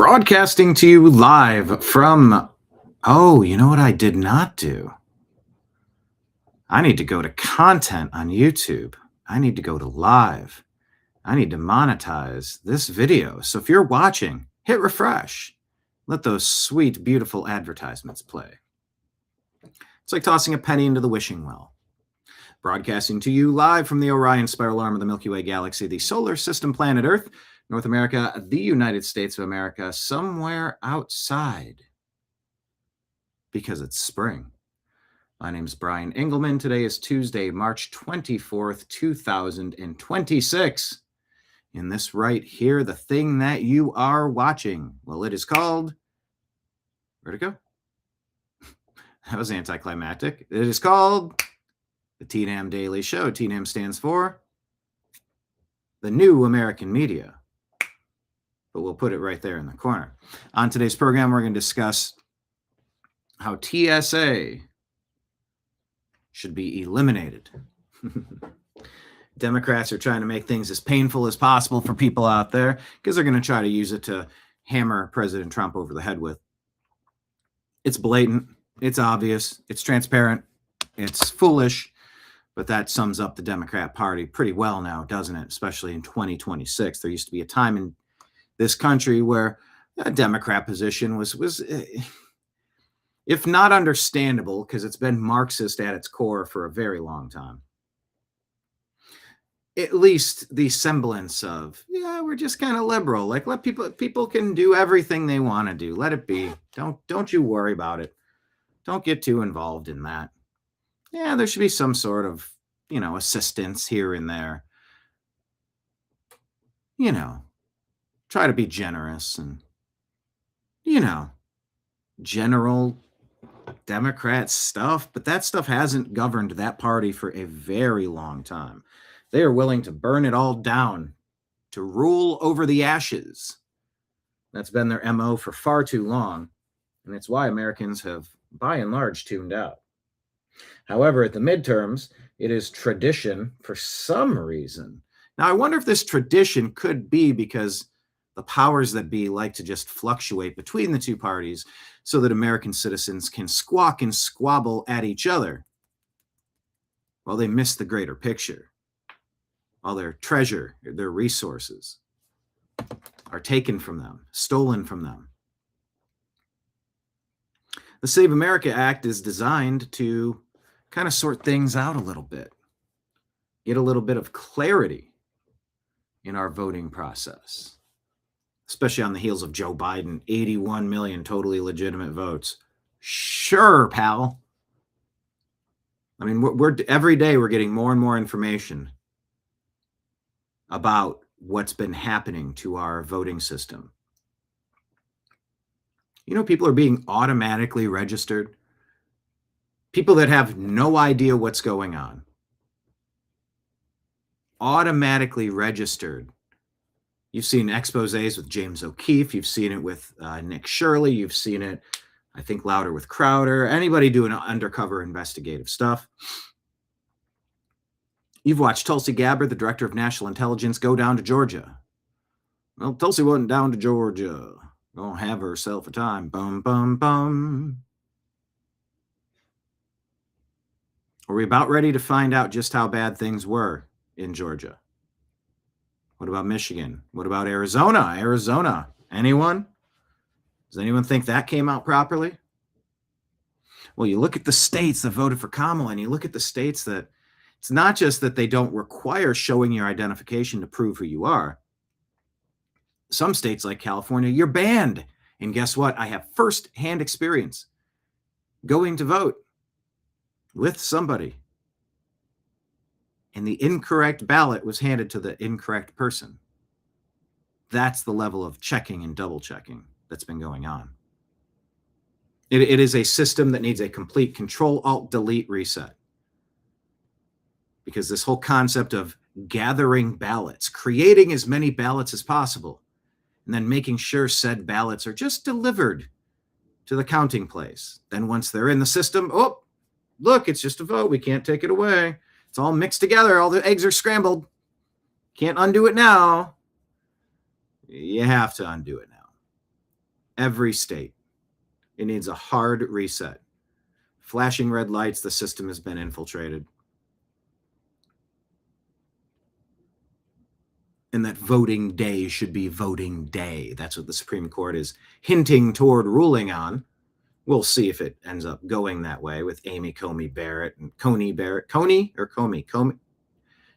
Broadcasting to you live from, you know what I did not do? I need to go to content on YouTube. I need to go to live. I need to monetize this video. So if you're watching, hit refresh. Let those sweet, beautiful advertisements play. It's like tossing a penny into the wishing well. Broadcasting to you live from the Orion spiral arm of the Milky Way galaxy, the solar system, planet Earth, North America, the United States of America, somewhere outside, because it's spring. My name is Brian Engelman. Today is Tuesday, March 24th, 2026. In this right here, the thing that you are watching, well, it is called, where'd it go? That was anticlimactic. It is called the TNAM Daily Show. TNAM stands for the New American Media. But we'll put it right there in the corner. On today's program, we're going to discuss how TSA should be eliminated. Democrats are trying to make things as painful as possible for people out there because they're going to try to use it to hammer President Trump over the head with. It's blatant. It's obvious. It's transparent. It's foolish. But that sums up the Democrat Party pretty well now, doesn't it? Especially in 2026. There used to be a time in this country where a Democrat position was if not understandable, because it's been Marxist at its core for a very long time, at least the semblance of, we're just kind of liberal. Like, let people can do everything they want to do. Let it be. Don't you worry about it. Don't get too involved in that. Yeah, there should be some sort of, assistance here and there. Try to be generous and, general Democrat stuff. But that stuff hasn't governed that party for a very long time. They are willing to burn it all down, to rule over the ashes. That's been their MO for far too long. And it's why Americans have, by and large, tuned out. However, at the midterms, it is tradition for some reason. Now, I wonder if this tradition could be because the powers that be like to just fluctuate between the two parties so that American citizens can squawk and squabble at each other while they miss the greater picture, while their treasure, their resources are taken from them, stolen from them. The Save America Act is designed to kind of sort things out a little bit, get a little bit of clarity in our voting process, especially on the heels of Joe Biden, 81 million totally legitimate votes. Sure, pal. I mean, we're every day we're getting more and more information about what's been happening to our voting system. People are being automatically registered. People that have no idea what's going on. Automatically registered. You've seen exposés with James O'Keefe. You've seen it with Nick Shirley. You've seen it, I think, louder with Crowder. Anybody doing undercover investigative stuff. You've watched Tulsi Gabbard, the director of national intelligence, go down to Georgia. Well, Tulsi wasn't down to Georgia. Gonna have herself a time. Bum, bum, bum. Are we about ready to find out just how bad things were in Georgia? What about Michigan? What about Arizona? Anyone? Does anyone think that came out properly? Well, you look at the states that voted for Kamala, and you look at the states that it's not just that they don't require showing your identification to prove who you are. Some states like California, you're banned. And guess what? I have first-hand experience going to vote with somebody, and the incorrect ballot was handed to the incorrect person. That's the level of checking and double checking that's been going on. It is a system that needs a complete Control-Alt-Delete reset. Because this whole concept of gathering ballots, creating as many ballots as possible, and then making sure said ballots are just delivered to the counting place. Then once they're in the system, look, it's just a vote. We can't take it away. It's all mixed together. All the eggs are scrambled. Can't undo it now. You have to undo it now. Every state. It needs a hard reset. Flashing red lights, the system has been infiltrated. And that voting day should be voting day. That's what the Supreme Court is hinting toward ruling on. We'll see if it ends up going that way with Amy Coney Barrett and Coney Barrett. Coney or Comey? Comey?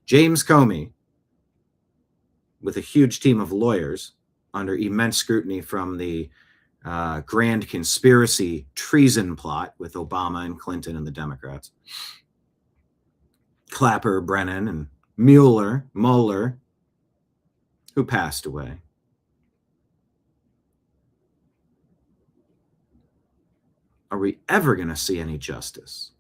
James Comey, with a huge team of lawyers under immense scrutiny from the grand conspiracy treason plot with Obama and Clinton and the Democrats. Clapper, Brennan, and Mueller, who passed away. Are we ever going to see any justice?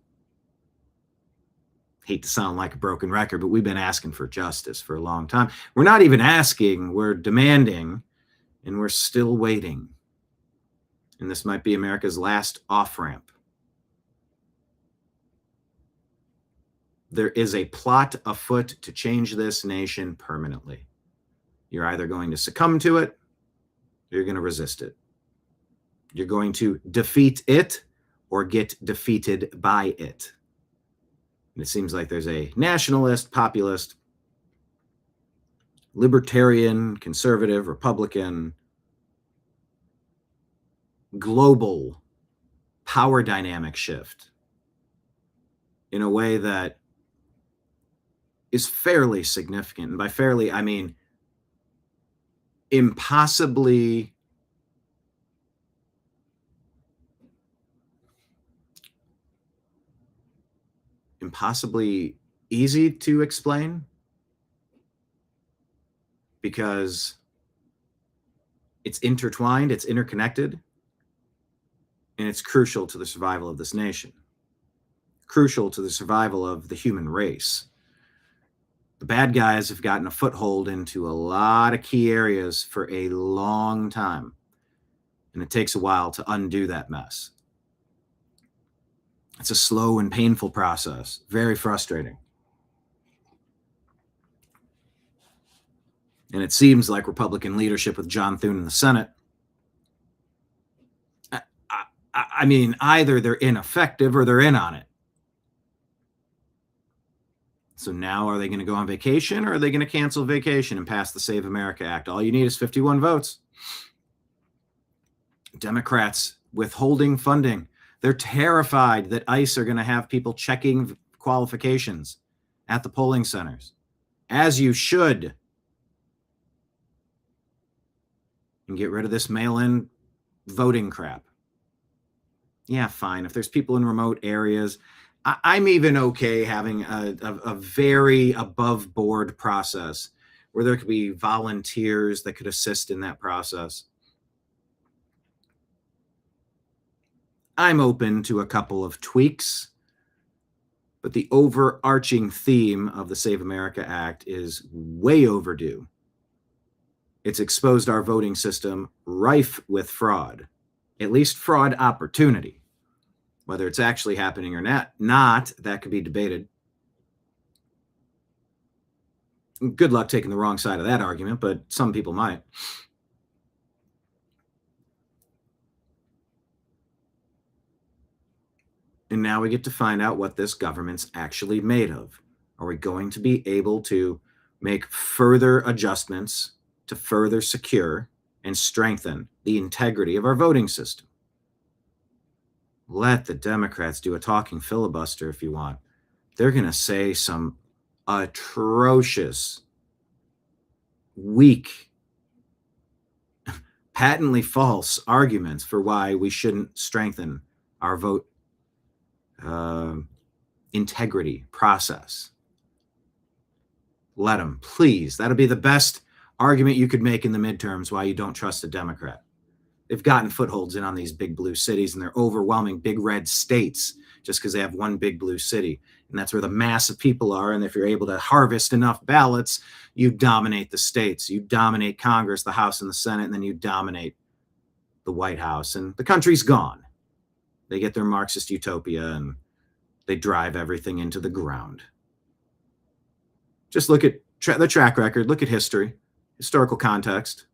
Hate to sound like a broken record, but we've been asking for justice for a long time. We're not even asking, we're demanding, and we're still waiting. And this might be America's last off-ramp. There is a plot afoot to change this nation permanently. You're either going to succumb to it, or you're going to resist it. You're going to defeat it or get defeated by it. And it seems like there's a nationalist, populist, libertarian, conservative, Republican, global power dynamic shift in a way that is fairly significant. And by fairly, I mean impossibly easy to explain, because it's intertwined, it's interconnected, and it's crucial to the survival of this nation, crucial to the survival of the human race. The bad guys have gotten a foothold into a lot of key areas for a long time, and it takes a while to undo that mess. It's a slow and painful process, very frustrating. And it seems like Republican leadership with John Thune in the Senate, I mean, either they're ineffective or they're in on it. So now are they going to go on vacation, or are they going to cancel vacation and pass the Save America Act? All you need is 51 votes. Democrats withholding funding. They're terrified that ICE are going to have people checking qualifications at the polling centers, as you should. And get rid of this mail-in voting crap. Yeah, fine. If there's people in remote areas, I'm even okay having a very above board process where there could be volunteers that could assist in that process. I'm open to a couple of tweaks, but the overarching theme of the Save America Act is way overdue. It's exposed our voting system rife with fraud, at least fraud opportunity. Whether it's actually happening or not, that could be debated. Good luck taking the wrong side of that argument, but some people might. And now we get to find out what this government's actually made of. Are we going to be able to make further adjustments to further secure and strengthen the integrity of our voting system? Let the Democrats do a talking filibuster if you want. They're going to say some atrocious, weak, patently false arguments for why we shouldn't strengthen our vote integrity process. Let them, please. That'll be the best argument you could make in the midterms why you don't trust a Democrat. They've gotten footholds in on these big blue cities, and they're overwhelming big red states just because they have one big blue city. And that's where the mass of people are. And if you're able to harvest enough ballots, you dominate the states. You dominate Congress, the House, and the Senate, and then you dominate the White House. And the country's gone. They get their Marxist utopia, and they drive everything into the ground. Just look at the track record. Look at history, historical context.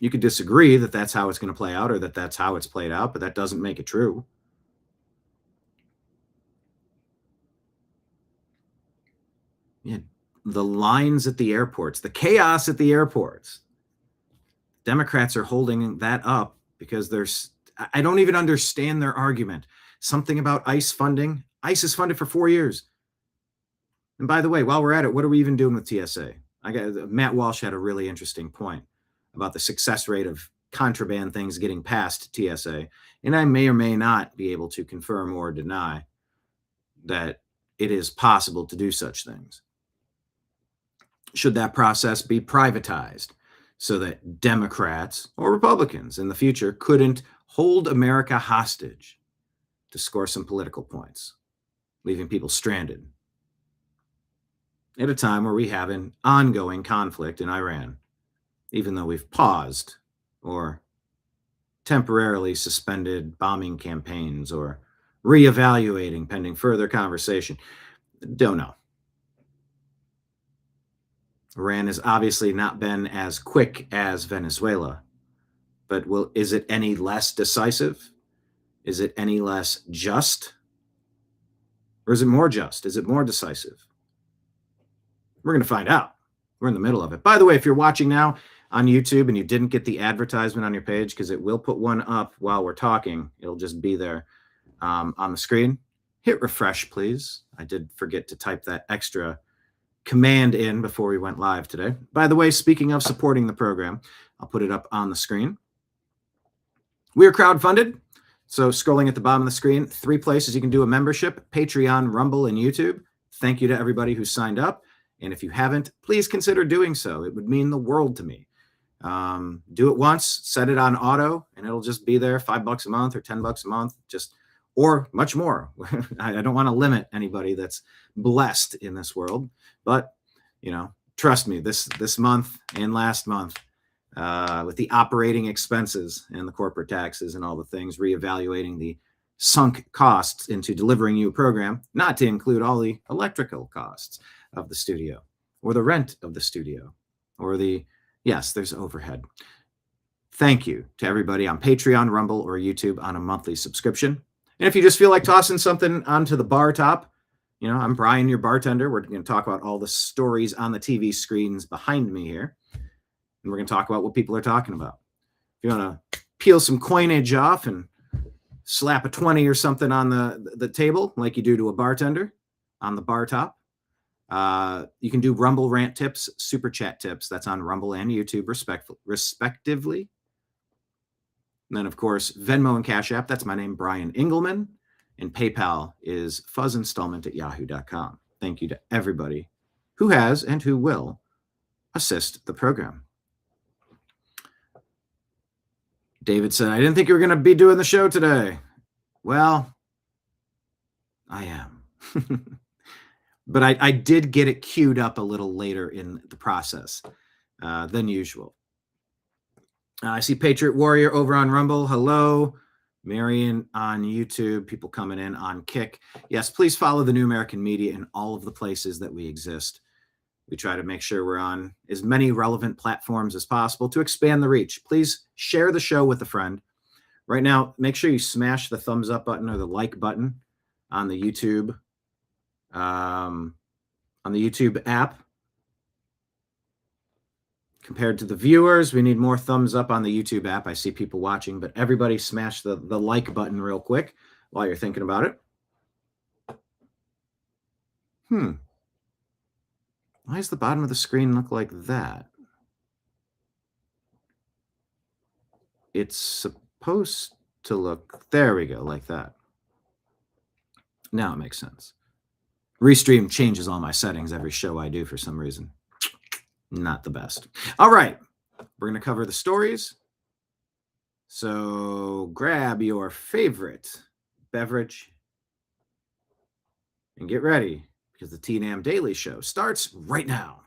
You could disagree that that's how it's going to play out or that that's how it's played out, but that doesn't make it true. Yeah, the lines at the airports, the chaos at the airports. Democrats are holding that up because I don't even understand their argument. Something about ICE funding. ICE is funded for 4 years. And by the way, while we're at it, what are we even doing with TSA? Matt Walsh had a really interesting point about the success rate of contraband things getting past TSA. And I may or may not be able to confirm or deny that it is possible to do such things. Should that process be privatized so that Democrats or Republicans in the future couldn't hold America hostage to score some political points, leaving people stranded at a time where we have an ongoing conflict in Iran, even though we've paused or temporarily suspended bombing campaigns or reevaluating pending further conversation? Don't know. Iran has obviously not been as quick as Venezuela, but is it any less decisive? Is it any less just? Or is it more just? Is it more decisive? We're going to find out. We're in the middle of it. By the way, if you're watching now on YouTube and you didn't get the advertisement on your page, because it will put one up while we're talking, it'll just be there on the screen. Hit refresh, please. I did forget to type that extra command in before we went live today. By the way, speaking of supporting the program, I'll put it up on the screen. We are crowdfunded. So scrolling at the bottom of the screen, 3 places you can do a membership: Patreon, Rumble, and YouTube. Thank you to everybody who signed up. And if you haven't, please consider doing so. It would mean the world to me. Do it once, set it on auto, and it'll just be there, $5 a month or $10 a month, or much more. I don't want to limit anybody that's blessed in this world, but trust me, this month and last month, with the operating expenses and the corporate taxes and all the things, reevaluating the sunk costs into delivering you a program, not to include all the electrical costs of the studio or the rent of the studio or yes, there's overhead. Thank you to everybody on Patreon, Rumble, or YouTube on a monthly subscription. And if you just feel like tossing something onto the bar top, I'm Brian, your bartender. We're going to talk about all the stories on the TV screens behind me here. And we're going to talk about what people are talking about. If you want to peel some coinage off and slap a 20 or something on the table like you do to a bartender on the bar top, you can do Rumble rant tips, super chat tips. That's on Rumble and YouTube respectively. And then, of course, Venmo and Cash App. That's my name, Brian Engelman. And PayPal is fuzzinstallment@yahoo.com. Thank you to everybody who has and who will assist the program. David said, I didn't think you were going to be doing the show today. Well, I am. But I did get it queued up a little later in the process than usual. I see Patriot Warrior over on Rumble. Hello. Marion on YouTube. People coming in on Kick. Yes, please follow the New American Media in all of the places that we exist. We try to make sure we're on as many relevant platforms as possible to expand the reach. Please share the show with a friend. Right now, make sure you smash the thumbs up button or the like button on the YouTube app. Compared to the viewers, we need more thumbs up on the YouTube app. I see people watching, but everybody smash the like button real quick while you're thinking about it. Why does the bottom of the screen look like that? It's supposed to look, there we go, like that. Now it makes sense. Restream changes all my settings every show I do for some reason. Not the best. All right. We're going to cover the stories. So grab your favorite beverage and get ready because the TNAM Daily Show starts right now.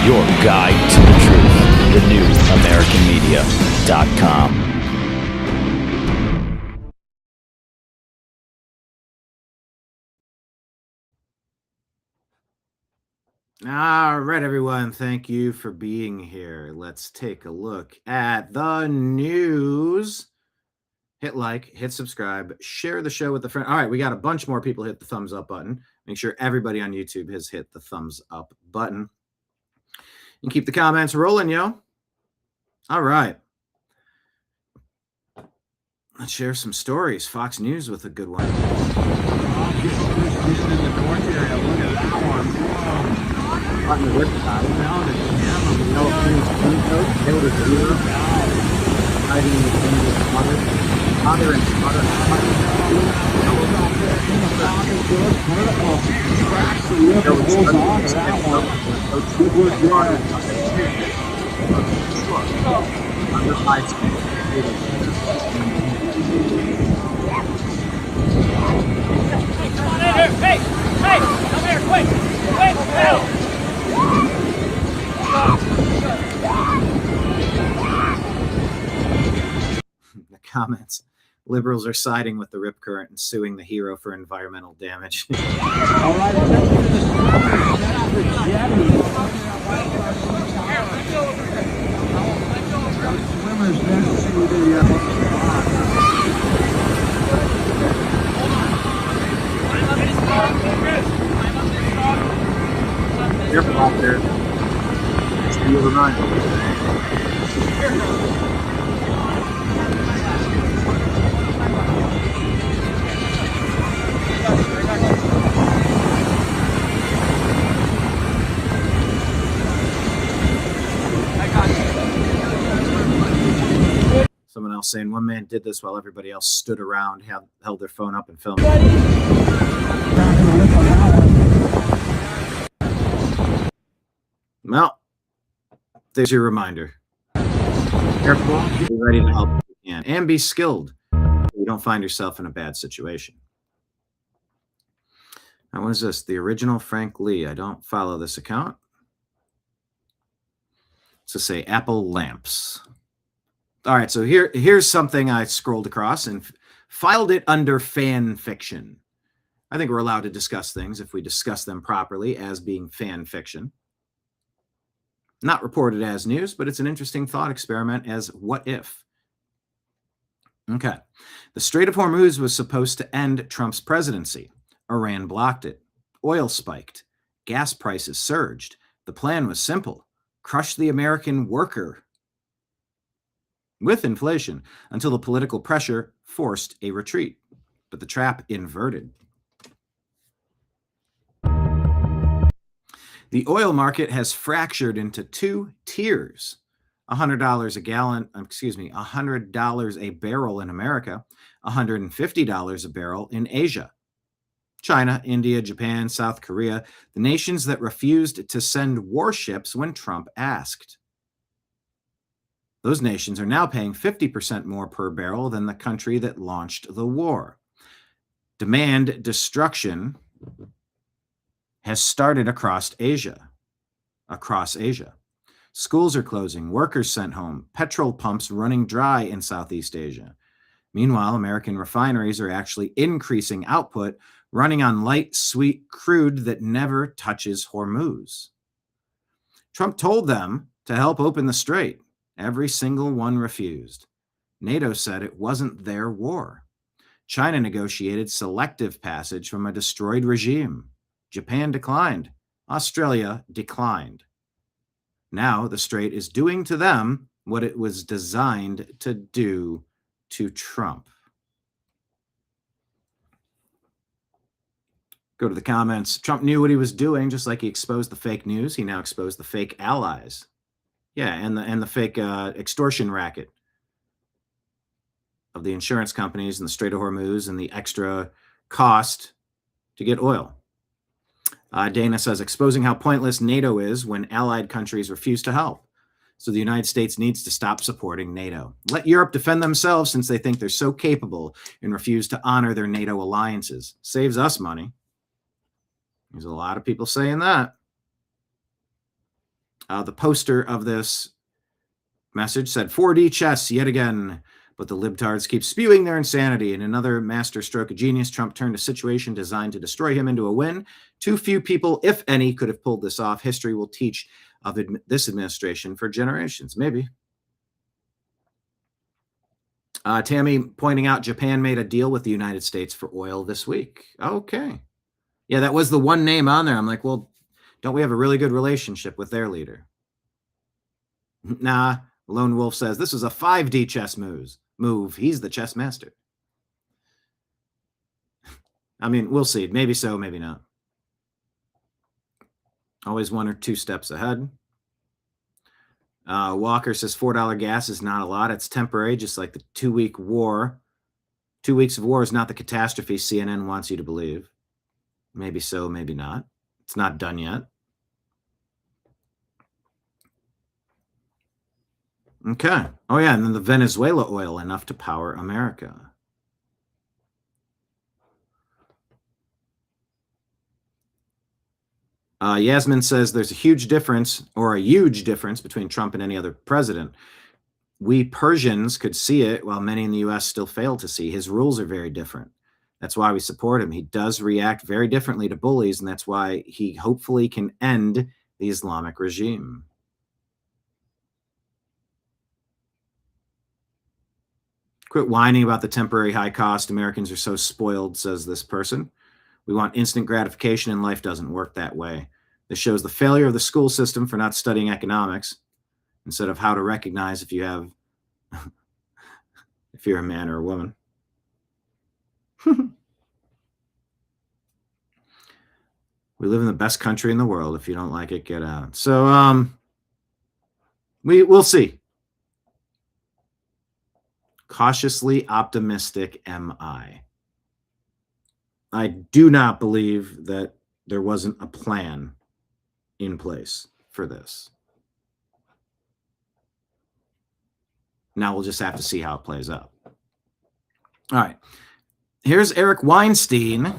Your guide to the truth. TheNewAmericanMedia.com. All right, everyone. Thank you for being here. Let's take a look at the news. Hit like, hit subscribe, share the show with a friend. All right, we got a bunch more people hit the thumbs up button. Make sure everybody on YouTube has hit the thumbs up button. And keep the comments rolling, yo. All right. Let's share some stories. Fox News with a good one. On the west side, now the TNAM of the California Supreme Court held a zero, hiding the mother and mother. Hey, come here, quick! Quick, help! The comments. Liberals are siding with the Rip Current and suing the hero for environmental damage. All right, Careful out there. Stay overnight. Someone else saying one man did this while everybody else stood around, held their phone up and filmed. Well, there's your reminder. Careful, be ready to help if you can, and be skilled so you don't find yourself in a bad situation. Now, what is this? The original Frank Lee. I don't follow this account. Let's just say Apple lamps. All right, so here's something I scrolled across and filed it under fan fiction. I think we're allowed to discuss things if we discuss them properly as being fan fiction. Not reported as news, but it's an interesting thought experiment as what if. Okay. The Strait of Hormuz was supposed to end Trump's presidency. Iran blocked it. Oil spiked. Gas prices surged. The plan was simple. Crush the American worker with inflation until the political pressure forced a retreat. But the trap inverted. The oil market has fractured into two tiers. $100 a gallon, $100 a barrel in America, $150 a barrel in Asia. China, India, Japan, South Korea, the nations that refused to send warships when Trump asked. Those nations are now paying 50% more per barrel than the country that launched the war. Demand destruction has started across Asia. Schools are closing, workers sent home, petrol pumps running dry in Southeast Asia. Meanwhile, American refineries are actually increasing output, running on light, sweet crude that never touches Hormuz. Trump told them to help open the strait. Every single one refused. NATO said it wasn't their war. China negotiated selective passage from a destroyed regime. Japan declined. Australia declined. Now the strait is doing to them what it was designed to do to Trump. Go to the comments. Trump knew what he was doing, just like he exposed the fake news. He now exposed the fake allies. Yeah, and the fake extortion racket of the insurance companies and the Strait of Hormuz and the extra cost to get oil. Dana says, exposing how pointless NATO is when allied countries refuse to help. So the United States needs to stop supporting NATO. Let Europe defend themselves since they think they're so capable and refuse to honor their NATO alliances. Saves us money. There's a lot of people saying that. The poster of this message said 4D chess yet again, but the libtards keep spewing their insanity. In another master stroke of genius, Trump turned a situation designed to destroy him into a win. Too few people, if any, could have pulled this off. History will teach of this administration for generations. Maybe. Tammy pointing out Japan made a deal with the United States for oil this week. Okay. Yeah, that was the one name on there. I'm like, well, don't we have a really good relationship with their leader? Nah, Lone Wolf says this is a 5D chess move. He's the chess master. I mean, we'll see. Maybe so, maybe not. Always 1 or 2 steps ahead. Walker says $4 gas is not a lot. It's temporary, just like the 2-week war. 2 weeks of war is not the catastrophe CNN wants you to believe. Maybe so, maybe not. It's not done yet. Okay. Oh, yeah, and then the Venezuela oil, enough to power America. Yasmin says there's a huge difference between Trump and any other president. We Persians could see it, while many in the U.S. still fail to see. His rules are very different. That's why we support him. He does react very differently to bullies, and that's why he hopefully can end the Islamic regime. Quit whining about the temporary high cost. Americans are so spoiled, says this person. We want instant gratification, and life doesn't work that way. This shows the failure of the school system for not studying economics instead of how to recognize if you're a man or a woman. We live in the best country in the world. If you don't like it, get out. So we'll see. Cautiously optimistic am I. I do not believe that there wasn't a plan in place for this. Now we'll just have to see how it plays out. All right. Here's Eric Weinstein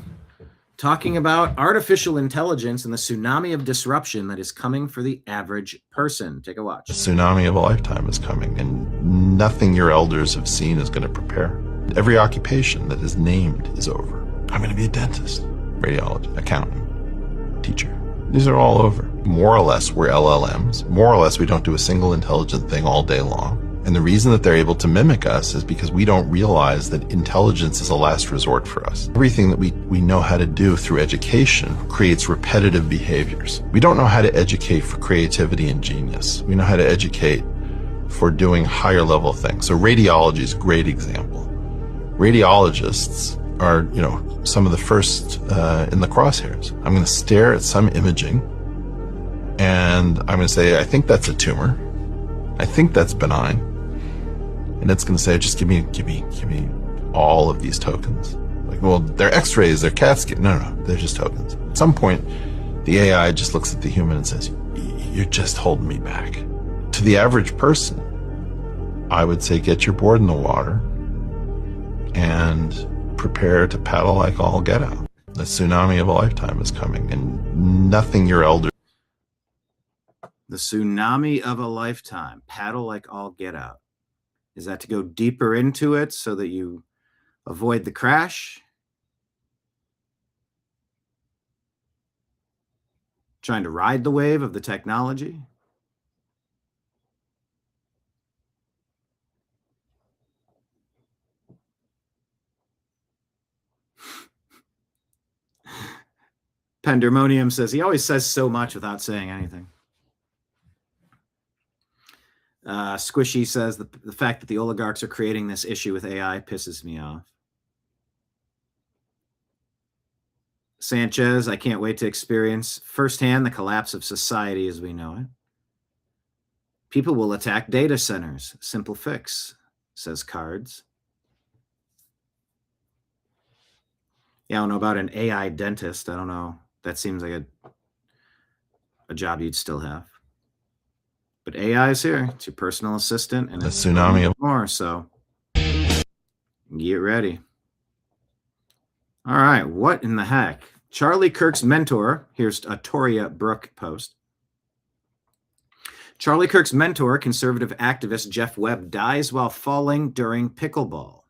talking about artificial intelligence and the tsunami of disruption that is coming for the average person. Take a watch. The tsunami of a lifetime is coming, and nothing your elders have seen is going to prepare. Every occupation that is named is over. I'm going to be a dentist, radiologist, accountant, teacher. These are all over. More or less, we're LLMs. More or less, we don't do a single intelligent thing all day long. And the reason that they're able to mimic us is because we don't realize that intelligence is a last resort for us. Everything that we know how to do through education creates repetitive behaviors. We don't know how to educate for creativity and genius. We know how to educate for doing higher level things. So radiology is a great example. Radiologists are, some of the first in the crosshairs. I'm going to stare at some imaging and I'm going to say, I think that's a tumor. I think that's benign. And it's going to say, just give me all of these tokens. Like, well, they're x-rays, they're CAT scans. No, they're just tokens. At some point, the AI just looks at the human and says, you're just holding me back. To the average person, I would say, get your board in the water and prepare to paddle like all get out. The tsunami of a lifetime is coming, and nothing your elders. The tsunami of a lifetime, paddle like all get out. Is that to go deeper into it so that you avoid the crash? Trying to ride the wave of the technology? Pandemonium says he always says so much without saying anything. Squishy says the fact that the oligarchs are creating this issue with AI pisses me off. Sanchez, I can't wait to experience firsthand the collapse of society as we know it. People will attack data centers. Simple fix, says Cards. Yeah, I don't know about an AI dentist. I don't know. That seems like a job you'd still have. But AI is here. It's your personal assistant, and The it's tsunami of more. So get ready. All right, what in the heck? Charlie Kirk's mentor. Here's a Toria Brooke post. Charlie Kirk's mentor, conservative activist Jeff Webb, dies while falling during pickleball.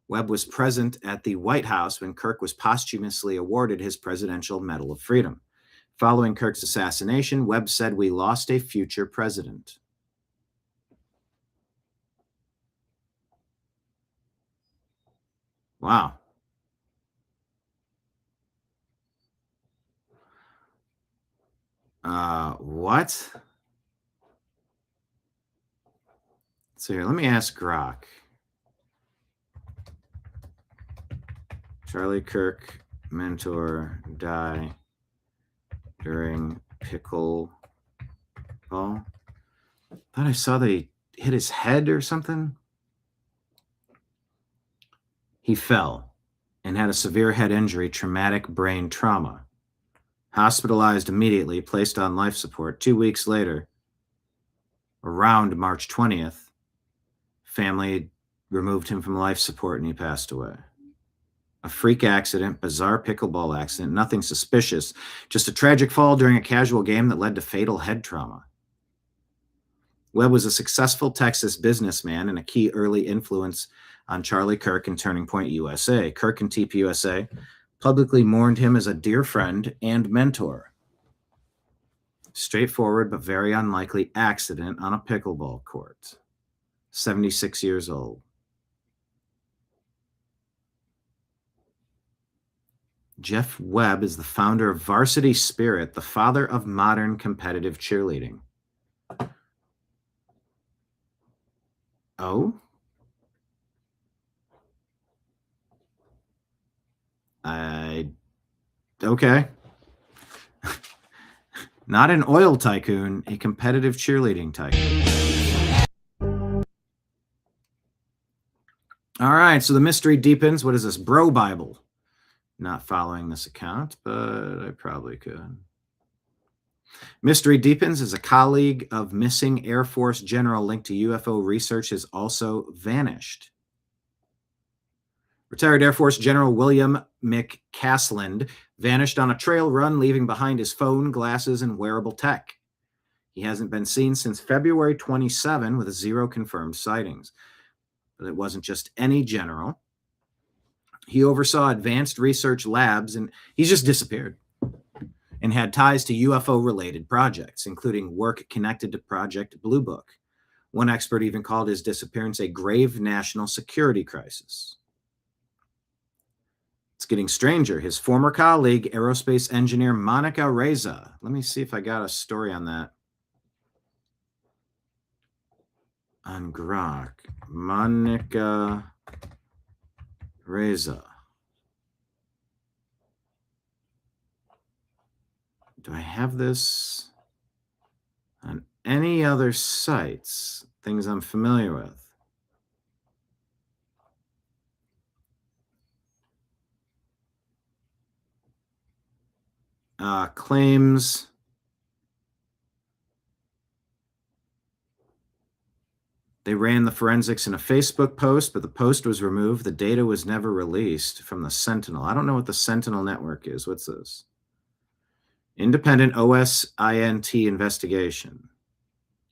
Webb was present at the White House when Kirk was posthumously awarded his Presidential Medal of Freedom. Following Kirk's assassination, Webb said, "We lost a future president." Wow. What? So here, let me ask Grok. Charlie Kirk, mentor, die during pickleball. Thought I saw that he hit his head or something. He fell and had a severe head injury, traumatic brain trauma. Hospitalized immediately, placed on life support. 2 weeks later, around March 20th, family removed him from life support and he passed away. A freak accident, bizarre pickleball accident, nothing suspicious, just a tragic fall during a casual game that led to fatal head trauma. Webb was a successful Texas businessman and a key early influence on Charlie Kirk and Turning Point USA. Kirk and TPUSA publicly mourned him as a dear friend and mentor. Straightforward but very unlikely accident on a pickleball court. 76 years old. Jeff Webb is the founder of Varsity Spirit, the father of modern competitive cheerleading. Oh? Okay. Not an oil tycoon, a competitive cheerleading tycoon. All right, so the mystery deepens. What is this? Bro Bible. Not following this account, but I probably could. Mystery deepens as a colleague of missing Air Force general linked to UFO research has also vanished. Retired Air Force General William McCasland vanished on a trail run, leaving behind his phone, glasses, and wearable tech. He hasn't been seen since February 27 with 0 confirmed sightings. But it wasn't just any general. He oversaw advanced research labs, and he's just disappeared, and had ties to UFO-related projects, including work connected to Project Blue Book. One expert even called his disappearance a grave national security crisis. It's getting stranger. His former colleague, aerospace engineer Monica Reza. Let me see if I got a story on that. On Grok. Monica Reza. Do I have this on any other sites? Things I'm familiar with. Claims. They ran the forensics in a Facebook post, but the post was removed. The data was never released from the Sentinel. I don't know what the Sentinel network is. What's this? Independent OSINT investigation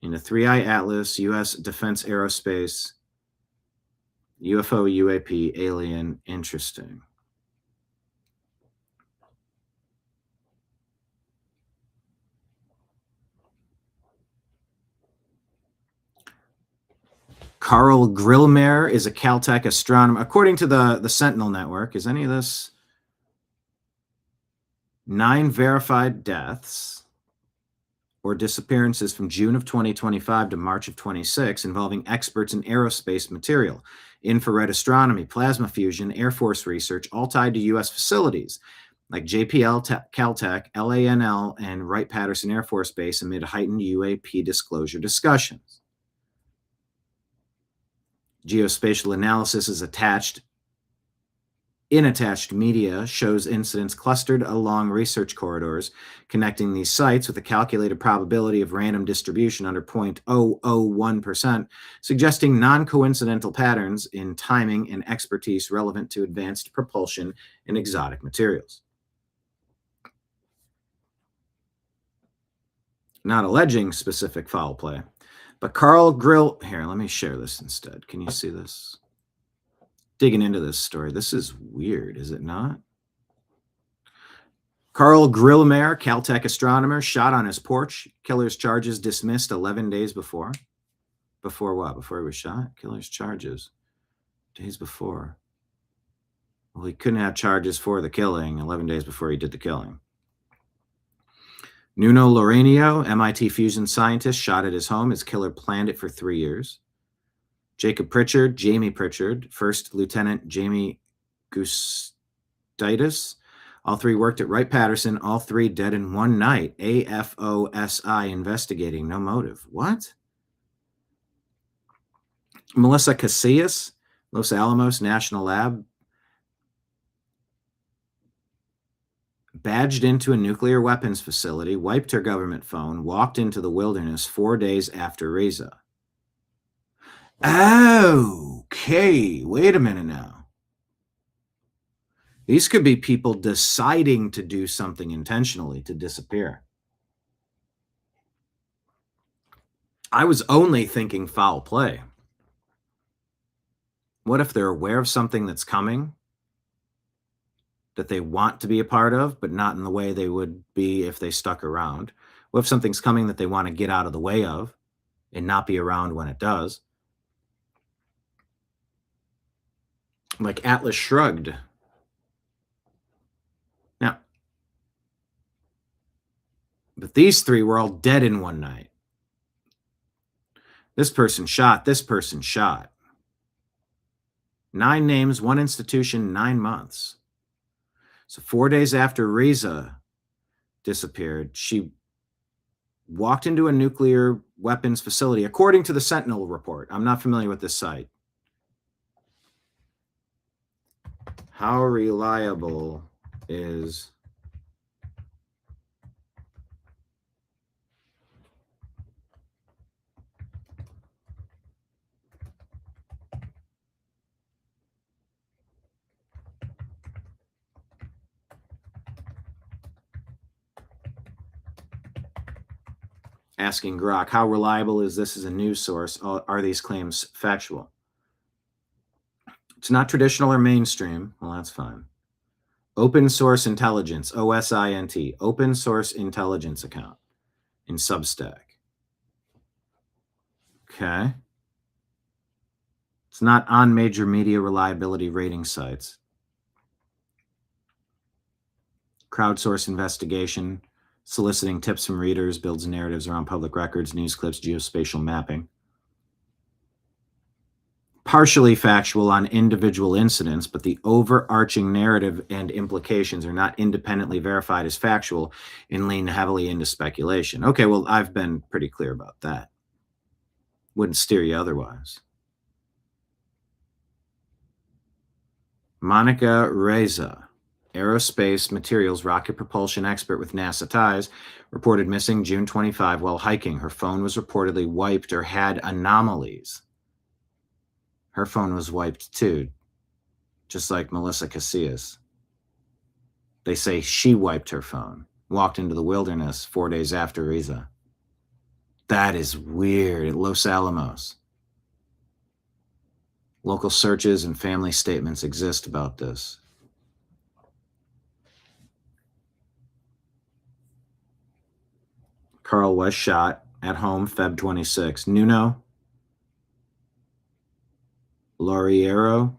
into 3i Atlas, U.S. Defense Aerospace, UFO, UAP, alien. Interesting. Carl Grillmer is a Caltech astronomer. According to the Sentinel network, is any of this? 9 verified deaths or disappearances from June of 2025 to March of 26 involving experts in aerospace material, infrared astronomy, plasma fusion, Air Force research, all tied to U.S. facilities like JPL, Caltech, LANL, and Wright-Patterson Air Force Base amid heightened UAP disclosure discussions. Geospatial analysis is attached. Attached media shows incidents clustered along research corridors connecting these sites with a calculated probability of random distribution under 0.001%, suggesting non-coincidental patterns in timing and expertise relevant to advanced propulsion and exotic materials. not alleging specific foul play. But Carl Grill, here, let me share this instead. Can you see this? Digging into this story. This is weird, is it not? Carl Grillmeyer, Caltech astronomer, shot on his porch. Killer's charges dismissed 11 days before. Before what? Before he was shot? Killer's charges. Days before. Well, he couldn't have charges for the killing 11 days before he did the killing. Nuno Loureiro, MIT fusion scientist, shot at his home. His killer planned it for 3 years. Jamie Pritchard, First Lieutenant Jamie Gustitis. All three worked at Wright-Patterson. All three dead in one night. AFOSI investigating. No motive. What? Melissa Casillas, Los Alamos National Lab, badged into a nuclear weapons facility, wiped her government phone, walked into the wilderness 4 days after Reza. Okay, wait a minute now. These could be people deciding to do something intentionally to disappear. I was only thinking foul play. What if they're aware of something that's coming that they want to be a part of, but not in the way they would be if they stuck around? What if something's coming that they want to get out of the way of and not be around when it does? Like Atlas Shrugged. Now, but these three were all dead in one night. This person shot, this person shot. 9 names, 1 institution, 9 months. So 4 days after Reza disappeared, she walked into a nuclear weapons facility, according to the Sentinel report. I'm not familiar with this site. How reliable is asking Grok, how reliable is this as a news source? Are these claims factual? It's not traditional or mainstream. Well, that's fine. Open Source Intelligence, OSINT, Open Source Intelligence account in Substack. Okay. It's not on major media reliability rating sites. Crowdsource investigation, soliciting tips from readers, builds narratives around public records, news clips, geospatial mapping. Partially factual on individual incidents, but the overarching narrative and implications are not independently verified as factual and lean heavily into speculation. Okay, well, I've been pretty clear about that. Wouldn't steer you otherwise. Monica Reza, aerospace materials rocket propulsion expert with NASA ties, reported missing June 25 while hiking. Her phone was reportedly wiped or had anomalies. Her phone was wiped too, just like Melissa Casillas. They say she wiped her phone, walked into the wilderness 4 days after Reza. That is weird. At Los Alamos. Local searches and family statements exist about this. Carl was shot at home Feb 26. Nuno Loureiro,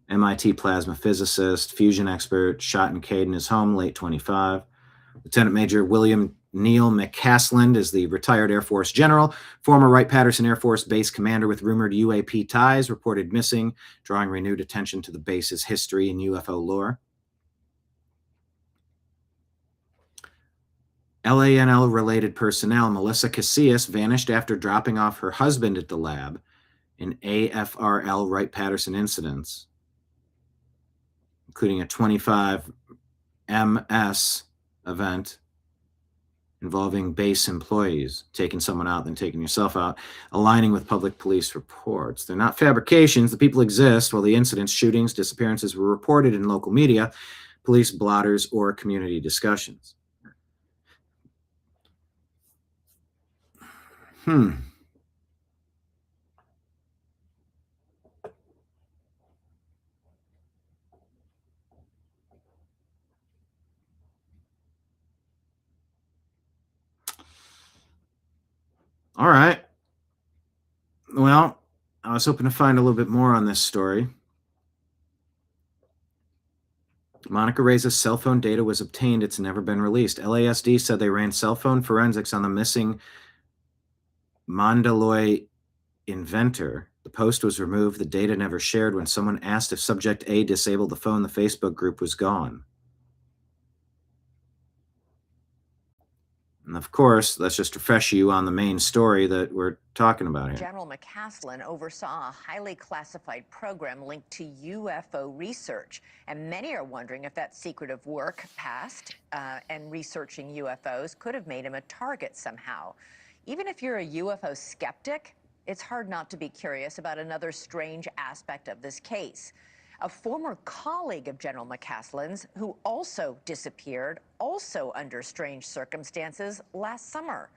MIT plasma physicist, fusion expert, shot and killed in his home late 25. Lieutenant Major William Neil McCasland is the retired Air Force general, former Wright-Patterson Air Force Base commander with rumored UAP ties, reported missing, drawing renewed attention to the base's history and UFO lore. LANL-related personnel, Melissa Casillas, vanished after dropping off her husband at the lab in AFRL Wright-Patterson incidents, including a 25 MS event involving base employees, taking someone out, then taking yourself out, aligning with public police reports. They're not fabrications. The people exist. While the incidents, shootings, disappearances were reported in local media, police blotters, or community discussions. Hmm. All right. Well, I was hoping to find a little bit more on this story. Monica Reyes' cell phone data was obtained. It's never been released. LASD said they ran cell phone forensics on the missing Mandalay inventor. The post was removed. The data never shared. When someone asked if Subject A disabled the phone, the Facebook group was gone. And of course, let's just refresh you on the main story that we're talking about here. General McCaslin oversaw a highly classified program linked to UFO research, and many are wondering if that secretive work past and researching UFOs could have made him a target somehow. Even if you're a UFO skeptic, it's hard not to be curious about another strange aspect of this case. A former colleague of General McCaslin's, who also disappeared, also under strange circumstances last summer.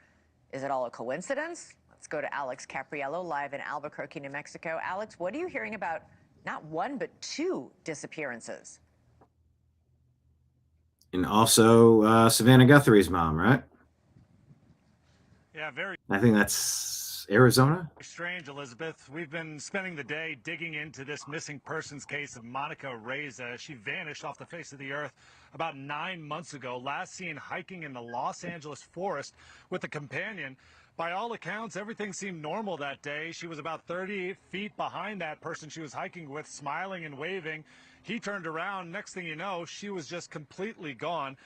Is it all a coincidence? Let's go to Alex Capriello, live in Albuquerque, New Mexico. Alex, what are you hearing about not one, but two disappearances? And also Savannah Guthrie's mom, right? Yeah, very I think that's Arizona. strange, Elizabeth. We've been spending the day digging into this missing persons case of Monica Reyes. She vanished off the face of the earth about 9 months ago, last seen hiking in the Los Angeles forest with a companion. By all accounts, everything seemed normal that day. She was about 30 feet behind that person she was hiking with, smiling and waving. He turned around. Next thing you know, she was just completely gone.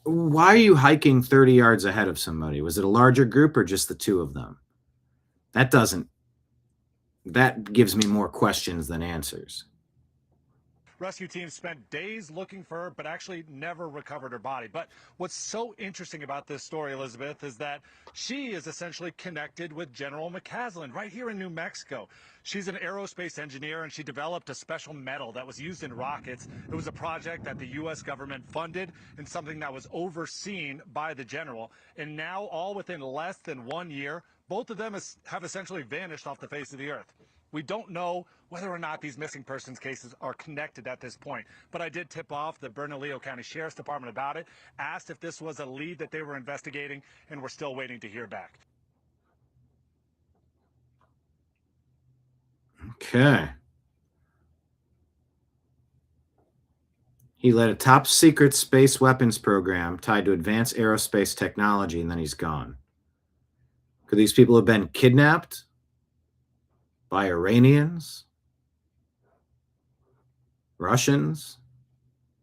Why are you hiking 30 yards ahead of somebody? Was it a larger group or just the two of them? That gives me more questions than answers. Rescue teams spent days looking for her, but actually never recovered her body. But what's so interesting about this story, Elizabeth, is that she is essentially connected with General McCaslin right here in New Mexico. She's an aerospace engineer, and she developed a special metal that was used in rockets. It was a project that the U.S. government funded and something that was overseen by the general. And now, all within less than 1 year, both of them have essentially vanished off the face of the earth. We don't know whether or not these missing persons cases are connected at this point. But I did tip off the Bernalillo County Sheriff's Department about it, asked if this was a lead that they were investigating, and we're still waiting to hear back. Okay. He led a top secret space weapons program tied to advanced aerospace technology, and then he's gone. Could these people have been kidnapped by Iranians, Russians,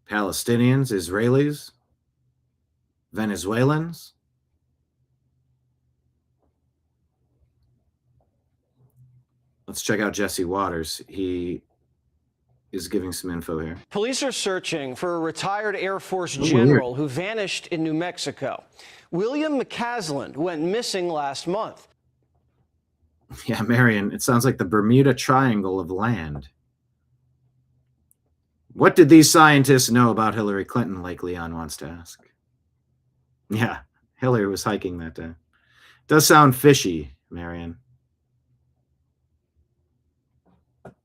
Palestinians, Israelis, Venezuelans? Let's check out Jesse Waters. He is giving some info here. Police are searching for a retired Air Force general who vanished in New Mexico. William McCaslin went missing last month. Yeah, Marion, it sounds like the Bermuda Triangle of land. What did these scientists know about Hillary Clinton, Lake Leon wants to ask. Yeah, Hillary was hiking that day. Does sound fishy, Marion.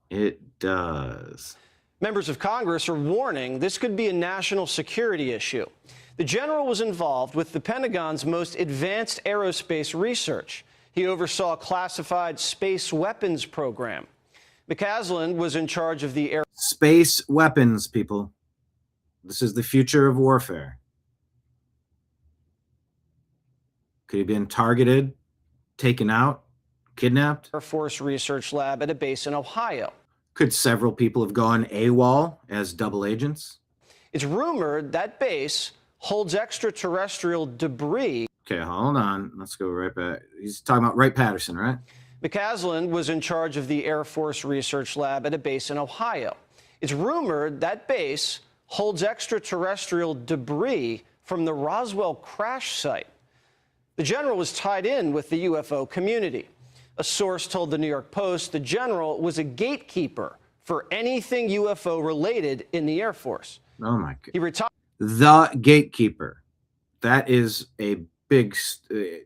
It does. Members of Congress are warning this could be a national security issue. The general was involved with the Pentagon's most advanced aerospace research. He oversaw a classified space weapons program. McCaslin was in charge of the air. Space weapons, people. This is the future of warfare. Could he have been targeted, taken out, kidnapped? Air Force Research Lab at a base in Ohio. Could several people have gone AWOL as double agents? It's rumored that base holds extraterrestrial debris. Okay, hold on. Let's go right back. He's talking about Wright-Patterson, right? McCaslin was in charge of the Air Force Research Lab at a base in Ohio. It's rumored that base holds extraterrestrial debris from the Roswell crash site. The general was tied in with the UFO community. A source told the New York Post the general was a gatekeeper for anything UFO related in the Air Force. Oh, my God. He retired. The gatekeeper. That is a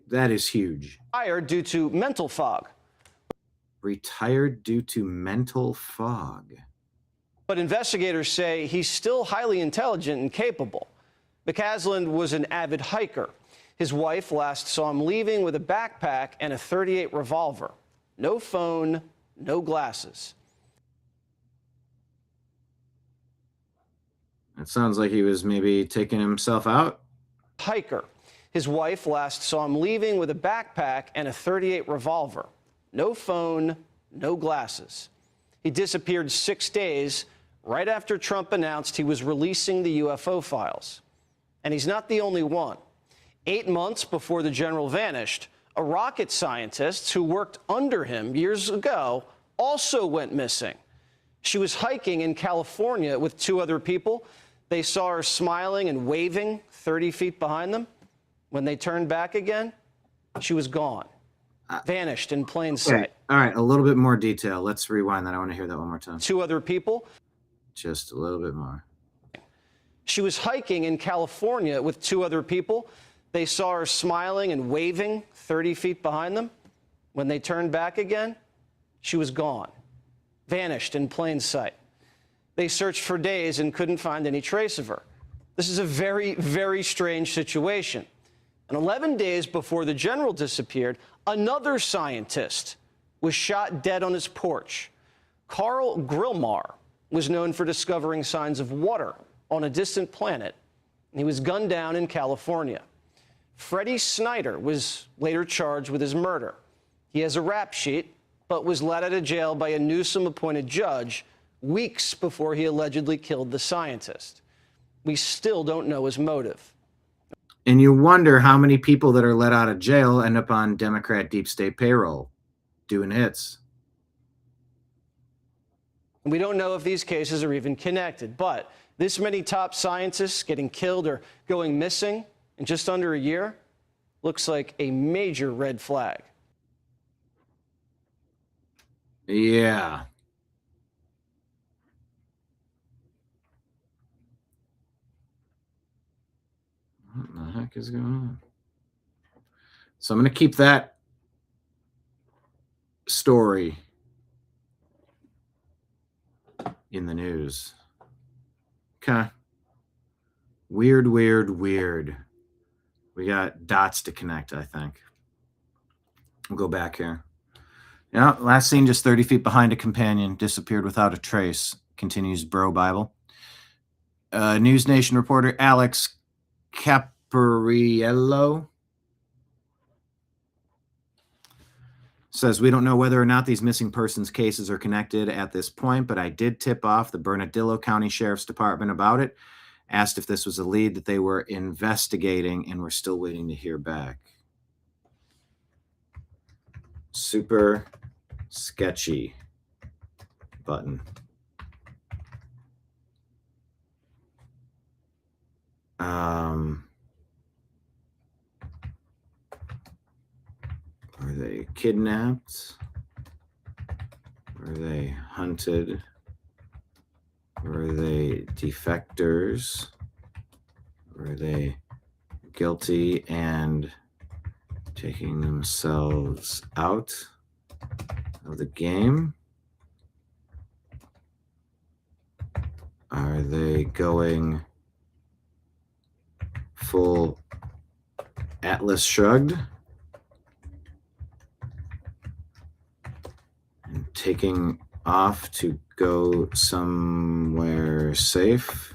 that is huge. Fired due to mental fog. Retired due to mental fog. But investigators say he's still highly intelligent and capable. McCaslin was an avid hiker. His wife last saw him leaving with a backpack and a .38 revolver. No phone, no glasses. It sounds like he was maybe taking himself out. Hiker. His wife last saw him leaving with a backpack and a .38 revolver. No phone, no glasses. He disappeared 6 days right after Trump announced he was releasing the UFO files. And he's not the only one. 8 months before the general vanished, a rocket scientist who worked under him years ago also went missing. She was hiking in California with 2 other people. They saw her smiling and waving 30 feet behind them. When they turned back again, she was gone, vanished in plain sight. All right, a little bit more detail. Let's rewind that. I want to hear that one more time. 2 other people. Just a little bit more. She was hiking in California with 2 other people. They saw her smiling and waving 30 feet behind them. When they turned back again, she was gone, vanished in plain sight. They searched for days and couldn't find any trace of her. This is a very, very strange situation. And 11 days before the general disappeared, another scientist was shot dead on his porch. Carl Grillmar was known for discovering signs of water on a distant planet. He was gunned down in California. Freddie Snyder was later charged with his murder. He has a rap sheet, but was let out of jail by a Newsom-appointed judge weeks before he allegedly killed the scientist. We still don't know his motive. And you wonder how many people that are let out of jail end up on Democrat deep state payroll doing hits. We don't know if these cases are even connected, but this many top scientists getting killed or going missing in just under a year looks like a major red flag. Yeah. What the heck is going on? So I'm going to keep that story in the news. Okay. Weird. We got dots to connect, I think. We'll go back here. Yeah, last seen just 30 feet behind a companion, disappeared without a trace, continues Bro Bible. News Nation reporter Alex Capariello says, we don't know whether or not these missing persons cases are connected at this point, but I did tip off the Bernalillo County Sheriff's Department about it, asked if this was a lead that they were investigating, and we're still waiting to hear back. Super sketchy button. Were they kidnapped? Were they hunted? Were they defectors? Were they guilty and taking themselves out of the game? Are they going full Atlas Shrugged and taking off to go somewhere safe?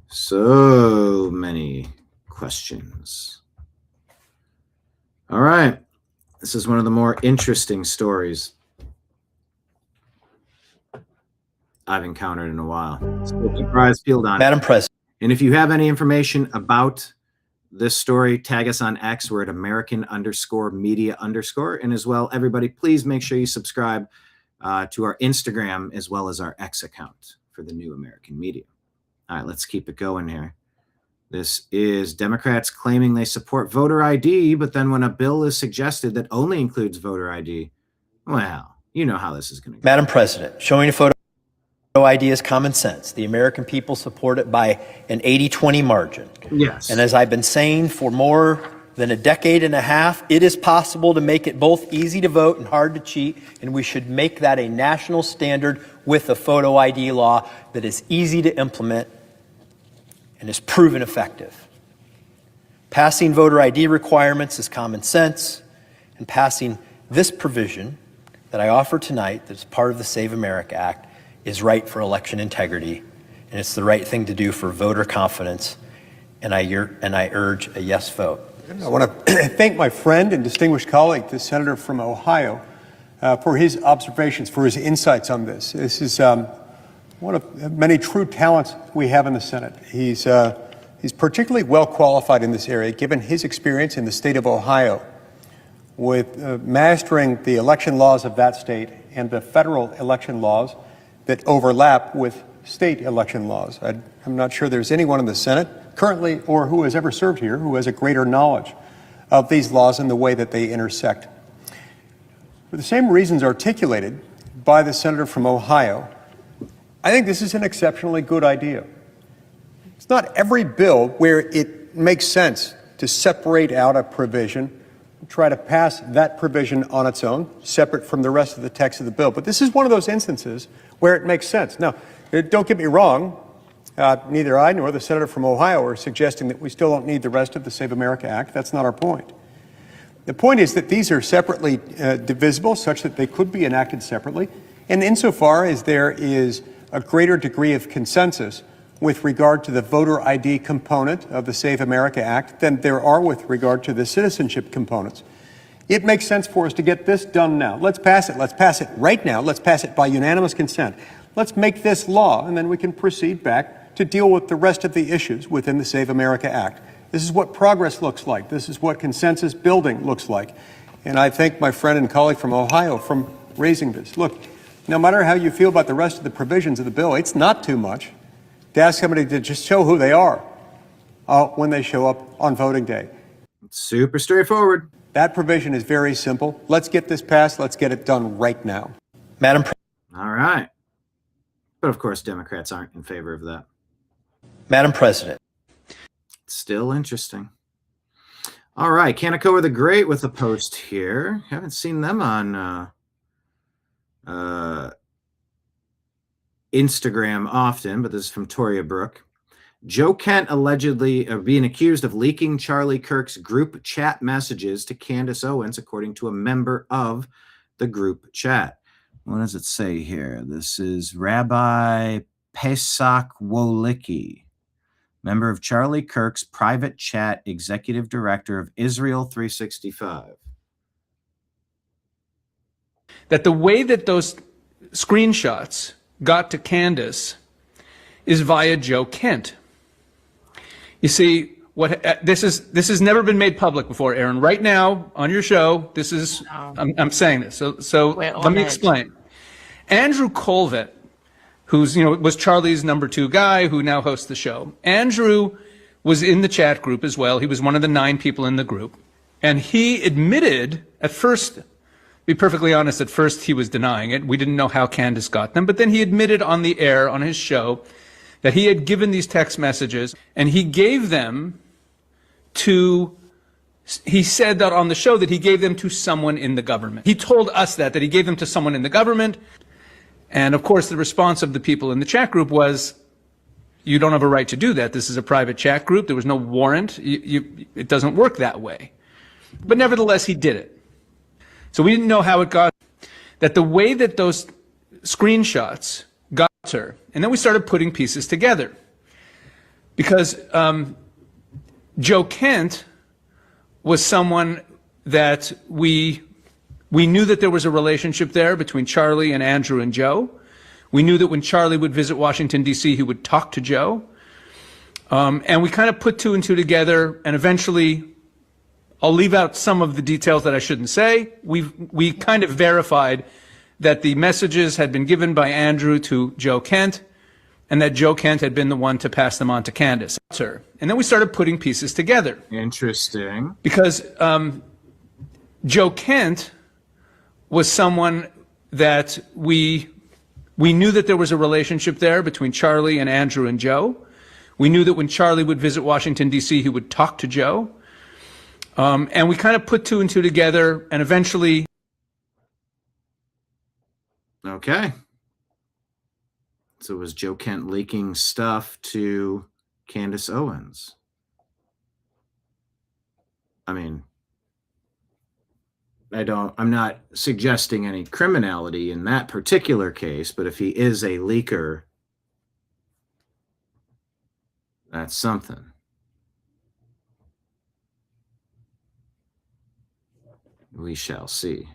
So many questions. All right. This is one of the more interesting stories I've encountered in a while. Surprise field on Madam President. And if you have any information about this story, tag us on X. We're at American_media_. And as well, everybody, please make sure you subscribe to our Instagram as well as our X account for the New American Media. All right, let's keep it going here. This is Democrats claiming they support voter ID, but then when a bill is suggested that only includes voter ID, well, you know how this is going to go. Madam President, showing a photo. ID is common sense. The American people support it by an 80-20 margin. Yes. And as I've been saying for more than a decade and a half, it is possible to make it both easy to vote and hard to cheat, and we should make that a national standard with a photo ID law that is easy to implement and is proven effective. Passing voter ID requirements is common sense, and passing this provision that I offer tonight, that's part of the Save America Act, is right for election integrity, and it's the right thing to do for voter confidence, and I urge a yes vote. I want to thank my friend and distinguished colleague, the senator from Ohio, for his observations, for his insights on this. This is one of many true talents we have in the Senate. He's particularly well qualified in this area, given his experience in the state of Ohio with mastering the election laws of that state and the federal election laws that overlap with state election laws. I'm not sure there's anyone in the Senate currently or who has ever served here who has a greater knowledge of these laws and the way that they intersect. For the same reasons articulated by the senator from Ohio, I think this is an exceptionally good idea. It's not every bill where it makes sense to separate out a provision, try to pass that provision on its own, separate from the rest of the text of the bill. But this is one of those instances where it makes sense. Now, don't get me wrong. Neither I nor the senator from Ohio are suggesting that we still don't need the rest of the Save America Act. That's not our point. The point is that these are separately divisible, such that they could be enacted separately. And insofar as there is a greater degree of consensus with regard to the voter ID component of the Save America Act than there are with regard to the citizenship components, it makes sense for us to get this done now. Let's pass it. Let's pass it right now. Let's pass it by unanimous consent. Let's make this law, and then we can proceed back to deal with the rest of the issues within the Save America Act. This is what progress looks like. This is what consensus building looks like. And I thank my friend and colleague from Ohio for raising this. Look, no matter how you feel about the rest of the provisions of the bill, it's not too much to ask somebody to just show who they are when they show up on voting day. It's super straightforward. That provision is very simple. Let's get this passed. Let's get it done right now. Madam All right. But of course, Democrats aren't in favor of that. President. Still interesting. All right. Kaneko the Great with a post here. Haven't seen them on Instagram often, but this is from Toria Brooke. Joe Kent allegedly being accused of leaking Charlie Kirk's group chat messages to Candace Owens, according to a member of the group chat. What does it say here? This is Rabbi Pesach Wolicki, member of Charlie Kirk's private chat, executive director of Israel 365. That the way that those screenshots got to Candace is via Joe Kent. You see, this has never been made public before, Aaron. Right now on your show, this is I'm saying this. So let me explain. Andrew Colvett, who's was Charlie's number 2 guy, who now hosts the show. Andrew was in the chat group as well. He was one of the 9 people in the group, and he admitted at first. Be perfectly honest, at first he was denying it. We didn't know how Candace got them, but then he admitted on the air on his show that he had given these text messages, and he gave them to, he said that on the show that he gave them to someone in the government. He told us that he gave them to someone in the government, and of course the response of the people in the chat group was, you don't have a right to do that. This is a private chat group. There was no warrant. It doesn't work that way. But nevertheless, he did it. So we didn't know how it got, that the way that those screenshots got to her, and then we started putting pieces together. Because Joe Kent was someone that we knew that there was a relationship there between Charlie and Andrew and Joe. We knew that when Charlie would visit Washington, D.C., he would talk to Joe. And we kind of put 2 and 2 together, and eventually, I'll leave out some of the details that I shouldn't say. We kind of verified that the messages had been given by Andrew to Joe Kent, and that Joe Kent had been the one to pass them on to Candace. And then we started putting pieces together. Interesting. Because Joe Kent was someone that we We knew that there was a relationship there between Charlie and Andrew and Joe. We knew that when Charlie would visit Washington, D.C., he would talk to Joe. And we kind of put two and two together, and eventually... Okay. So was Joe Kent leaking stuff to Candace Owens? I mean, I'm not suggesting any criminality in that particular case, but if he is a leaker, that's something. We shall see.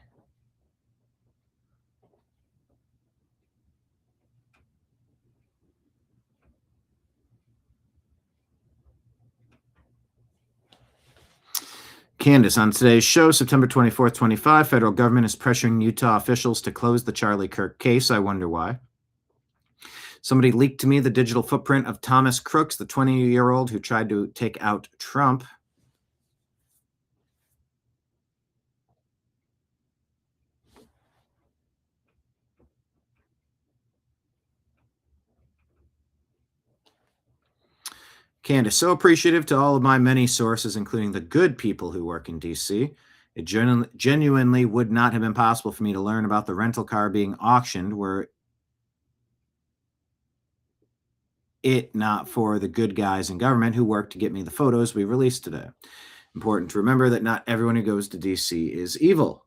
Candace, on today's show, September 24th, 25, federal government is pressuring Utah officials to close the Charlie Kirk case. I wonder why. Somebody leaked to me the digital footprint of Thomas Crooks, the 20-year-old who tried to take out Trump. Candace, so appreciative to all of my many sources, including the good people who work in D.C. It genuinely would not have been possible for me to learn about the rental car being auctioned were it not for the good guys in government who worked to get me the photos we released today. Important to remember that not everyone who goes to D.C. is evil.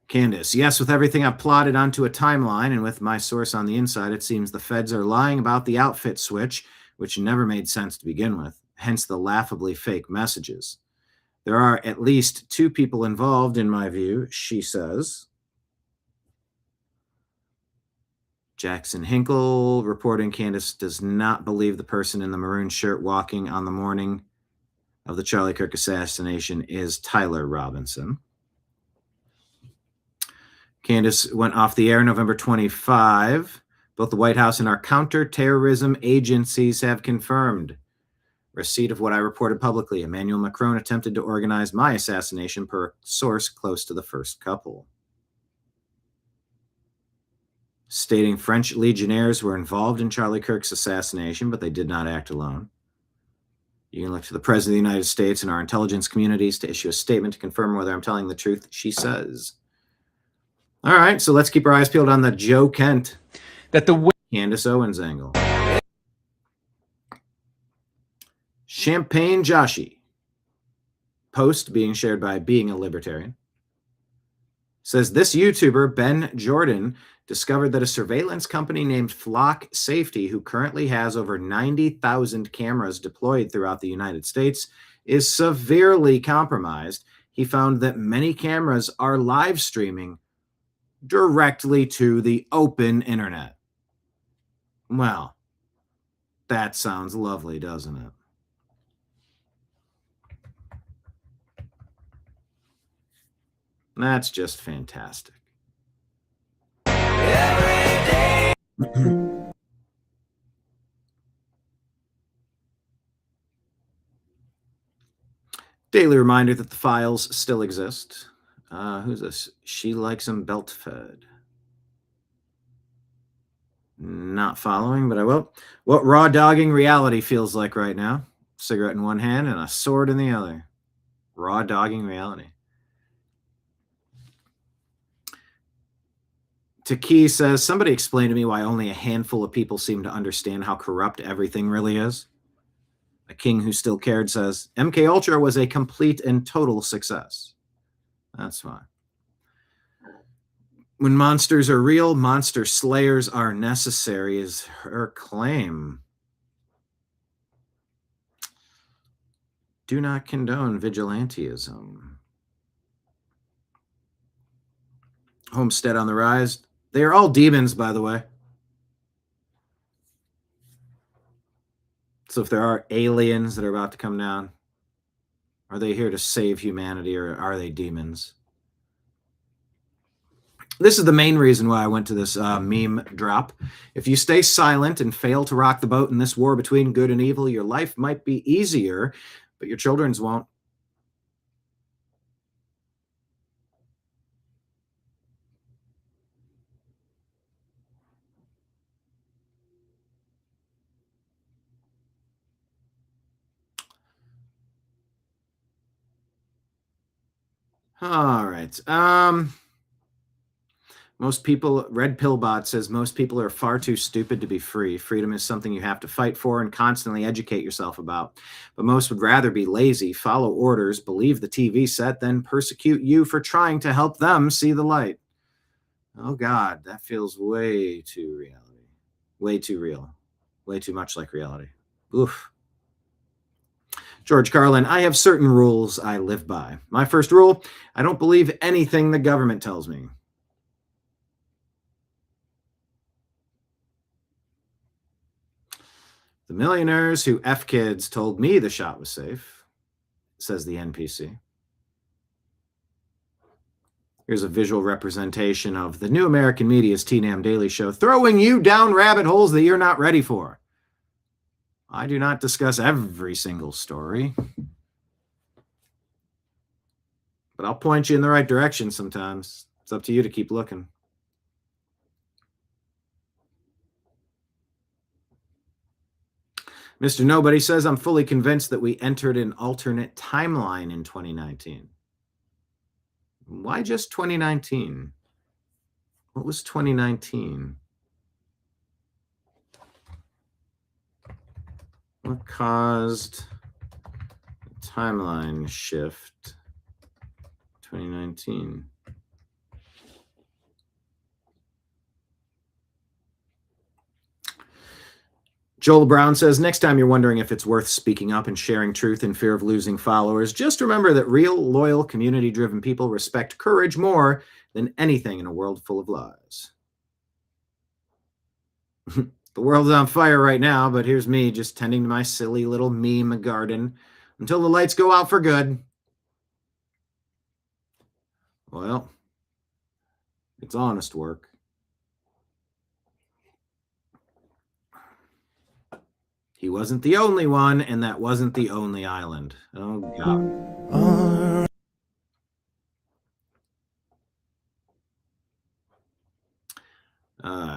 Candace, yes, with everything I've plotted onto a timeline and with my source on the inside, it seems the feds are lying about the outfit switch, which never made sense to begin with, hence the laughably fake messages. There are at least two people involved, in my view, she says. Jackson Hinkle reporting Candace does not believe the person in the maroon shirt walking on the morning of the Charlie Kirk assassination is Tyler Robinson. Candace went off the air November 25. Both the White House and our counterterrorism agencies have confirmed receipt of what I reported publicly. Emmanuel Macron attempted to organize my assassination per a source close to the first couple. Stating French legionnaires were involved in Charlie Kirk's assassination, but they did not act alone. You can look to the President of the United States and our intelligence communities to issue a statement to confirm whether I'm telling the truth, she says. All right, so let's keep our eyes peeled on the Joe Kent, Candace Owens angle. Champagne Joshi, post being shared by Being a Libertarian, says this YouTuber, Ben Jordan, discovered that a surveillance company named Flock Safety, who currently has over 90,000 cameras deployed throughout the United States, is severely compromised. He found that many cameras are live streaming directly to the open internet. Well, that sounds lovely, doesn't it? That's just fantastic. Daily reminder that the files still exist. Who's this? She likes them belt fed. Not following, but I will. What raw dogging reality feels like right now. Cigarette in one hand and a sword in the other. Raw dogging reality. Taki says, somebody explain to me why only a handful of people seem to understand how corrupt everything really is. A king who still cared says, MK Ultra was a complete and total success. That's fine. When monsters are real, monster slayers are necessary, is her claim. Do not condone vigilantism. Homestead on the rise. They are all demons, by the way. So if there are aliens that are about to come down, are they here to save humanity or are they demons? This is the main reason why I went to this meme drop. If you stay silent and fail to rock the boat in this war between good and evil, your life might be easier, but your children's won't. All right. Most people, Red Pillbot says most people are far too stupid to be free. Freedom is something you have to fight for and constantly educate yourself about. But most would rather be lazy, follow orders, believe the TV set, than persecute you for trying to help them see the light. Oh God, that feels way too reality. Way too real. Way too much like reality. Oof. George Carlin, I have certain rules I live by. My first rule, I don't believe anything the government tells me. The millionaires who F kids told me the shot was safe, says the NPC. Here's a visual representation of the new American media's TNAM Daily Show, throwing you down rabbit holes that you're not ready for. I do not discuss every single story, but I'll point you in the right direction sometimes. It's up to you to keep looking. Mr. Nobody says, I'm fully convinced that we entered an alternate timeline in 2019. Why just 2019? What was 2019? What caused a timeline shift 2019? Joel Brown says, next time you're wondering if it's worth speaking up and sharing truth in fear of losing followers, just remember that real, loyal, community-driven people respect courage more than anything in a world full of lies. The world's on fire right now, but here's me just tending to my silly little meme garden until the lights go out for good. Well, it's honest work. He wasn't the only one, and that wasn't the only island. Oh, God.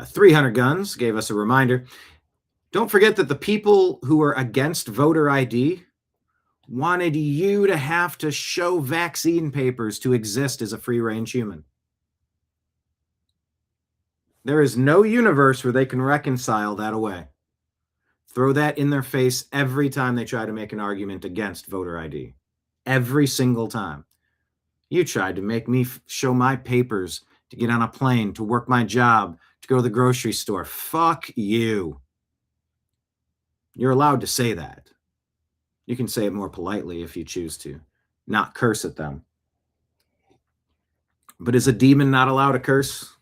300 Guns gave us a reminder. Don't forget that the people who are against voter ID wanted you to have to show vaccine papers to exist as a free-range human. There is no universe where they can reconcile that away. Throw that in their face every time they try to make an argument against voter ID. Every single time. You tried to make me show my papers to get on a plane, to work my job, to go to the grocery store. Fuck you. You're allowed to say that. You can say it more politely if you choose to, not curse at them. But is a demon not allowed to curse?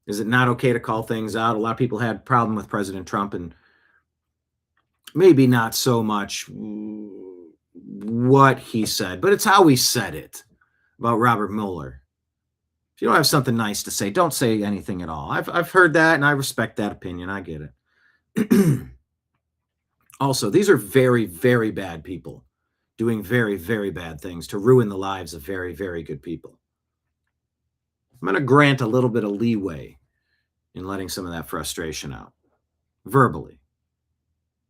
Is it not okay to call things out? A lot of people had a problem with President Trump, and maybe not so much what he said, but it's how he said it about Robert Mueller. If you don't have something nice to say, don't say anything at all. I've heard that, and I respect that opinion. I get it. Also, these are very, very bad people doing very, very bad things to ruin the lives of very, very good people. I'm going to grant a little bit of leeway in letting some of that frustration out verbally.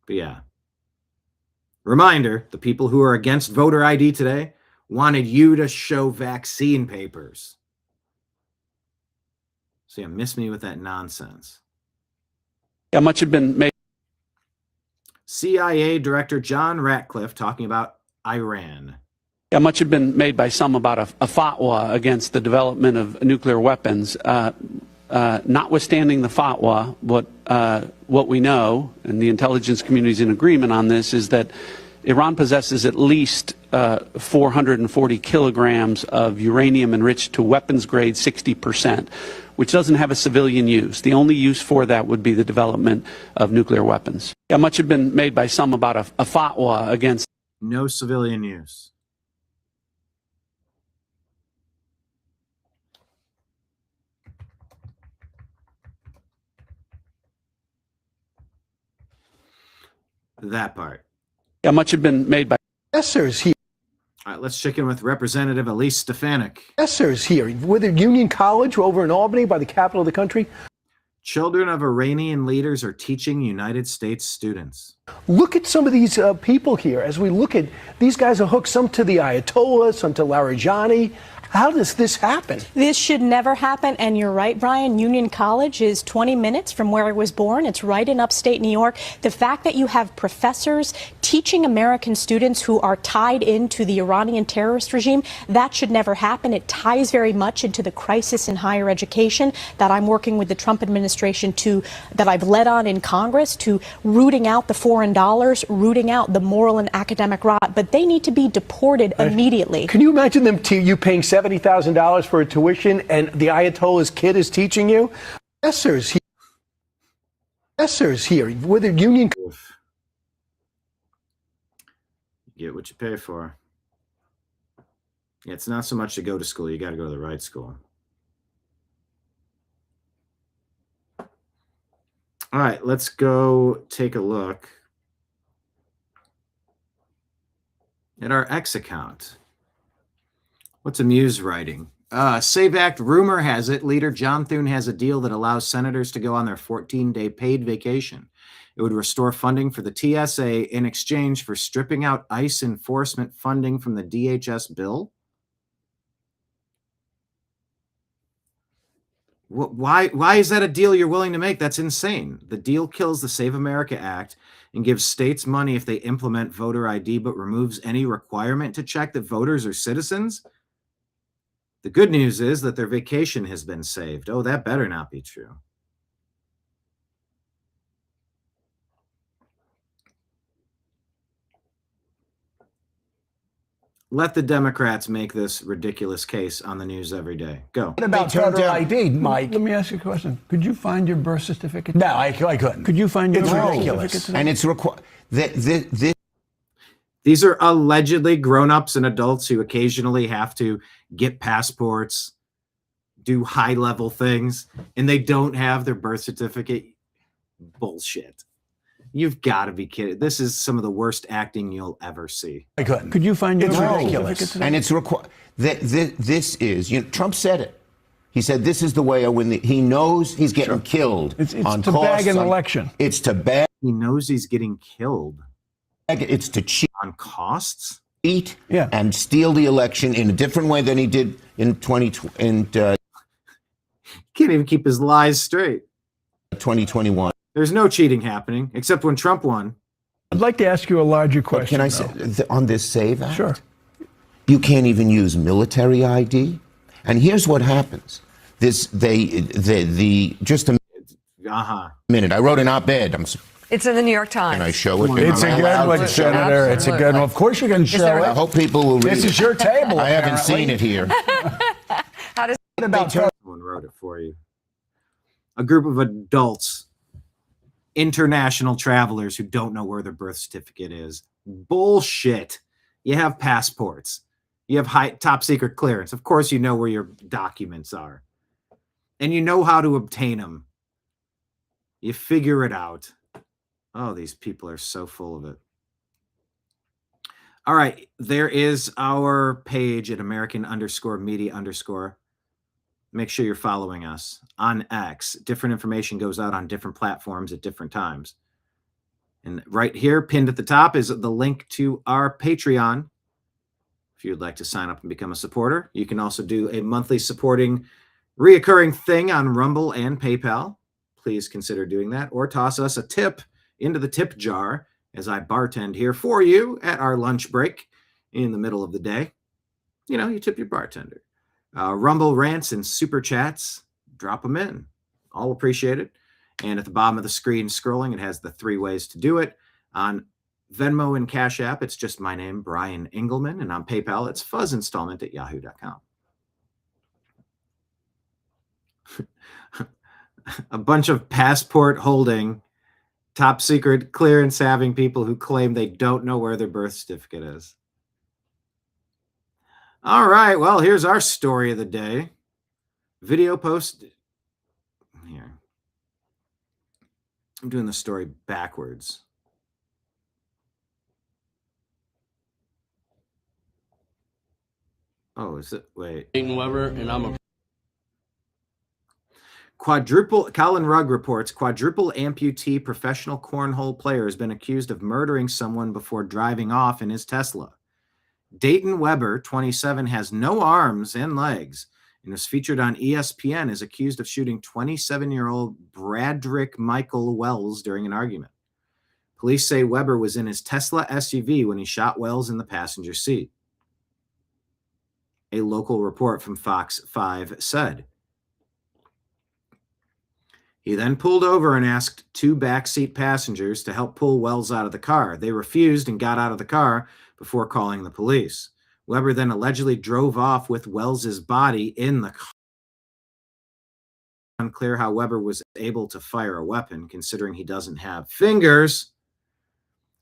But yeah. Reminder, the people who are against voter ID today wanted you to show vaccine papers. So you miss me with that nonsense. Yeah, much had been made. CIA Director John Ratcliffe talking about Iran. Yeah, much had been made by some about a fatwa against the development of nuclear weapons. Notwithstanding the fatwa, what we know, and the intelligence community is in agreement on this, is that Iran possesses at least 440 kilograms of uranium enriched to weapons grade 60%, which doesn't have a civilian use. The only use for that would be the development of nuclear weapons. Yeah, much had been made by some about a fatwa against. No civilian use. That part. Yeah, much had been made by. Yes, sir, is here. All right, let's check in with Representative Elise Stefanik. Yes, sir, is here. With a Union College over in Albany by the capital of the country. Children of Iranian leaders are teaching United States students. Look at some of these people here. As we look at these guys are hooked, some to the Ayatollah, some to Larijani. How does this happen? This should never happen. And you're right, Brian. Union College is 20 minutes from where I was born. It's right in upstate New York. The fact that you have professors teaching American students who are tied into the Iranian terrorist regime, that should never happen. It ties very much into the crisis in higher education that I'm working with the Trump administration that I've led on in Congress, to rooting out the foreign dollars, rooting out the moral and academic rot. But they need to be deported immediately. Can you imagine them you paying $70,000 for a tuition and the Ayatollah's kid is teaching you? Professors here with a union. Get what you pay for. Yeah, it's not so much to go to school. You got to go to the right school. All right, let's go take a look at our X account. What's Amuse writing? Save Act rumor has it Leader John Thune has a deal that allows senators to go on their 14-day paid vacation. It would restore funding for the TSA in exchange for stripping out ICE enforcement funding from the DHS bill. Why is that a deal you're willing to make? That's insane. The deal kills the Save America Act and gives states money if they implement voter ID, but removes any requirement to check that voters are citizens. The good news is that their vacation has been saved. Oh, that better not be true. Let the Democrats make this ridiculous case on the news every day. Go. What about voter ID, Mike? Let me ask you a question. Could you find your birth certificate? No, I couldn't. Could you find your birth certificate? And it's required. These are allegedly grown-ups and adults who occasionally have to get passports, do high-level things, and they don't have their birth certificate. Bullshit. You've got to be kidding. This is some of the worst acting you'll ever see. I couldn't. Could you find your birth certificate? And it's required. This is, Trump said it. He said, this is the way I win. He knows he's getting killed. It's to bag an election. It's to bag. He knows he's getting killed. It's to cheat on costs, and steal the election in a different way than he did in 2020. Can't even keep his lies straight. 2021. There's no cheating happening except when Trump won. I'd like to ask you a larger question. Can I say on this Save Act? Sure. You can't even use military ID, and here's what happens. Just a minute. I wrote an op-ed. It's in the New York Times. Can I show it? It's a good one, Senator. It's a good one. Of course you can show it. I hope people will read it. This is your table. I haven't seen it here. How does someone wrote it for you? A group of adults, international travelers who don't know where their birth certificate is. Bullshit. You have passports. You have top secret clearance. Of course you know where your documents are. And you know how to obtain them. You figure it out. Oh, these people are so full of it. All right. There is our page at American_media_. Make sure you're following us on X. Different information goes out on different platforms at different times. And right here, pinned at the top, is the link to our Patreon. If you'd like to sign up and become a supporter, you can also do a monthly supporting reoccurring thing on Rumble and PayPal. Please consider doing that, or toss us a tip into the tip jar as I bartend here for you at our lunch break in the middle of the day. You tip your bartender. Rumble rants and super chats, drop them in. All appreciated. And at the bottom of the screen scrolling, it has the 3 ways to do it. On Venmo and Cash App, it's just my name, Brian Engelman. And on PayPal, it's fuzzinstallment@yahoo.com. A bunch of passport holding, top secret clearance having people who claim they don't know where their birth certificate is. All right, well, here's our story of the day. Video post here. I'm doing the story backwards. Oh, is it? Wait. Weber, and I'm a Colin Rugg reports, quadruple amputee professional cornhole player has been accused of murdering someone before driving off in his Tesla. Dayton Weber, 27, has no arms and legs and was featured on ESPN, is accused of shooting 27-year-old Bradrick Michael Wells during an argument. Police say Weber was in his Tesla SUV when he shot Wells in the passenger seat. A local report from Fox 5 said. He then pulled over and asked two backseat passengers to help pull Wells out of the car. They refused and got out of the car before calling the police. Weber then allegedly drove off with Wells's body in the car. Unclear how Weber was able to fire a weapon, considering he doesn't have fingers.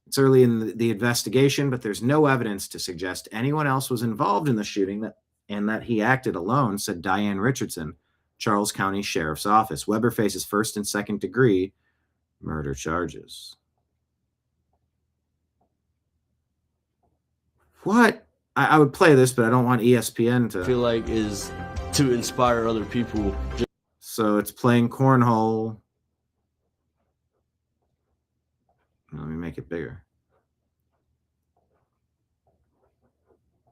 It's early in the investigation, but there's no evidence to suggest anyone else was involved in the shooting and that he acted alone, said Diane Richardson, Charles County Sheriff's Office. Weber faces first and second degree murder charges. What? I would play this, but I don't want ESPN to. I feel like is to inspire other people. So it's playing cornhole. Let me make it bigger.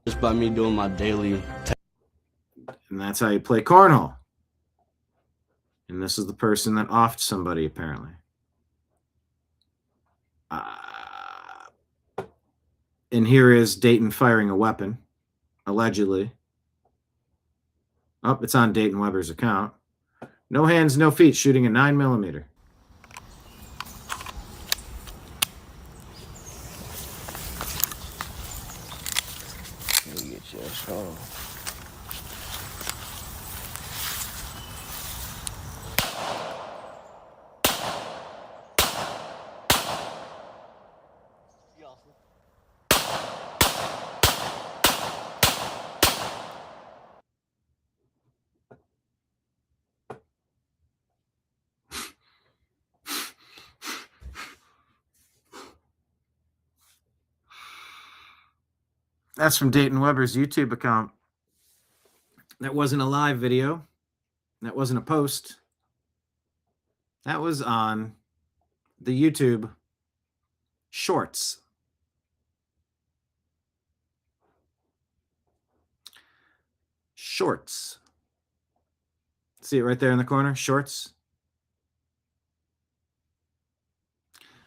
Just by me doing my daily. And that's how you play cornhole. And this is the person that offed somebody, apparently. And here is Dayton firing a weapon, allegedly. Oh, it's on Dayton Weber's account. No hands, no feet, shooting a 9mm. Let me get you a strong. That's from Dayton Weber's YouTube account. That wasn't a live video. That wasn't a post. That was on the YouTube Shorts. Shorts. See it right there in the corner? Shorts.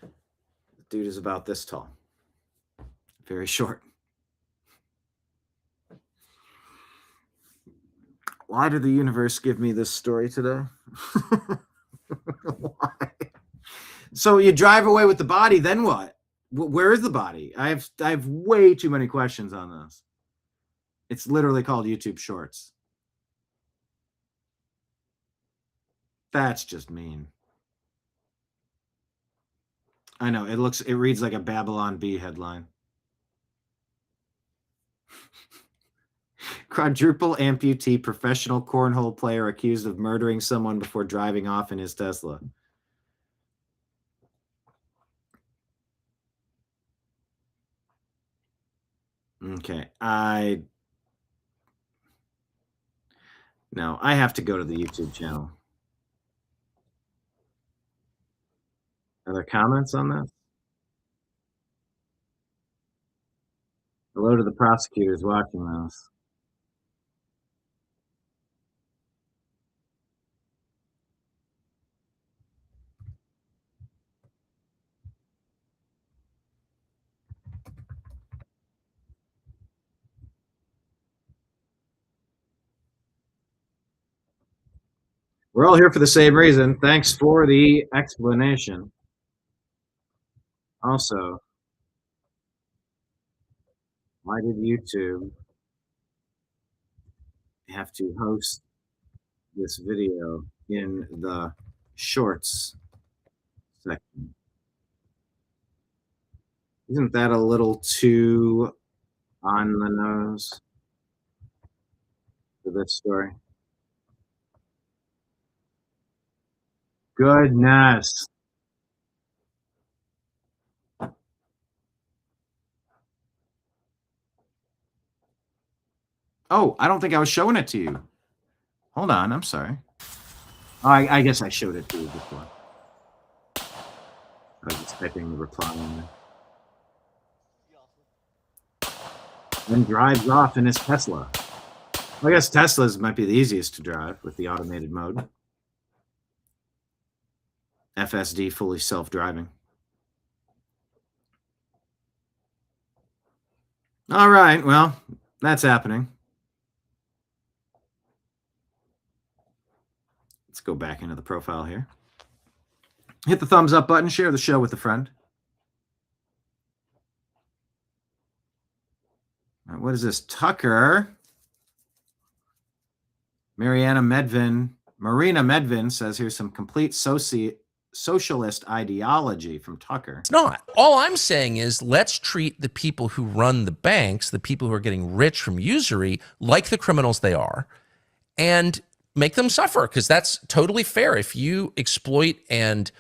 The dude is about this tall. Very short. Why did the universe give me this story today? Why? So you drive away with the body, then what? Where is the body? I have way too many questions on this. It's literally called YouTube Shorts. That's just mean. I know, it reads like a Babylon Bee headline. Quadruple amputee professional cornhole player accused of murdering someone before driving off in his Tesla. Okay, I have to go to the YouTube channel. Are there comments on this? Hello to the prosecutors watching this. We're all here for the same reason. Thanks for the explanation. Also, why did YouTube have to host this video in the shorts section? Isn't that a little too on the nose for this story? Goodness. Oh, I don't think I was showing it to you. Hold on, I'm sorry. I guess I showed it to you before. I was just typing the reply in there. Then drives off in his Tesla. I guess Teslas might be the easiest to drive with the automated mode. FSD, fully self-driving. All right, well, that's happening. Let's go back into the profile here. Hit the thumbs up button, share the show with a friend. All right, what is this? Tucker. Marina Medvin says here's some complete socialist ideology from Tucker. It's not. All I'm saying is let's treat the people who run the banks, the people who are getting rich from usury, like the criminals they are, and make them suffer, because that's totally fair. If you exploit and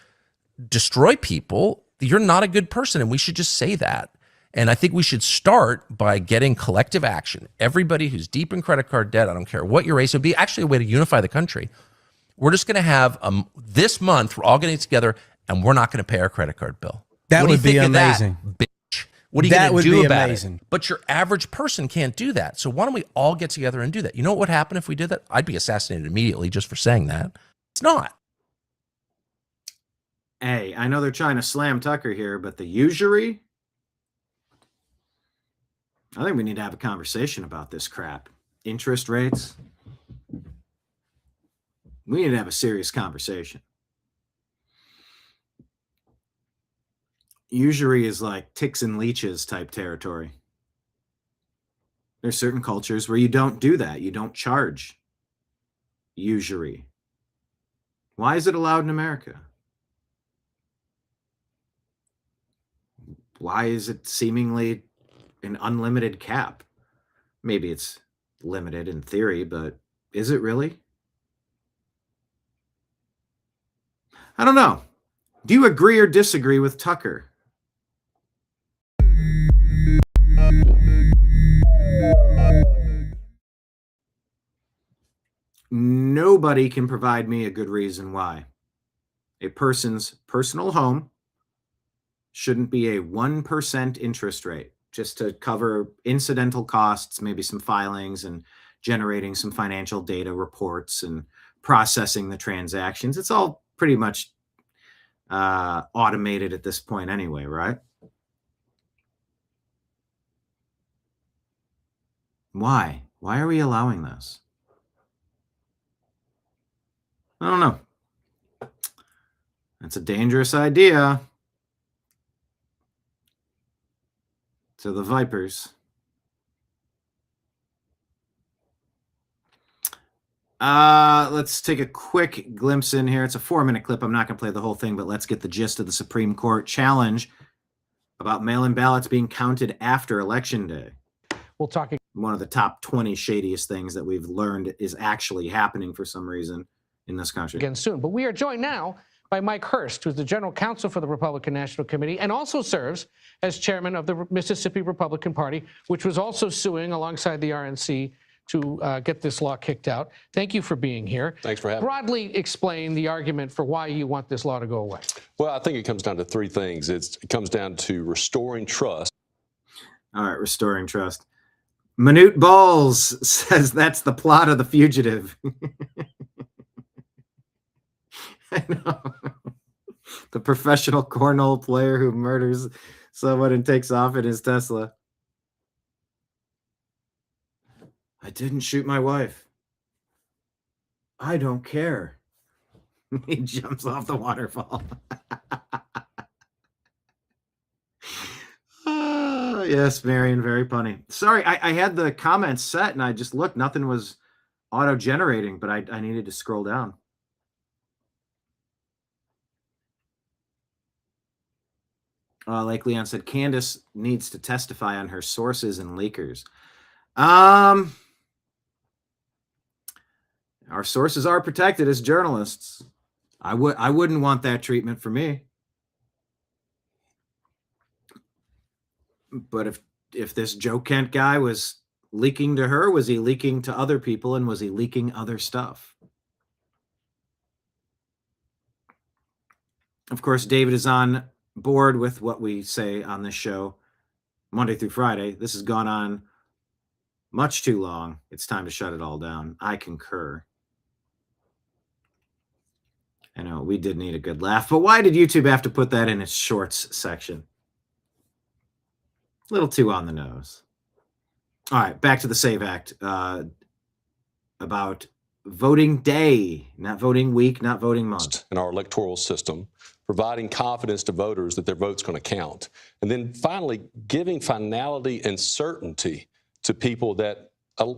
destroy people, you're not a good person, and we should just say that. And I think we should start by getting collective action. Everybody who's deep in credit card debt, I don't care what your race, would be actually a way to unify the country. We're just going to have this month, we're all getting together, and we're not going to pay our credit card bill. That would be amazing. Bitch? What are you going to do about it? But your average person can't do that. So why don't we all get together and do that? You know what would happen if we did that? I'd be assassinated immediately just for saying that. It's not. Hey, I know they're trying to slam Tucker here, but the usury, I think we need to have a conversation about this crap. Interest rates. We need to have a serious conversation. Usury is like ticks and leeches type territory. There's certain cultures where you don't do that. You don't charge usury. Why is it allowed in America? Why is it seemingly an unlimited cap? Maybe it's limited in theory, but is it really? I don't know. Do you agree or disagree with Tucker? Nobody can provide me a good reason why a person's personal home shouldn't be a 1% interest rate just to cover incidental costs, maybe some filings and generating some financial data reports and processing the transactions. It's all pretty much automated at this point anyway, right? Why? Why are we allowing this? I don't know. That's a dangerous idea. To the Vipers. Let's take a quick glimpse in here. It's a 4-minute clip. I'm not going to play the whole thing, but let's get the gist of the Supreme Court challenge about mail-in ballots being counted after Election Day. We'll talk. One of the top 20 shadiest things that we've learned is actually happening for some reason in this country. Again soon. But we are joined now by Mike Hurst, who's the general counsel for the Republican National Committee and also serves as chairman of the Mississippi Republican Party, which was also suing alongside the RNC to get this law kicked out. Thank you for being here. Thanks for having me. Broadly explain the argument for why you want this law to go away. Well, I think it comes down to three things. It comes down to restoring trust. All right, restoring trust. Manute Balls says that's the plot of The Fugitive. I know. The professional cornhole player who murders someone and takes off in his Tesla. I didn't shoot my wife. I don't care. He jumps off the waterfall. Yes, Marion, very funny. Sorry, I had the comments set and I just looked. Nothing was auto-generating, but I needed to scroll down. Like Leon said, Candace needs to testify on her sources and leakers. Our sources are protected as journalists. I wouldn't want that treatment for me. But if this Joe Kent guy was leaking to her, was he leaking to other people, and was he leaking other stuff? Of course, David is on board with what we say on this show Monday through Friday. This has gone on much too long. It's time to shut it all down. I concur. I know we did need a good laugh, but why did YouTube have to put that in its shorts section? A little too on the nose. All right, back to the SAVE Act about voting day, not voting week, not voting month. In our electoral system, providing confidence to voters that their vote's going to count. And then finally, giving finality and certainty to people that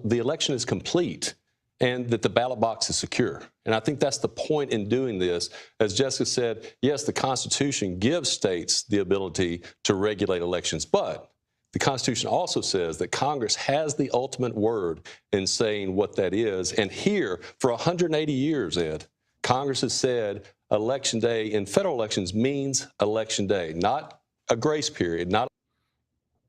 the election is complete and that the ballot box is secure. And I think that's the point in doing this. As Jessica said, yes, the Constitution gives states the ability to regulate elections, but the Constitution also says that Congress has the ultimate word in saying what that is. And here, for 180 years, Ed, Congress has said Election Day in federal elections means Election Day, not a grace period, not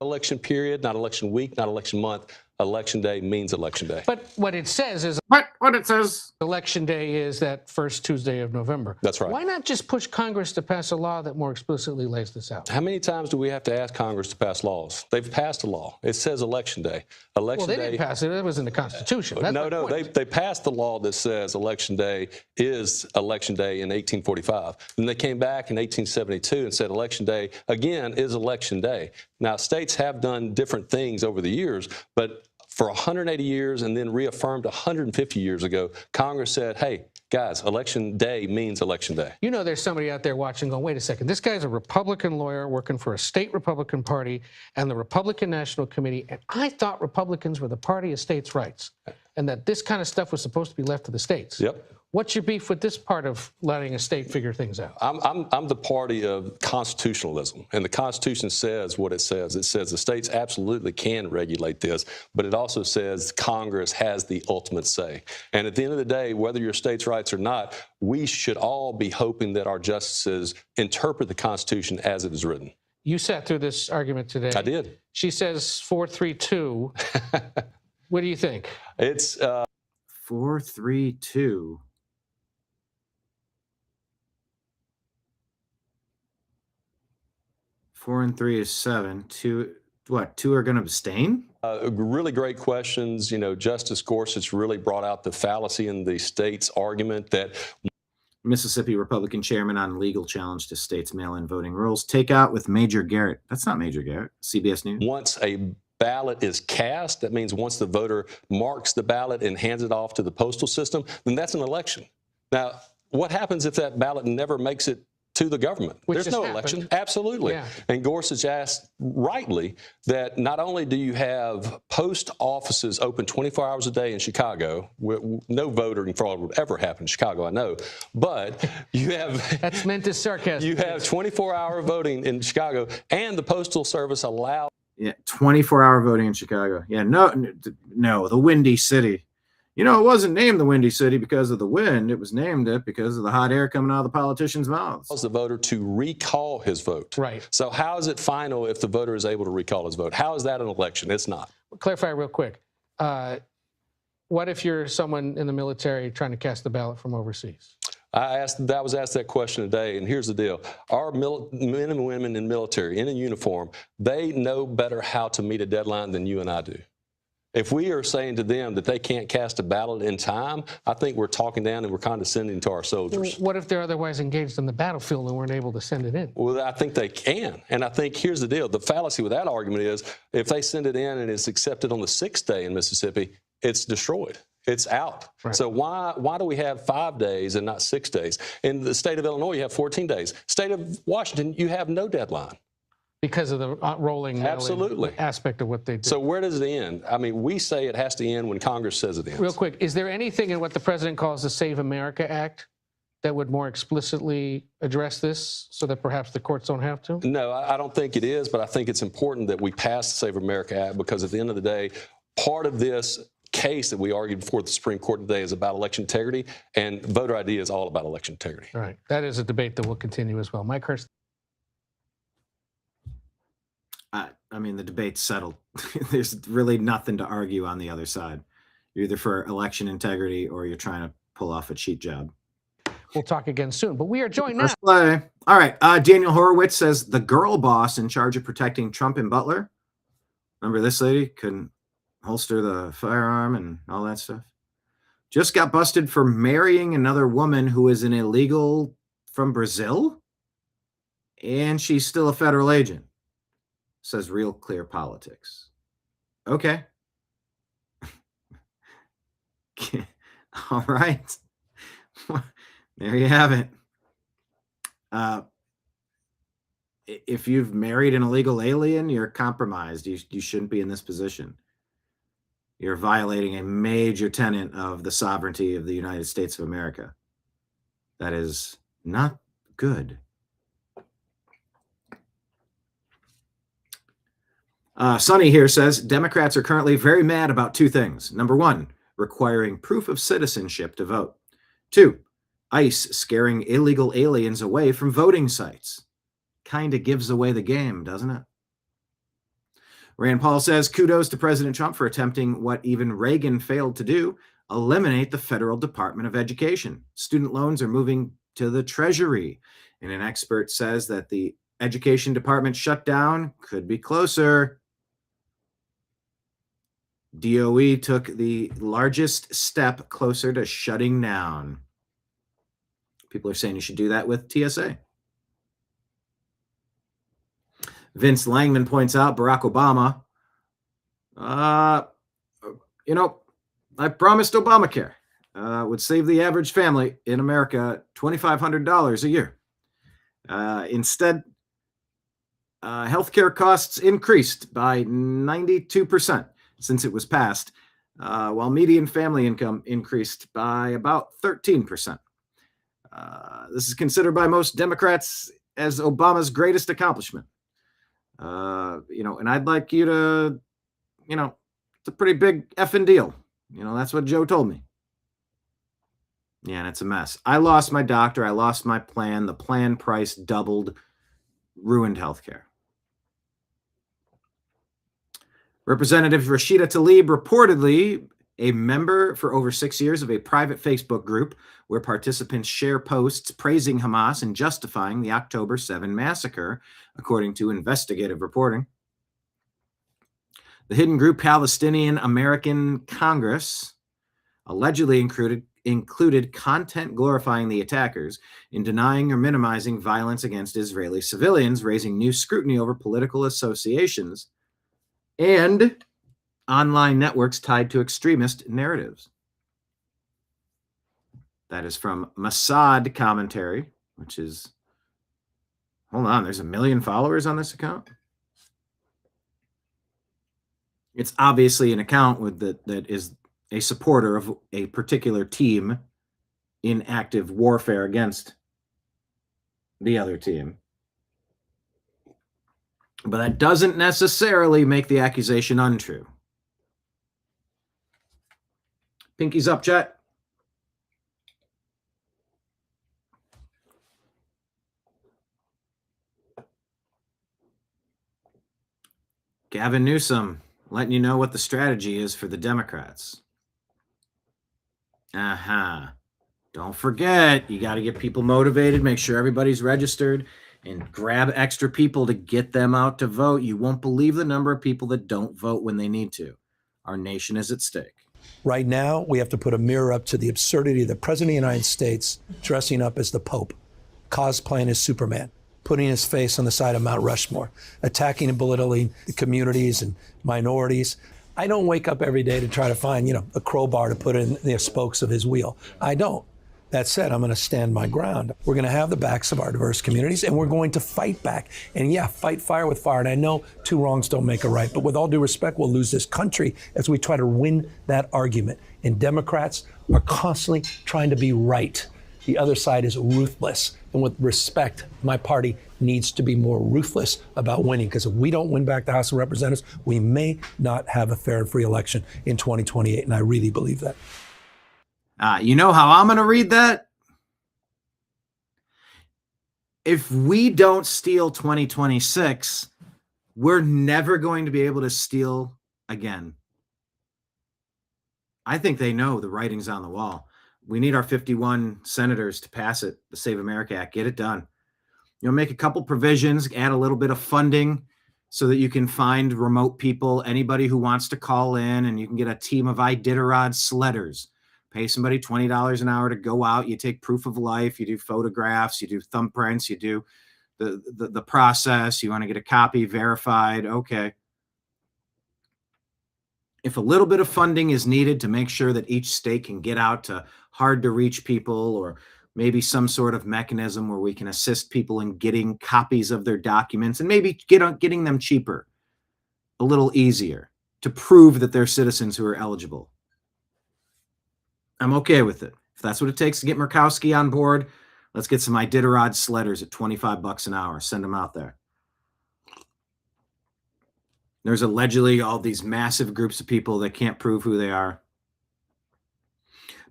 election period, not election week, not election month. Election Day means Election Day. But what it says is what it says. Election Day is that first Tuesday of November. That's right. Why not just push Congress to pass a law that more explicitly lays this out? How many times do we have to ask Congress to pass laws? They've passed a law. It says Election Day. Well, they didn't pass it. It was in the Constitution. That's No, they passed the law that says Election Day is Election Day in 1845. Then they came back in 1872 and said Election Day, again, is Election Day. Now, states have done different things over the years, but for 180 years and then reaffirmed 150 years ago, Congress said, hey, guys, Election Day means Election Day. You know there's somebody out there watching going, wait a second, this guy's a Republican lawyer working for a state Republican party and the Republican National Committee, and I thought Republicans were the party of states' rights and that this kind of stuff was supposed to be left to the states. Yep. What's your beef with this part of letting a state figure things out? I'm the party of constitutionalism, and the Constitution says what it says. It says the states absolutely can regulate this, but it also says Congress has the ultimate say. And at the end of the day, whether you're states' rights or not, we should all be hoping that our justices interpret the Constitution as it is written. You sat through this argument today. I did. She says 432. What do you think? It's 432. 4 and 3 is 7. Two are going to abstain? Really great questions. You know, Justice Gorsuch really brought out the fallacy in the state's argument that Mississippi Republican chairman on legal challenge to states' mail-in voting rules. Take out with Major Garrett. That's not Major Garrett. CBS News. Once a ballot is cast, that means once the voter marks the ballot and hands it off to the postal system, then that's an election. Now, what happens if that ballot never makes it to the government? There's no election. Absolutely. Yeah. And Gorsuch asked rightly that not only do you have post offices open 24 hours a day in Chicago, no voting fraud would ever happen in Chicago, I know, but you have... That's meant as sarcasm. You have 24-hour voting in Chicago, and the Postal Service allows... Yeah, 24-hour voting in Chicago. Yeah, no, the Windy City. You know, it wasn't named the Windy City because of the wind. It was named it because of the hot air coming out of the politicians' mouths. The voter to recall his vote. Right. So how is it final if the voter is able to recall his vote? How is that an election? It's not. Clarify real quick. What if you're someone in the military trying to cast the ballot from overseas? I was asked that question today, and here's the deal. Our men and women in military, in a uniform, they know better how to meet a deadline than you and I do. If we are saying to them that they can't cast a ballot in time, I think we're talking down and we're condescending to our soldiers. What if they're otherwise engaged in the battlefield and weren't able to send it in? Well, I think they can. And I think here's the deal. The fallacy with that argument is if they send it in and it's accepted on the 6th day in Mississippi, it's destroyed. It's out. Right. So why do we have 5 days and not 6 days? In the state of Illinois, you have 14 days. State of Washington, you have no deadline. Because of the rolling aspect of what they do. So where does it end? I mean, we say it has to end when Congress says it ends. Real quick, is there anything in what the president calls the Save America Act that would more explicitly address this so that perhaps the courts don't have to? No, I don't think it is, but I think it's important that we pass the Save America Act because at the end of the day, part of this case that we argued before the Supreme Court today is about election integrity, and voter ID is all about election integrity. All right. That is a debate that will continue as well. Mike Hurst. I mean, the debate's settled. There's really nothing to argue on the other side. You're either for election integrity or you're trying to pull off a cheat job. We'll talk again soon. But we are joined now. Let's play. All right. Daniel Horowitz says the girl boss in charge of protecting Trump and Butler. Remember this lady couldn't holster the firearm and all that stuff. Just got busted for marrying another woman who is an illegal from Brazil. And she's still a federal agent. Says Real Clear Politics. Okay. All right. There you have it. If you've married an illegal alien, you're compromised. You shouldn't be in this position. You're violating a major tenet of the sovereignty of the United States of America. That is not good. Sonny here says, Democrats are currently very mad about two things. Number one, requiring proof of citizenship to vote. Two, ICE scaring illegal aliens away from voting sites. Kind of gives away the game, doesn't it? Rand Paul says, kudos to President Trump for attempting what even Reagan failed to do, eliminate the Federal Department of Education. Student loans are moving to the Treasury. And an expert says that the Education Department shutdown could be closer. DOE took the largest step closer to shutting down. People are saying you should do that with TSA. Vince Langman points out Barack Obama, I promised Obamacare would save the average family in America $2,500 a year. Instead, healthcare costs increased by 92% since it was passed, while median family income increased by about 13%. This is considered by most Democrats as Obama's greatest accomplishment. And I'd like you to, it's a pretty big effing deal. That's what Joe told me. Yeah, and it's a mess. I lost my doctor. I lost my plan. The plan price doubled, ruined healthcare. Representative Rashida Tlaib, reportedly a member for over 6 years of a private Facebook group where participants share posts praising Hamas and justifying the October 7 massacre, according to investigative reporting. The hidden group Palestinian American Congress allegedly included content glorifying the attackers in denying or minimizing violence against Israeli civilians, raising new scrutiny over political associations and online networks tied to extremist narratives. That is from Mossad Commentary, which is, hold on, there's 1 million followers on this account. It's obviously an account that is a supporter of a particular team in active warfare against the other team. But that doesn't necessarily make the accusation untrue. Pinkies up, chat. Gavin Newsom letting you know what the strategy is for the Democrats. Don't forget, you got to get people motivated, make sure everybody's registered, and grab extra people to get them out to vote. You won't believe the number of people that don't vote when they need to. Our nation is at stake. Right now, we have to put a mirror up to the absurdity of the President of the United States dressing up as the Pope, cosplaying as Superman, putting his face on the side of Mount Rushmore, attacking and belittling the communities and minorities. I don't wake up every day to try to find, a crowbar to put in the spokes of his wheel. I don't. That said, I'm going to stand my ground. We're going to have the backs of our diverse communities, and we're going to fight back. And fight fire with fire. And I know two wrongs don't make a right, but with all due respect, we'll lose this country as we try to win that argument. And Democrats are constantly trying to be right. The other side is ruthless. And with respect, my party needs to be more ruthless about winning, because if we don't win back the House of Representatives, we may not have a fair and free election in 2028. And I really believe that. You know how I'm going to read that? If we don't steal 2026, we're never going to be able to steal again. I think they know the writing's on the wall. We need our 51 senators to pass it, the Save America Act. Get it done. Make a couple provisions, add a little bit of funding so that you can find remote people, anybody who wants to call in, and you can get a team of Iditarod sledders. Pay somebody $20 an hour to go out. You take proof of life. You do photographs. You do thumbprints. You do the process. You want to get a copy verified. Okay. If a little bit of funding is needed to make sure that each state can get out to hard to reach people, or maybe some sort of mechanism where we can assist people in getting copies of their documents and maybe getting them cheaper, a little easier to prove that they're citizens who are eligible. I'm okay with it. If that's what it takes to get Murkowski on board, let's get some Iditarod sledders at $25 an hour. Send them out there. There's allegedly all these massive groups of people that can't prove who they are.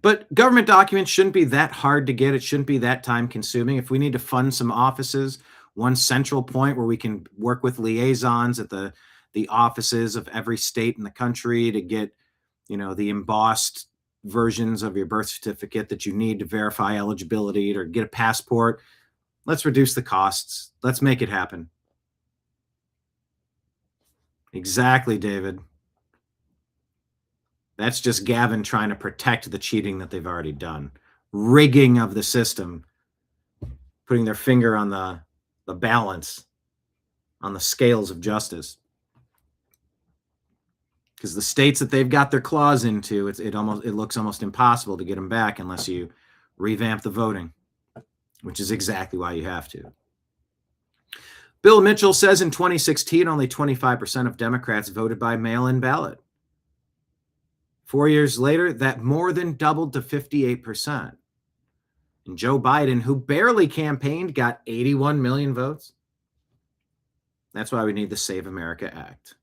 But government documents shouldn't be that hard to get. It shouldn't be that time consuming. If we need to fund some offices, one central point where we can work with liaisons at the offices of every state in the country to get, the embossed versions of your birth certificate that you need to verify eligibility or get a passport. Let's reduce the costs. Let's make it happen. Exactly, David. That's just Gavin trying to protect the cheating that they've already done. Rigging of the system, putting their finger on the balance, on the scales of justice. Because the states that they've got their claws into, it looks almost impossible to get them back unless you revamp the voting, which is exactly why you have to. Bill Mitchell says in 2016, only 25% of Democrats voted by mail-in ballot. 4 years later, that more than doubled to 58%. And Joe Biden, who barely campaigned, got 81 million votes. That's why we need the Save America Act.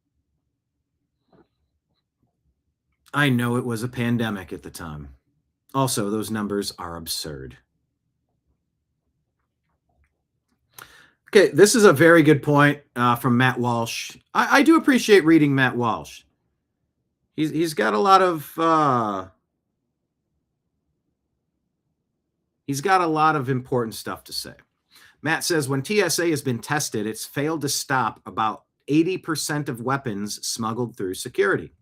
I know it was a pandemic at the time. Also, those numbers are absurd. Okay, this is a very good point from Matt Walsh. I do appreciate reading Matt Walsh. He's got a lot of important stuff to say. Matt says when TSA has been tested, it's failed to stop about 80% of weapons smuggled through security.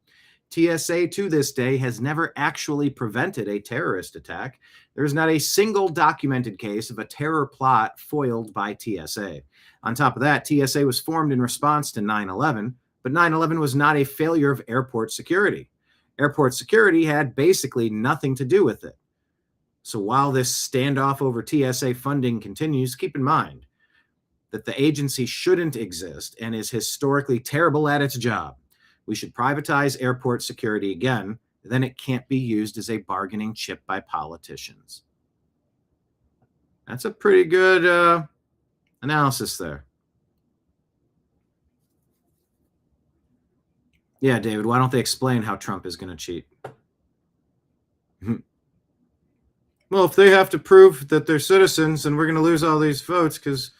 TSA to this day has never actually prevented a terrorist attack. There's not a single documented case of a terror plot foiled by TSA. On top of that, TSA was formed in response to 9/11, but 9/11 was not a failure of airport security. Airport security had basically nothing to do with it. So while this standoff over TSA funding continues, keep in mind that the agency shouldn't exist and is historically terrible at its job. We should privatize airport security again, then it can't be used as a bargaining chip by politicians. That's a pretty good analysis there. Yeah, David, why don't they explain how Trump is going to cheat? Well, if they have to prove that they're citizens, then we're going to lose all these votes because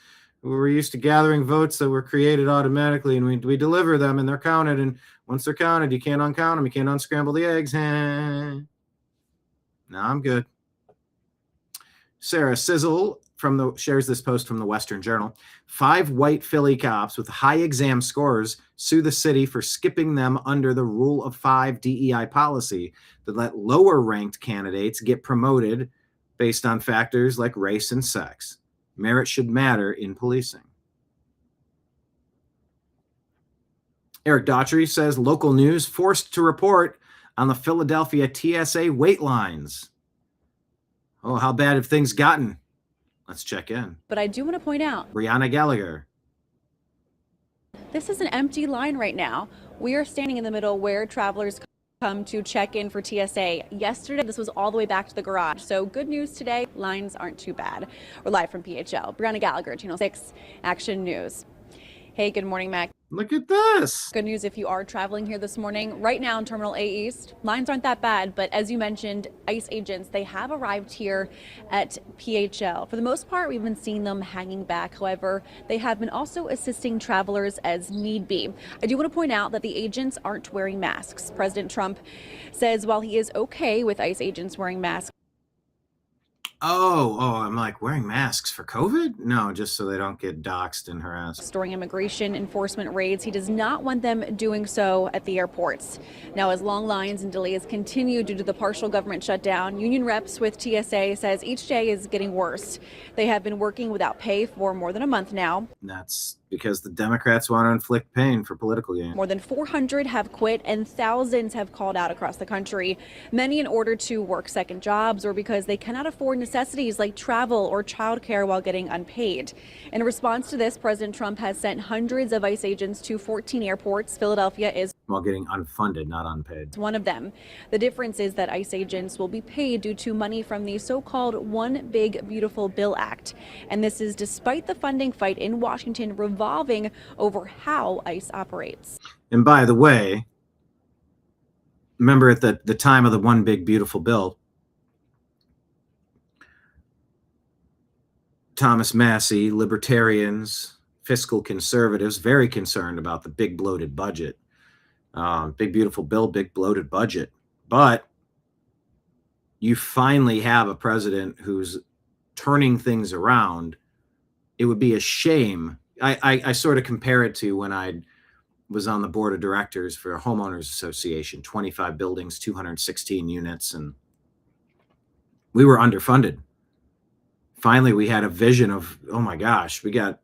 we're used to gathering votes that were created automatically, and we deliver them, and they're counted, and once they're counted, you can't uncount them. You can't unscramble the eggs. No, I'm good. Sarah Sizzle shares this post from the Western Journal. 5 white Philly cops with high exam scores sue the city for skipping them under the Rule of 5 DEI policy that let lower-ranked candidates get promoted based on factors like race and sex. Merit should matter in policing. Eric Daughtry says local news forced to report on the Philadelphia TSA wait lines. Oh, how bad have things gotten? Let's check in. But I do want to point out, Brianna Gallagher. This is an empty line right now. We are standing in the middle where travelers come to check in for TSA. Yesterday, this was all the way back to the garage. So good news today, lines aren't too bad. We're live from PHL. Brianna Gallagher, Channel 6 Action News. Hey, good morning, Mac. Look at this. Good news if you are traveling here this morning. Right now in Terminal A East, lines aren't that bad, but as you mentioned, ICE agents, they have arrived here at PHL. For the most part, we've been seeing them hanging back. However, they have been also assisting travelers as need be. I do want to point out that the agents aren't wearing masks. President Trump says while he is okay with ICE agents wearing masks, I'm like, wearing masks for COVID? No, just so they don't get doxxed and harassed. During immigration enforcement raids, he does not want them doing so at the airports. Now, as long lines and delays continue due to the partial government shutdown, union reps with TSA says each day is getting worse. They have been working without pay for more than a month now. That's because the Democrats want to inflict pain for political gain. More than 400 have quit and thousands have called out across the country, many in order to work second jobs or because they cannot afford necessities like travel or childcare while getting unpaid. In response to this, President Trump has sent hundreds of ICE agents to 14 airports. Philadelphia is while getting unfunded, not unpaid. one of them. The difference is that ICE agents will be paid due to money from the so-called One Big Beautiful Bill Act. And this is despite the funding fight in Washington revolving over how ICE operates. And by the way, remember at the time of the One Big Beautiful Bill, Thomas Massey, libertarians, fiscal conservatives, very concerned about the big bloated budget. Big beautiful bill, big bloated budget. But you finally have a president who's turning things around. It would be a shame. I sort of compare it to when I was on the board of directors for a homeowners association, 25 buildings, 216 units, and we were underfunded. Finally, we had a vision of, oh my gosh, we got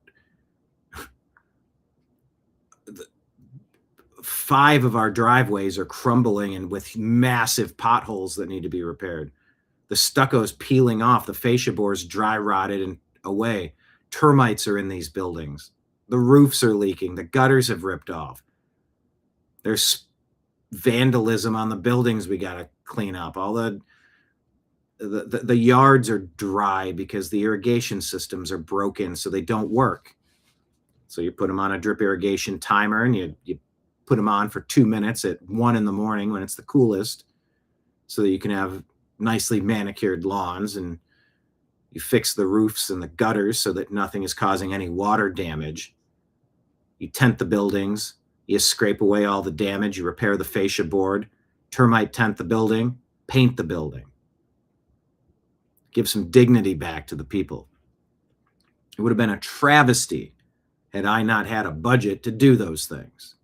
5 of our driveways are crumbling and with massive potholes that need to be repaired. The stucco's peeling off, the fascia boards dry rotted and away. Termites are in these buildings. The roofs are leaking. The gutters have ripped off. There's vandalism on the buildings we got to clean up. All the yards are dry because the irrigation systems are broken, so they don't work. So you put them on a drip irrigation timer and you put them on for 2 minutes at 1 in the morning when it's the coolest, so that you can have nicely manicured lawns, and you fix the roofs and the gutters so that nothing is causing any water damage. You tent the buildings, you scrape away all the damage, you repair the fascia board, termite tent the building, paint the building. Give some dignity back to the people. It would have been a travesty had I not had a budget to do those things.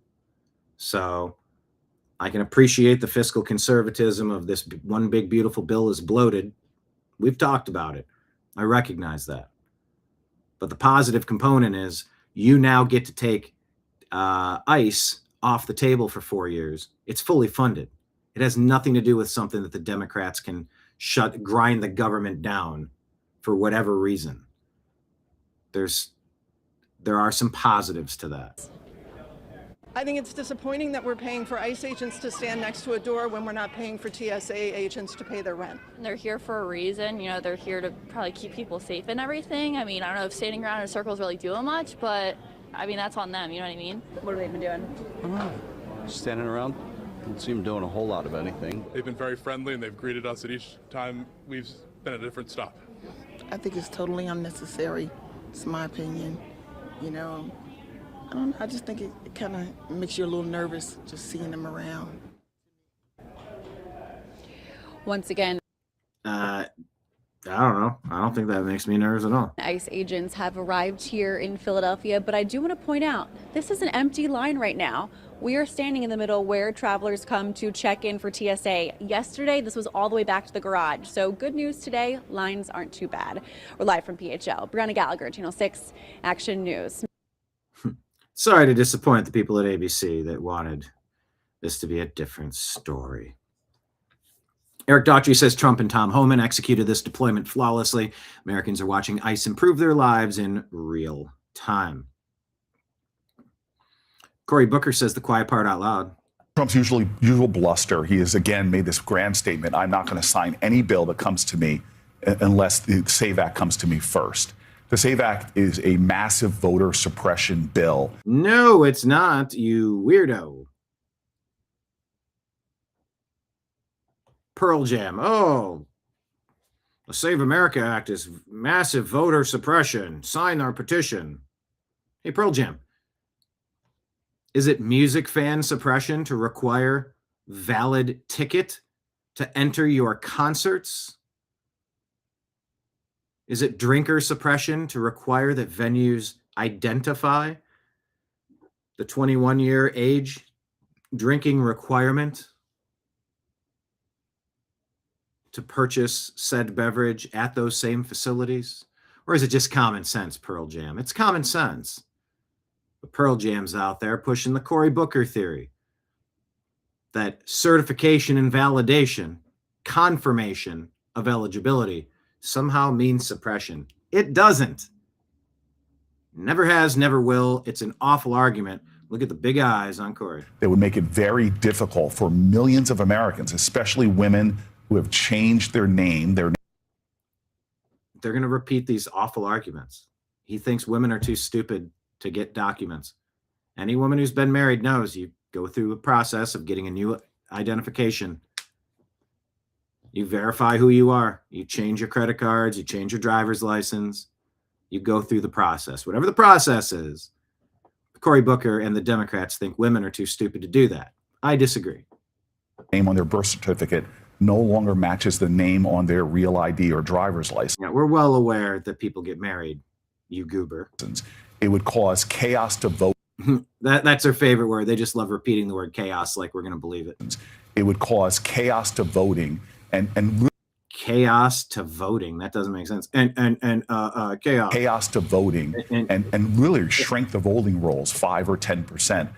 So I can appreciate the fiscal conservatism of this One Big Beautiful Bill is bloated. We've talked about it. I recognize that. But the positive component is you now get to take ICE off the table for 4 years. It's fully funded. It has nothing to do with something that the Democrats can grind the government down for whatever reason. There are some positives to that. I think it's disappointing that we're paying for ICE agents to stand next to a door when we're not paying for TSA agents to pay their rent. They're here for a reason. You know, they're here to probably keep people safe and everything. I mean, I don't know if standing around in a circle is really doing much, but I mean, that's on them. You know what I mean? What have they been doing? Standing around. Don't see them doing a whole lot of anything. They've been very friendly and they've greeted us at each time we've been at a different stop. I think it's totally unnecessary. It's my opinion. You know, I don't know. I just think it kind of makes you a little nervous just seeing them around. Once again, I don't know. I don't think that makes me nervous at all. ICE agents have arrived here in Philadelphia, but I do want to point out this is an empty line right now. We are standing in the middle where travelers come to check in for TSA. Yesterday, this was all the way back to the garage. So good news today, lines aren't too bad. We're live from PHL. Brianna Gallagher, Channel 6 Action News. Sorry to disappoint the people at ABC that wanted this to be a different story. Eric Daughtry says Trump and Tom Homan executed this deployment flawlessly. Americans are watching ICE improve their lives in real time. Cory Booker says the quiet part out loud. Trump's usual bluster. He has again made this grand statement. I'm not going to sign any bill that comes to me unless the SAVE Act comes to me first. The SAVE Act is a massive voter suppression bill. No, it's not, you weirdo. Pearl Jam. Oh, the Save America Act is massive voter suppression. Sign our petition. Hey, Pearl Jam. Is it music fan suppression to require valid ticket to enter your concerts? Is it drinker suppression to require that venues identify the 21-year age drinking requirement to purchase said beverage at those same facilities? Or is it just common sense, Pearl Jam? It's common sense. But Pearl Jam's out there pushing the Cory Booker theory that certification and validation, confirmation of eligibility, somehow means suppression. It doesn't. Never has, never will. It's an awful argument. Look at the big eyes on Cory. That would make it very difficult for millions of Americans, especially women who have changed their name. They're going to repeat these awful arguments. He thinks women are too stupid to get documents. Any woman who's been married knows you go through a process of getting a new identification. You verify who you are. You change your credit cards. You change your driver's license. You go through the process. Whatever the process is, Cory Booker and the Democrats think women are too stupid to do that. I disagree. Name on their birth certificate no longer matches the name on their real ID or driver's license. Yeah, we're well aware that people get married, you goober. It would cause chaos to vote. That's their favorite word. They just love repeating the word chaos like we're going to believe it. It would cause chaos to voting and chaos to voting. That doesn't make sense. And chaos. Chaos to voting and really shrink the voting rolls 5 or 10%.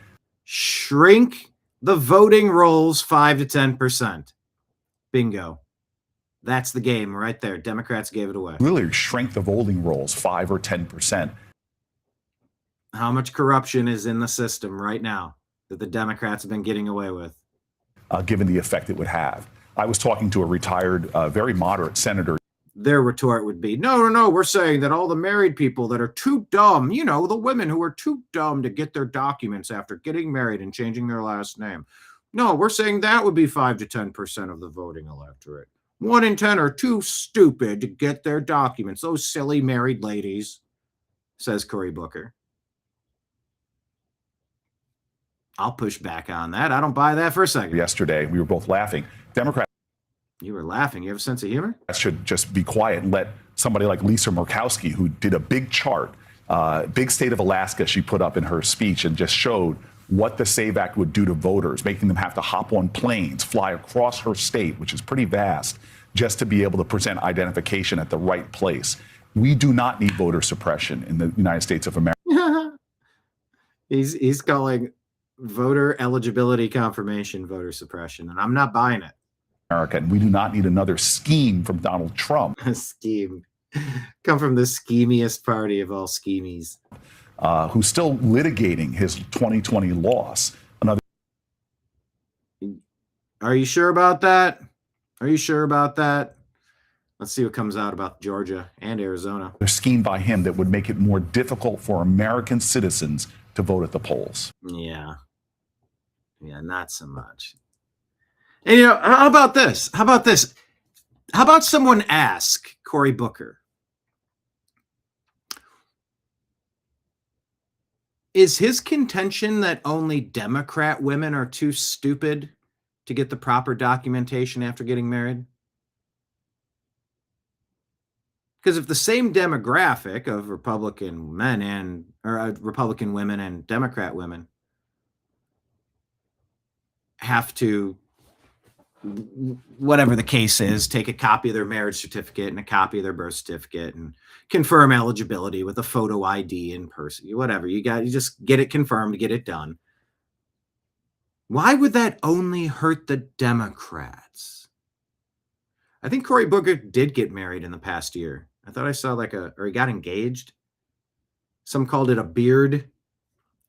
Shrink the voting rolls 5 to 10%. Bingo. That's the game right there. Democrats gave it away. Really shrink the voting rolls 5 or 10%. How much corruption is in the system right now that the Democrats have been getting away with? Given the effect it would have. I was talking to a retired, very moderate senator. Their retort would be, no, we're saying that all the married people that are too dumb, you know, the women who are too dumb to get their documents after getting married and changing their last name. No, we're saying that would be 5 to 10% of the voting electorate. 1 in 10 are too stupid to get their documents. Those silly married ladies, says Cory Booker. I'll push back on that. I don't buy that for a second. Yesterday, we were both laughing. Democrats. You were laughing. You have a sense of humor? Should just be quiet and let somebody like Lisa Murkowski, who did a big chart, big state of Alaska, she put up in her speech and just showed what the SAVE Act would do to voters, making them have to hop on planes, fly across her state, which is pretty vast, just to be able to present identification at the right place. We do not need voter suppression in the United States of America. He's calling voter eligibility confirmation voter suppression, and I'm not buying it. And we do not need another scheme from Donald Trump. A scheme. Come from the schemiest party of all schemies. Who's still litigating his 2020 loss. Are you sure about that? Are you sure about that? Let's see what comes out about Georgia and Arizona. A scheme by him that would make it more difficult for American citizens to vote at the polls. Yeah, not so much. And, you know, how about this? How about someone ask Cory Booker, is his contention that only Democrat women are too stupid to get the proper documentation after getting married? Because if the same demographic of Republican men Republican women and Democrat women have to, whatever the case is, take a copy of their marriage certificate and a copy of their birth certificate and confirm eligibility with a photo ID in person, whatever, you just get it confirmed, get it done. Why would that only hurt the Democrats? I think Cory Booker did get married in the past year. I thought I saw or he got engaged. Some called it a beard.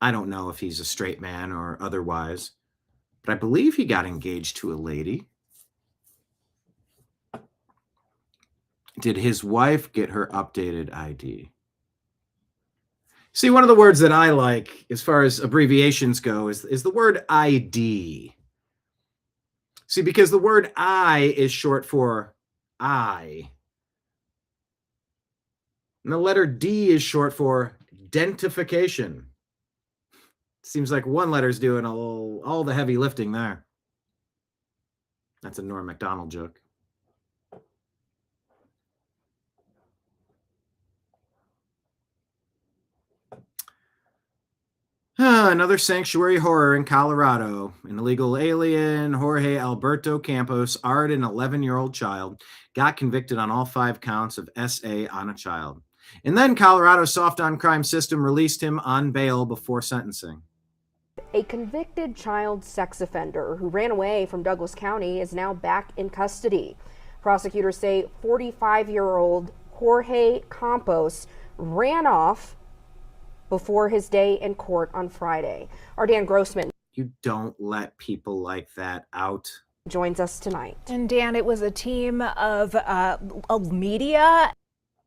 I don't know if he's a straight man or otherwise, but I believe he got engaged to a lady. Did his wife get her updated ID? See, one of the words that I like as far as abbreviations go is the word ID. See, because the word I is short for I. And the letter D is short for identification. Seems like one letter's doing all the heavy lifting there. That's a Norm Macdonald joke. Another sanctuary horror in Colorado. An illegal alien, Jorge Alberto Campos, art an 11-year-old child, got convicted on all 5 counts of SA on a child. And then Colorado's soft on crime system released him on bail before sentencing. A convicted child sex offender who ran away from Douglas County is now back in custody. Prosecutors say 45-year-old Jorge Campos ran off before his day in court on Friday. Our Dan Grossman. You don't let people like that out. Joins us tonight. And Dan, it was a team of media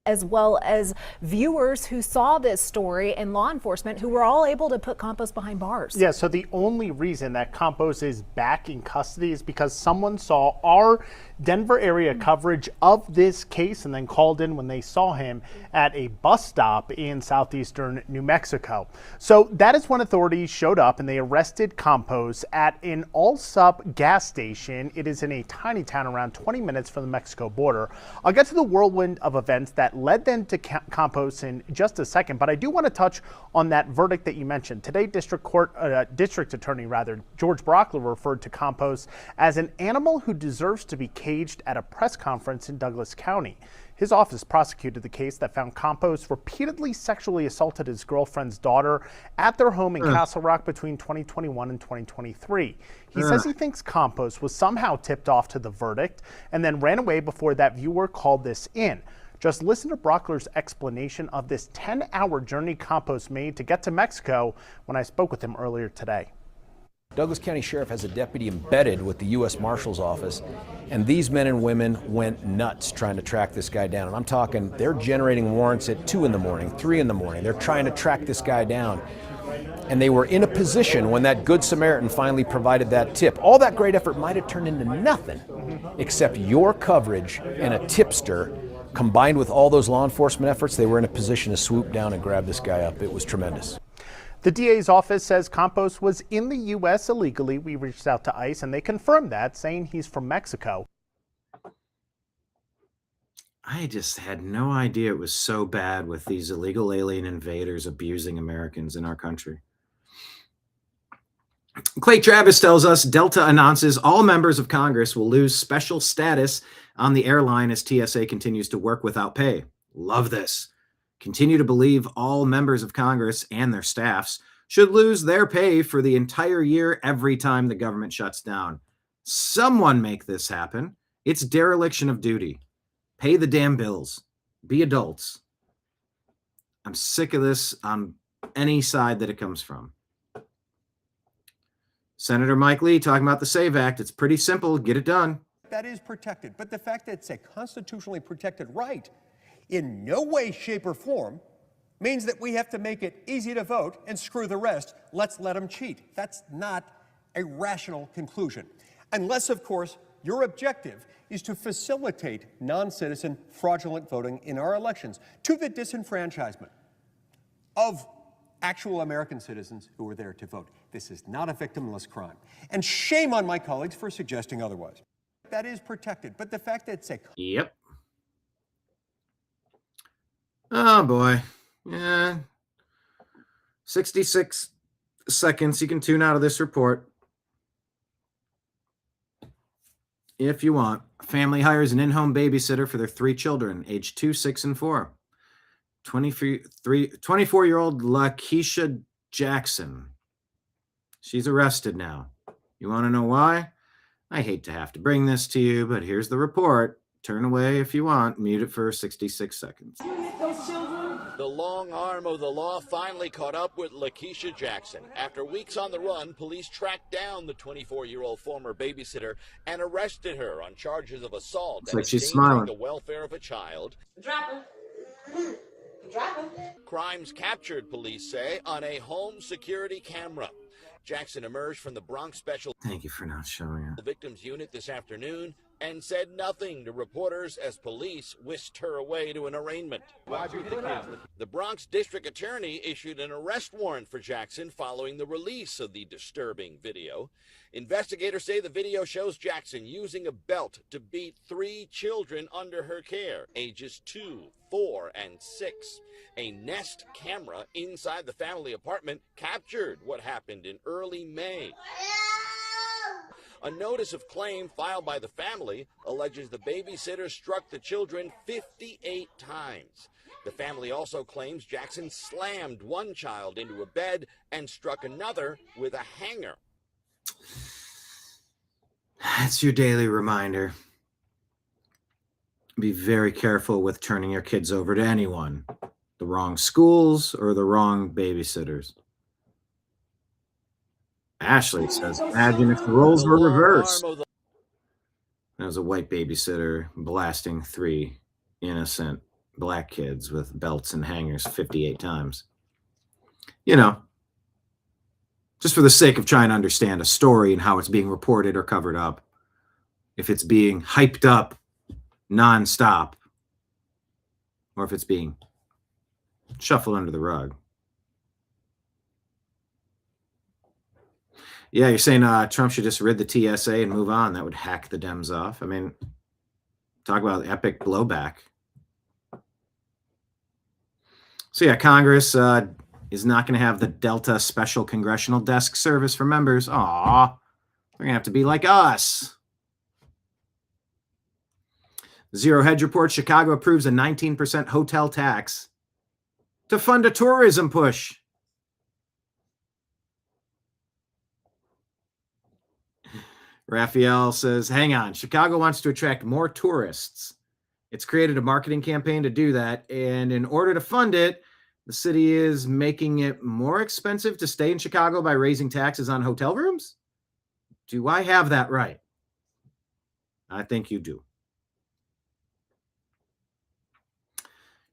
as well as viewers who saw this story and law enforcement who were all able to put Campos behind bars. Yeah, so the only reason that Campos is back in custody is because someone saw our Denver area coverage of this case and then called in when they saw him at a bus stop in southeastern New Mexico. So that is when authorities showed up and they arrested Campos at an Allsup gas station. It is in a tiny town around 20 minutes from the Mexico border. I'll get to the whirlwind of events that led them to Campos in just a second, but I do want to touch on that verdict that you mentioned. Today, District Attorney George Brockler referred to Campos as an animal who deserves to be caged at a press conference in Douglas County. His office prosecuted the case that found Campos repeatedly sexually assaulted his girlfriend's daughter at their home in Castle Rock between 2021 and 2023. He says he thinks Campos was somehow tipped off to the verdict and then ran away before that viewer called this in. Just listen to Brockler's explanation of this 10-hour journey Campos made to get to Mexico when I spoke with him earlier today. Douglas County Sheriff has a deputy embedded with the U.S. Marshal's office, and these men and women went nuts trying to track this guy down. And I'm talking, they're generating warrants at 2 in the morning, 3 in the morning. They're trying to track this guy down. And they were in a position when that Good Samaritan finally provided that tip. All that great effort might have turned into nothing except your coverage and a tipster. Combined with all those law enforcement efforts, they were in a position to swoop down and grab this guy up. It was tremendous. The DA's office says Campos was in the U.S. illegally. We reached out to ICE and they confirmed that, saying he's from Mexico. I just had no idea it was so bad with these illegal alien invaders abusing Americans in our country. Clay Travis tells us Delta announces all members of Congress will lose special status on the airline as TSA continues to work without pay. Love this. Continue to believe all members of Congress and their staffs should lose their pay for the entire year every time the government shuts down. Someone make this happen. It's dereliction of duty. Pay the damn bills. Be adults. I'm sick of this on any side that it comes from. Senator Mike Lee talking about the SAVE Act. It's pretty simple. Get it done. That is protected. But the fact that it's a constitutionally protected right in no way, shape, or form means that we have to make it easy to vote and screw the rest. Let's let them cheat. That's not a rational conclusion. Unless, of course, your objective is to facilitate non-citizen fraudulent voting in our elections to the disenfranchisement of actual American citizens who were there to vote. This is not a victimless crime. And shame on my colleagues for suggesting otherwise. That is protected. But the fact that it's a... Yep. Oh, boy. Yeah. 66 seconds. You can tune out of this report if you want. Family hires an in-home babysitter for their 3 children, aged 2, 6, and 4. 24-year-old Lakeisha Jackson. She's arrested now. You want to know why? I hate to have to bring this to you, but here's the report. Turn away if you want. Mute it for 66 seconds. The long arm of the law finally caught up with Lakeisha Jackson. After weeks on the run, police tracked down the 24-year-old former babysitter and arrested her on charges of assault and endangering the welfare of a child. Drop him. Drop him. Crimes captured, police say, on a home security camera. Jackson emerged from the Bronx Special Thank you for not showing it. Victims Unit this afternoon. and said nothing to reporters as police whisked her away to an arraignment. The Bronx District Attorney issued an arrest warrant for Jackson following the release of the disturbing video. Investigators say the video shows Jackson using a belt to beat 3 children under her care, ages 2, 4, and 6. A Nest camera inside the family apartment captured what happened in early May. A notice of claim filed by the family alleges the babysitter struck the children 58 times. The family also claims Jackson slammed one child into a bed and struck another with a hanger. That's your daily reminder. Be very careful with turning your kids over to anyone, the wrong schools or the wrong babysitters. Ashley says, imagine if the roles were reversed. There was a white babysitter blasting 3 innocent black kids with belts and hangers 58 times. You know, just for the sake of trying to understand a story and how it's being reported or covered up. If it's being hyped up nonstop, or if it's being shuffled under the rug. Yeah, you're saying Trump should just rid the TSA and move on. That would hack the Dems off. I mean, talk about epic blowback. So yeah, Congress is not going to have the Delta Special Congressional Desk Service for members. Aw, they're going to have to be like us. Zero Hedge reports Chicago approves a 19% hotel tax to fund a tourism push. Raphael says, hang on, Chicago wants to attract more tourists. It's created a marketing campaign to do that. And in order to fund it, the city is making it more expensive to stay in Chicago by raising taxes on hotel rooms? Do I have that right? I think you do.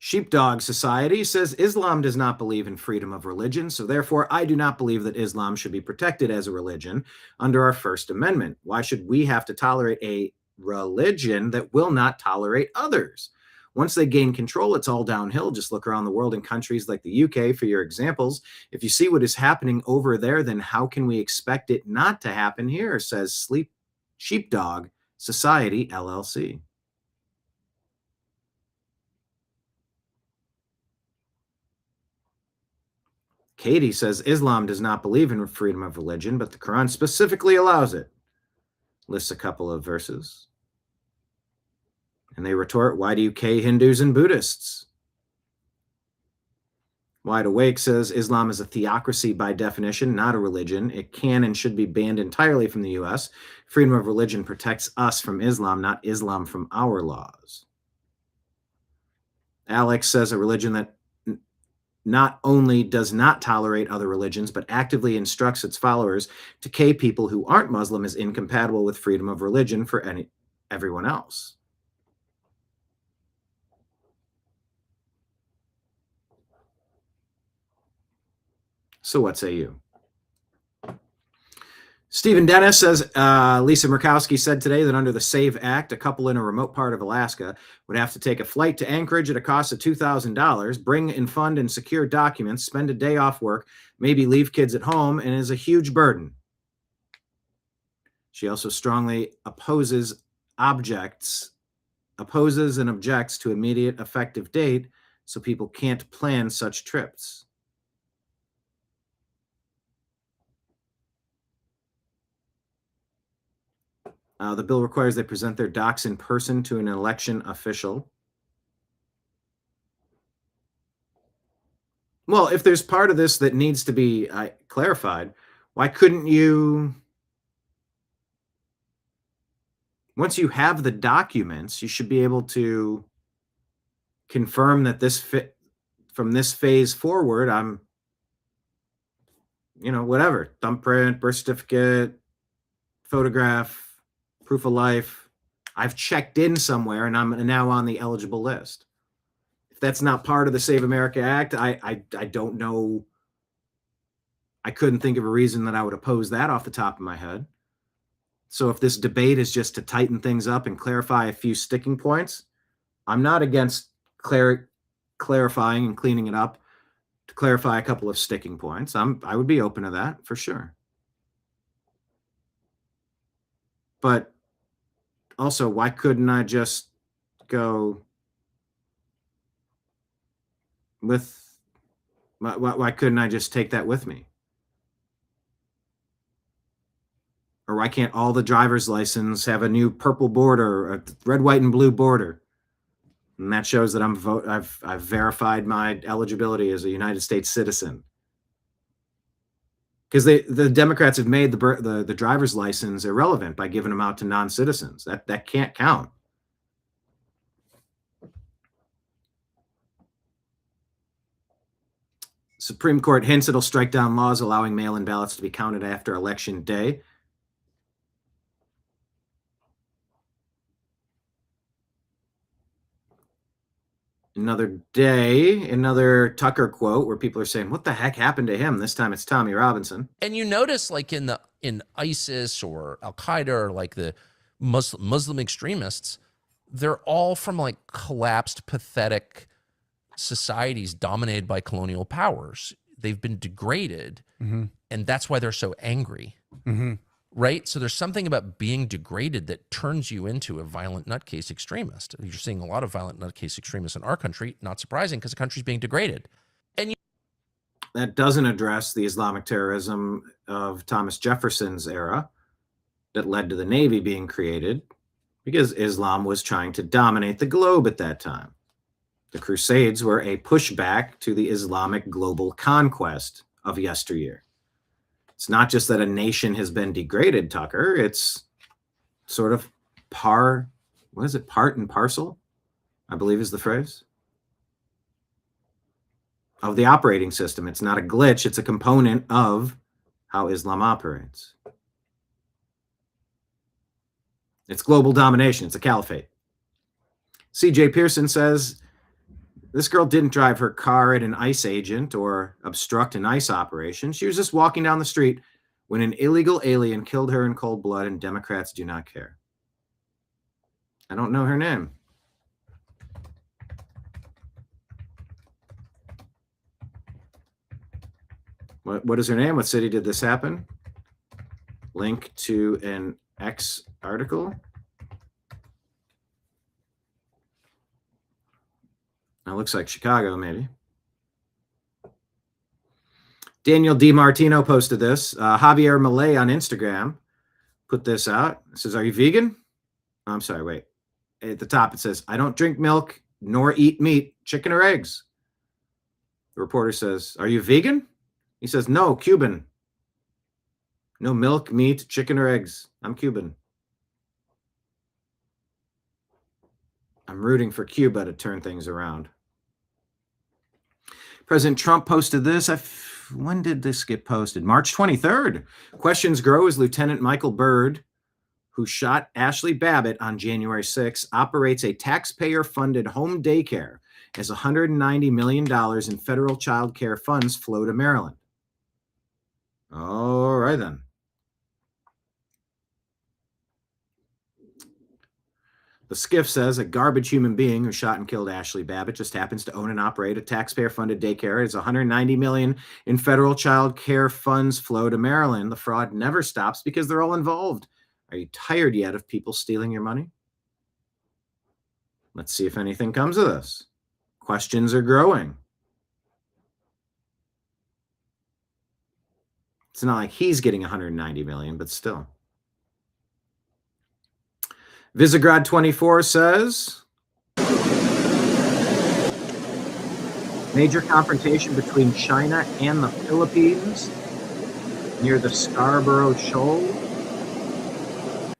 Sheepdog Society says Islam does not believe in freedom of religion, so therefore I do not believe that Islam should be protected as a religion under our First Amendment. Why should we have to tolerate a religion that will not tolerate others? Once they gain control, it's all downhill. Just look around the world in countries like the UK for your examples. If you see what is happening over there, then how can we expect it not to happen here, says Sheepdog Society, LLC. Katie says Islam does not believe in freedom of religion, but the Quran specifically allows it. Lists a couple of verses. And they retort, why do you K Hindus and Buddhists? Wide Awake says Islam is a theocracy by definition, not a religion. It can and should be banned entirely from the U.S. Freedom of religion protects us from Islam, not Islam from our laws. Alex says a religion that not only does not tolerate other religions, but actively instructs its followers to K people who aren't Muslim is incompatible with freedom of religion for everyone else. So what say you? Stephen Dennis says, Lisa Murkowski said today that under the SAVE Act, a couple in a remote part of Alaska would have to take a flight to Anchorage at a cost of $2,000, bring and fund and secure documents, spend a day off work, maybe leave kids at home, and is a huge burden. She also strongly opposes and objects to immediate effective date so people can't plan such trips. The bill requires they present their docs in person to an election official. Well, if there's part of this that needs to be clarified, why couldn't you, once you have the documents, you should be able to confirm that from this phase forward, I'm, whatever, thumbprint, birth certificate, photograph, proof of life, I've checked in somewhere and I'm now on the eligible list. If that's not part of the Save America Act, I don't know. I couldn't think of a reason that I would oppose that off the top of my head. So if this debate is just to tighten things up and clarify a few sticking points, I'm not against clarifying and cleaning it up to clarify a couple of sticking points. I would be open to that for sure. But also, why couldn't I just go with, why couldn't I just take that with me? Or why can't all the driver's license have a new purple border, a red, white, and blue border? And that shows that I've verified my eligibility as a United States citizen. Because the Democrats have made the driver's license irrelevant by giving them out to non-citizens. That can't count. Supreme Court hints it'll strike down laws allowing mail-in ballots to be counted after Election Day. Another day, another Tucker quote where people are saying, what the heck happened to him? This time it's Tommy Robinson. And you notice, like in ISIS or Al-Qaeda or like the Muslim extremists, they're all from like collapsed, pathetic societies dominated by colonial powers. They've been degraded, and that's why they're so angry. Right? So there's something about being degraded that turns you into a violent nutcase extremist. You're seeing a lot of violent nutcase extremists in our country. Not surprising, because the country's being degraded. And that doesn't address the Islamic terrorism of Thomas Jefferson's era that led to the Navy being created, because Islam was trying to dominate the globe at that time. The Crusades were a pushback to the Islamic global conquest of yesteryear. It's not just that a nation has been degraded, Tucker. It's sort of part and parcel, I believe is the phrase, of the operating system. It's not a glitch. It's a component of how Islam operates. It's global domination. It's a caliphate. C.J. Pearson says, this girl didn't drive her car at an ICE agent or obstruct an ICE operation. She was just walking down the street when an illegal alien killed her in cold blood, and Democrats do not care. I don't know her name. What is her name? What city did this happen? Link to an X article. It looks like Chicago, maybe. Daniel DiMartino posted this. Javier Malay on Instagram put this out. It says, are you vegan? Oh, I'm sorry, wait. At the top, it says, I don't drink milk nor eat meat, chicken or eggs. The reporter says, are you vegan? He says, no, Cuban. No milk, meat, chicken or eggs. I'm Cuban. I'm rooting for Cuba to turn things around. President Trump posted this. When did this get posted? March 23rd. Questions grow as Lieutenant Michael Byrd, who shot Ashley Babbitt on January 6, operates a taxpayer-funded home daycare as $190 million in federal child care funds flow to Maryland. All right, then. The skiff says a garbage human being who shot and killed Ashley Babbitt just happens to own and operate a taxpayer-funded daycare. It's $190 million in federal child care funds flow to Maryland. The fraud never stops because they're all involved. Are you tired yet of people stealing your money? Let's see if anything comes of this. Questions are growing. It's not like he's getting $190 million, but still. Visegrad 24 says, major confrontation between China and the Philippines near the Scarborough Shoal.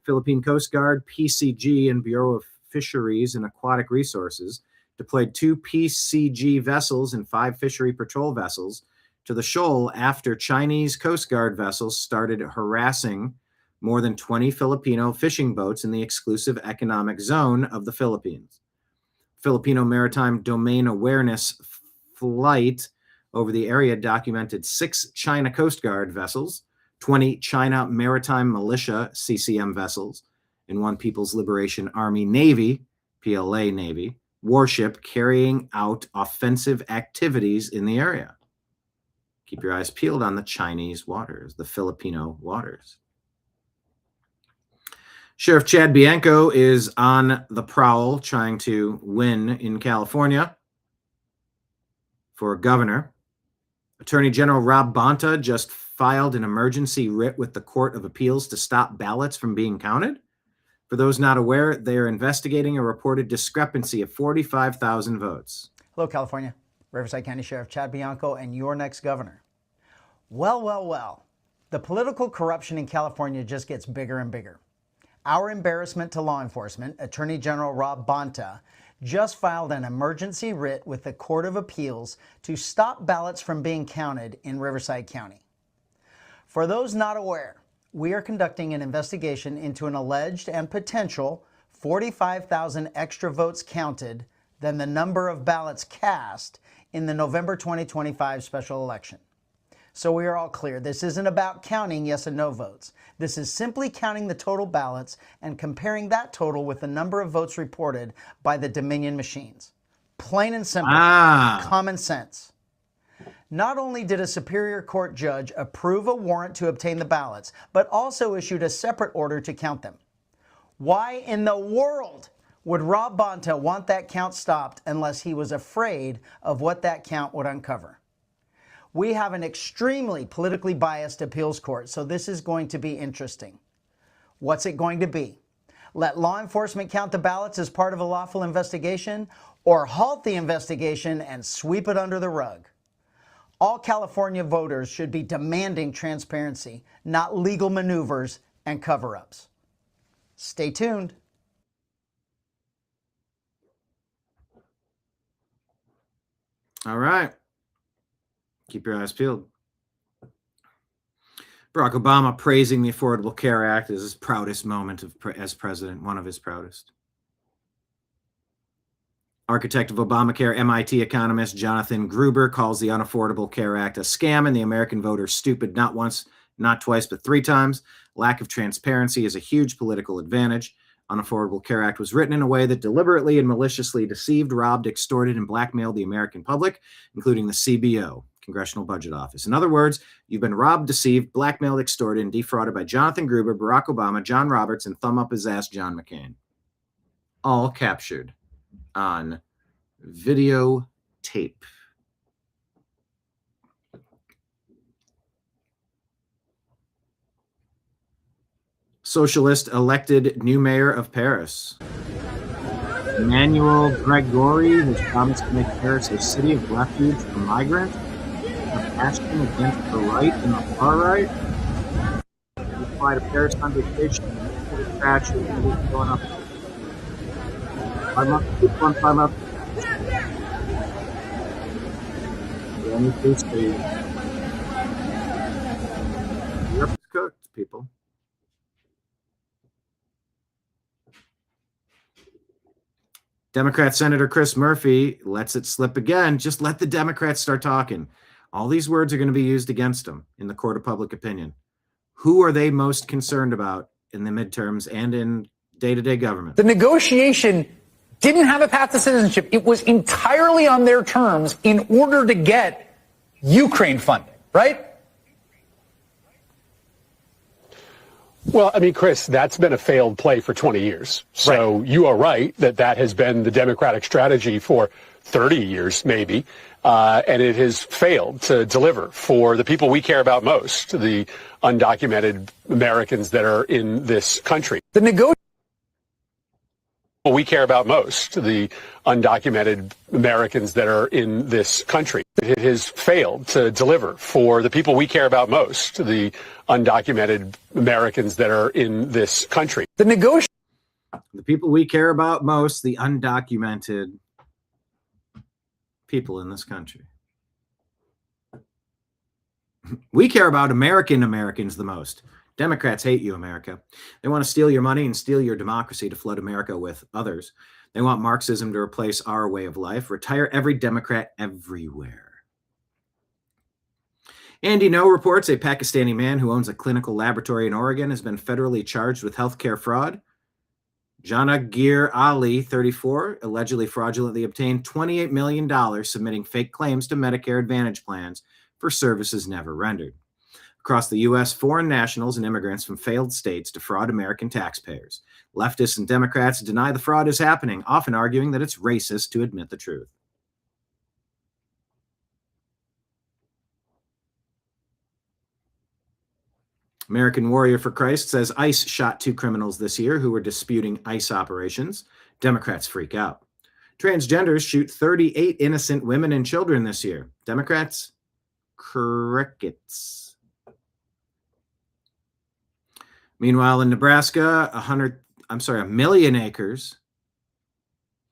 Philippine Coast Guard, PCG, and Bureau of Fisheries and Aquatic Resources deployed 2 PCG vessels and 5 fishery patrol vessels to the shoal after Chinese Coast Guard vessels started harassing more than 20 Filipino fishing boats in the exclusive economic zone of the Philippines. Filipino Maritime Domain Awareness flight over the area documented 6 China Coast Guard vessels 20 China Maritime Militia CCM vessels, and 1 People's Liberation Army Navy, PLA Navy, warship carrying out offensive activities in the area. Keep your eyes peeled on the Chinese waters, the Filipino waters. Sheriff Chad Bianco is on the prowl trying to win in California for governor. Attorney General Rob Bonta just filed an emergency writ with the Court of Appeals to stop ballots from being counted. For those not aware, they are investigating a reported discrepancy of 45,000 votes. Hello, California. Riverside County Sheriff Chad Bianco and your next governor. Well. The political corruption in California just gets bigger and bigger. Our embarrassment to law enforcement, Attorney General Rob Bonta, just filed an emergency writ with the Court of Appeals to stop ballots from being counted in Riverside County. For those not aware, we are conducting an investigation into an alleged and potential 45,000 extra votes counted than the number of ballots cast in the November 2025 special election. So we are all clear, this isn't about counting yes and no votes. This is simply counting the total ballots and comparing that total with the number of votes reported by the Dominion machines. Plain and simple, common sense. Not only did a Superior Court judge approve a warrant to obtain the ballots, but also issued a separate order to count them. Why in the world would Rob Bonta want that count stopped unless he was afraid of what that count would uncover? We have an extremely politically biased appeals court, so this is going to be interesting. What's it going to be? Let law enforcement count the ballots as part of a lawful investigation, or halt the investigation and sweep it under the rug? All California voters should be demanding transparency, not legal maneuvers and cover-ups. Stay tuned. All right. Keep your eyes peeled. Barack Obama praising the Affordable Care Act as his proudest moment as president, one of his proudest. Architect of Obamacare, MIT economist Jonathan Gruber calls the Unaffordable Care Act a scam and the American voter stupid not once, not twice, but 3 times. Lack of transparency is a huge political advantage. Unaffordable Care Act was written in a way that deliberately and maliciously deceived, robbed, extorted, and blackmailed the American public, including the CBO, Congressional Budget Office. In other words, you've been robbed, deceived, blackmailed, extorted, and defrauded by Jonathan Gruber, Barack Obama, John Roberts, and thumb up his ass John McCain. All captured on video tape. Socialist elected new mayor of Paris. Emmanuel Gregory has promised to make Paris a city of refuge for migrants. A passion against the right and the far right. You fly to Paris on vacation, the trash is going up. 5 months, 5 months. The only place Europe is cooked, people. Democrat Senator Chris Murphy lets it slip again. Just let the Democrats start talking. All these words are going to be used against them in the court of public opinion. Who are they most concerned about in the midterms and in day-to-day government? The negotiation didn't have a path to citizenship. It was entirely on their terms in order to get Ukraine funding, right? Well, I mean, Chris, that's been a failed play for 20 years. So right. You are right that has been the Democratic strategy for 30 years, maybe. And it has failed to deliver for the people we care about most, the undocumented Americans that are in this country. We care about most, the undocumented Americans that are in this country. It has failed to deliver for the people we care about most, the undocumented Americans that are in this country. The people we care about most, the undocumented people in this country. We care about Americans the most. Democrats hate you, America. They want to steal your money and steal your democracy to flood America with others. They want Marxism to replace our way of life. Retire every Democrat everywhere. Andy No reports a Pakistani man who owns a clinical laboratory in Oregon has been federally charged with healthcare fraud. Janagir Ali, 34, allegedly fraudulently obtained $28 million submitting fake claims to Medicare Advantage plans for services never rendered. Across the U.S., foreign nationals and immigrants from failed states defraud American taxpayers. Leftists and Democrats deny the fraud is happening, often arguing that it's racist to admit the truth. American Warrior for Christ says ICE shot 2 criminals this year who were disputing ICE operations. Democrats freak out. Transgenders shoot 38 innocent women and children this year. Democrats, crickets. Meanwhile, in Nebraska, a million acres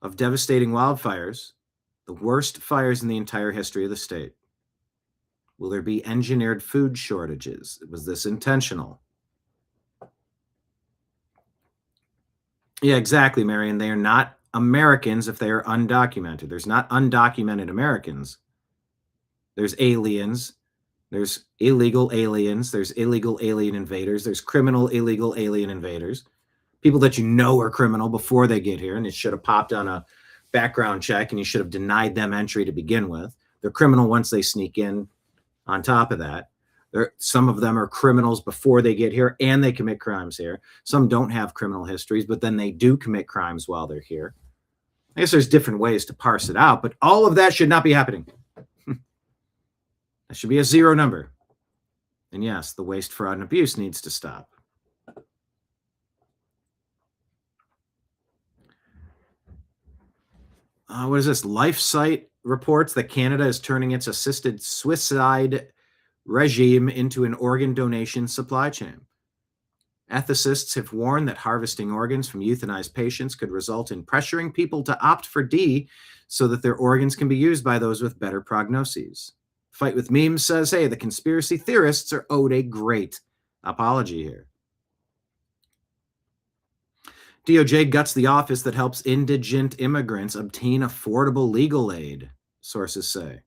of devastating wildfires, the worst fires in the entire history of the state. Will there be engineered food shortages? Was this intentional? Yeah, exactly, Marion. They are not Americans if they are undocumented. There's not undocumented Americans. There's aliens. There's illegal aliens. There's illegal alien invaders. There's criminal illegal alien invaders. People that you know are criminal before they get here, and it should have popped on a background check, and you should have denied them entry to begin with. They're criminal once they sneak in. On top of that, some of them are criminals before they get here, and they commit crimes here. Some don't have criminal histories, but then they do commit crimes while they're here. I guess there's different ways to parse it out, but all of that should not be happening. That should be a 0 number. And yes, the waste, fraud, and abuse needs to stop. What is this? LifeSite reports that Canada is turning its assisted suicide regime into an organ donation supply chain. Ethicists have warned that harvesting organs from euthanized patients could result in pressuring people to opt for D so that their organs can be used by those with better prognoses. Fight with Memes says, hey, the conspiracy theorists are owed a great apology here. DOJ guts the office that helps indigent immigrants obtain affordable legal aid, sources say.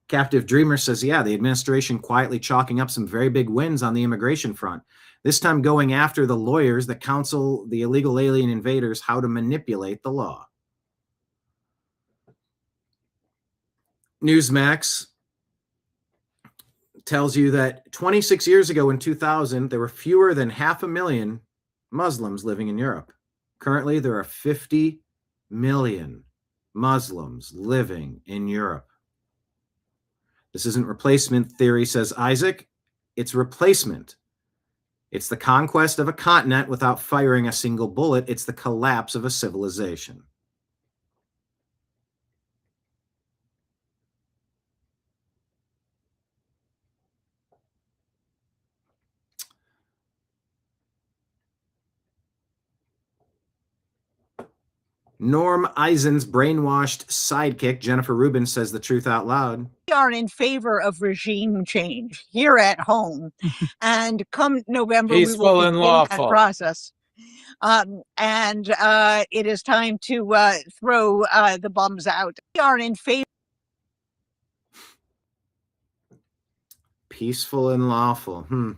Captive Dreamer says, yeah, the administration quietly chalking up some very big wins on the immigration front, this time going after the lawyers that counsel the illegal alien invaders how to manipulate the law. Newsmax tells you that 26 years ago in 2000, there were fewer than 500,000 Muslims living in Europe. Currently, there are 50 million Muslims living in Europe. This isn't replacement theory, says Isaac. It's replacement. It's the conquest of a continent without firing a single bullet. It's the collapse of a civilization. Norm Eisen's brainwashed sidekick, Jennifer Rubin, says the truth out loud. We are in favor of regime change here at home. And come November, Peaceful we will and begin lawful. that process. It is time to throw the bums out. We are in favor. Peaceful and lawful.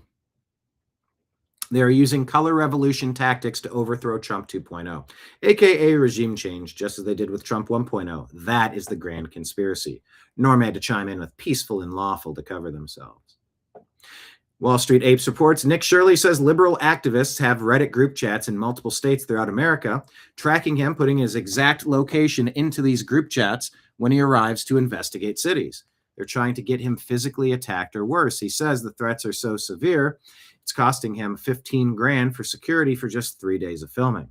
They are using color revolution tactics to overthrow Trump 2.0, aka regime change, just as they did with Trump 1.0. That is the grand conspiracy. Norm had to chime in with peaceful and lawful to cover themselves. Wall Street Apes reports, Nick Shirley says liberal activists have Reddit group chats in multiple states throughout America, tracking him, putting his exact location into these group chats when he arrives to investigate cities. They're trying to get him physically attacked or worse. He says the threats are so severe, it's costing him $15,000 for security for just 3 days of filming.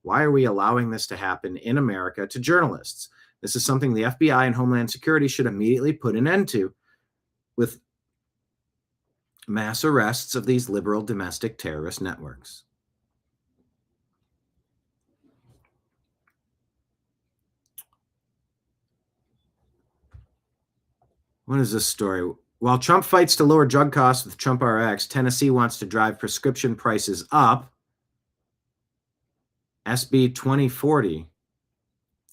Why are we allowing this to happen in America to journalists? This is something the FBI and Homeland Security should immediately put an end to with mass arrests of these liberal domestic terrorist networks. What is this story? While Trump fights to lower drug costs with Trump RX, Tennessee wants to drive prescription prices up. SB 2040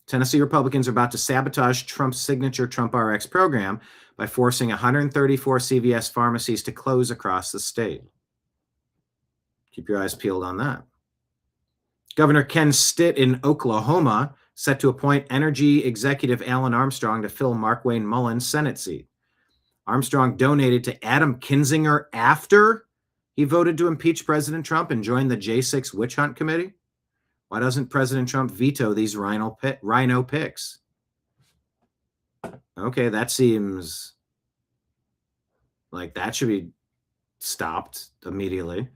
Tennessee Republicans are about to sabotage Trump's signature Trump RX program by forcing 134 CVS pharmacies to close across the state. Keep your eyes peeled on that. Governor Ken Stitt in Oklahoma set to appoint energy executive Alan Armstrong to fill Markwayne Mullen's Senate seat. Armstrong donated to Adam Kinzinger after he voted to impeach President Trump and joined the J6 witch hunt committee. Why doesn't President Trump veto these rhino picks? Okay, that seems like that should be stopped immediately.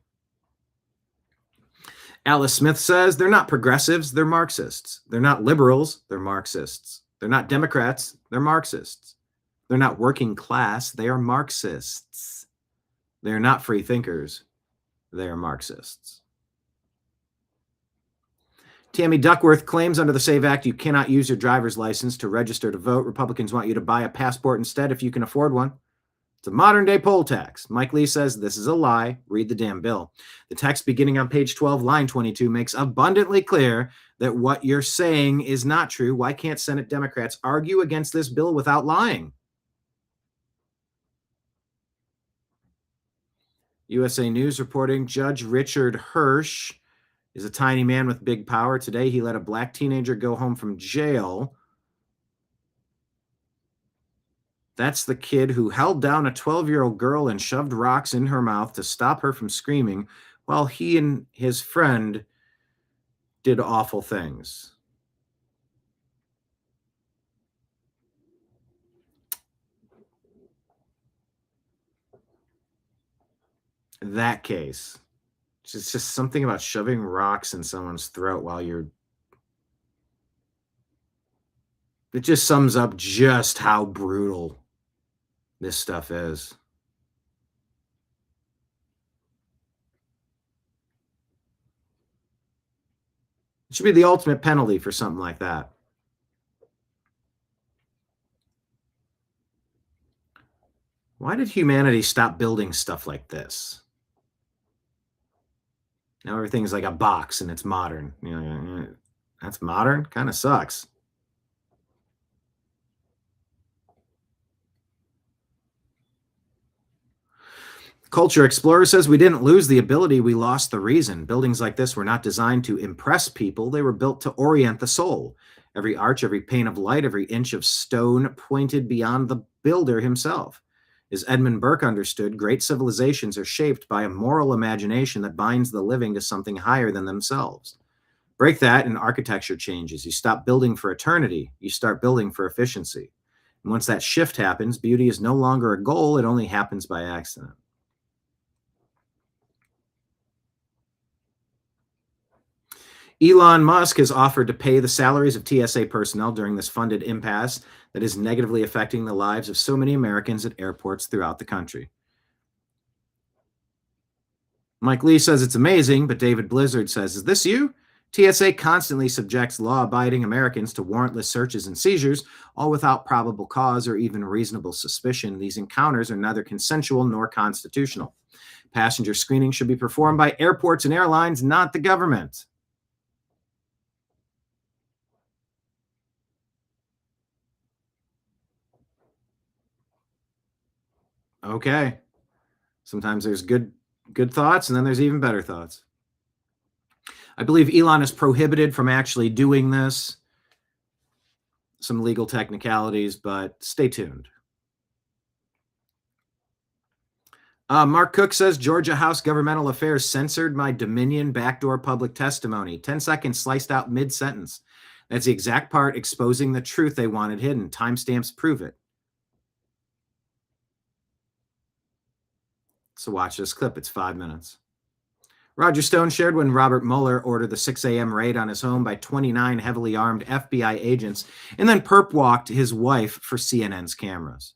Alice Smith says they're not progressives, they're Marxists. They're not liberals, they're Marxists. They're not Democrats, they're Marxists. They're not working class, they are Marxists. They're not free thinkers, they are Marxists. Tammy Duckworth claims under the SAVE Act you cannot use your driver's license to register to vote. Republicans want you to buy a passport instead if you can afford one. It's a modern-day poll tax. Mike Lee says this is a lie. Read the damn bill. The text beginning on page 12, line 22, makes abundantly clear that what you're saying is not true. Why can't Senate Democrats argue against this bill without lying? USA News reporting Judge Richard Hirsch is a tiny man with big power. Today, he let a black teenager go home from jail. That's the kid who held down a 12-year-old girl and shoved rocks in her mouth to stop her from screaming while he and his friend did awful things. That case. It's just something about shoving rocks in someone's throat while you're... It just sums up just how brutal this stuff is. It should be the ultimate penalty for something like that. Why did humanity stop building stuff like this? Now everything's like a box and it's modern. You know, that's modern? Kind of sucks. Culture Explorer says we didn't lose the ability, we lost the reason. Buildings like this were not designed to impress people. They were built to orient the soul. Every arch, every pane of light, every inch of stone pointed beyond the builder himself. As Edmund Burke understood, great civilizations are shaped by a moral imagination that binds the living to something higher than themselves. Break that and architecture changes. You stop building for eternity. You start building for efficiency. And once that shift happens, beauty is no longer a goal. It only happens by accident. Elon Musk has offered to pay the salaries of TSA personnel during this funded impasse that is negatively affecting the lives of so many Americans at airports throughout the country. Mike Lee says it's amazing, but David Blizzard says, is this you? TSA constantly subjects law-abiding Americans to warrantless searches and seizures, all without probable cause or even reasonable suspicion. These encounters are neither consensual nor constitutional. Passenger screening should be performed by airports and airlines, not the government. Okay. Sometimes there's good thoughts, and then there's even better thoughts. I believe Elon is prohibited from actually doing this. Some legal technicalities, but stay tuned. Mark Cook says, Georgia House Governmental Affairs censored my Dominion backdoor public testimony. 10 seconds sliced out mid-sentence. That's the exact part exposing the truth they wanted hidden. Timestamps prove it. So watch this clip. It's 5 minutes. Roger Stone shared when Robert Mueller ordered the 6 a.m. raid on his home by 29 heavily armed FBI agents and then perp walked his wife for CNN's cameras.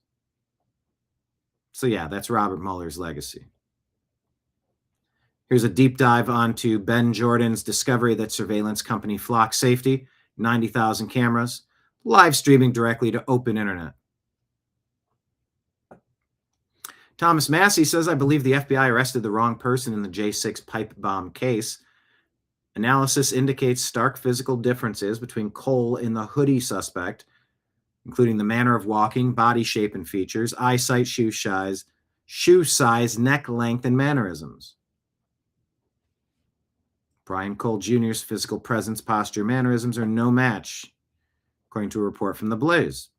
So yeah, that's Robert Mueller's legacy. Here's a deep dive onto Ben Jordan's discovery that surveillance company Flock Safety, 90,000 cameras, live streaming directly to open internet. Thomas Massey says, I believe the FBI arrested the wrong person in the J6 pipe bomb case. Analysis indicates stark physical differences between Cole and the hoodie suspect, including the manner of walking, body shape and features, eyesight, shoe size, neck length, and mannerisms. Brian Cole Jr.'s physical presence, posture, mannerisms are no match, according to a report from The Blaze.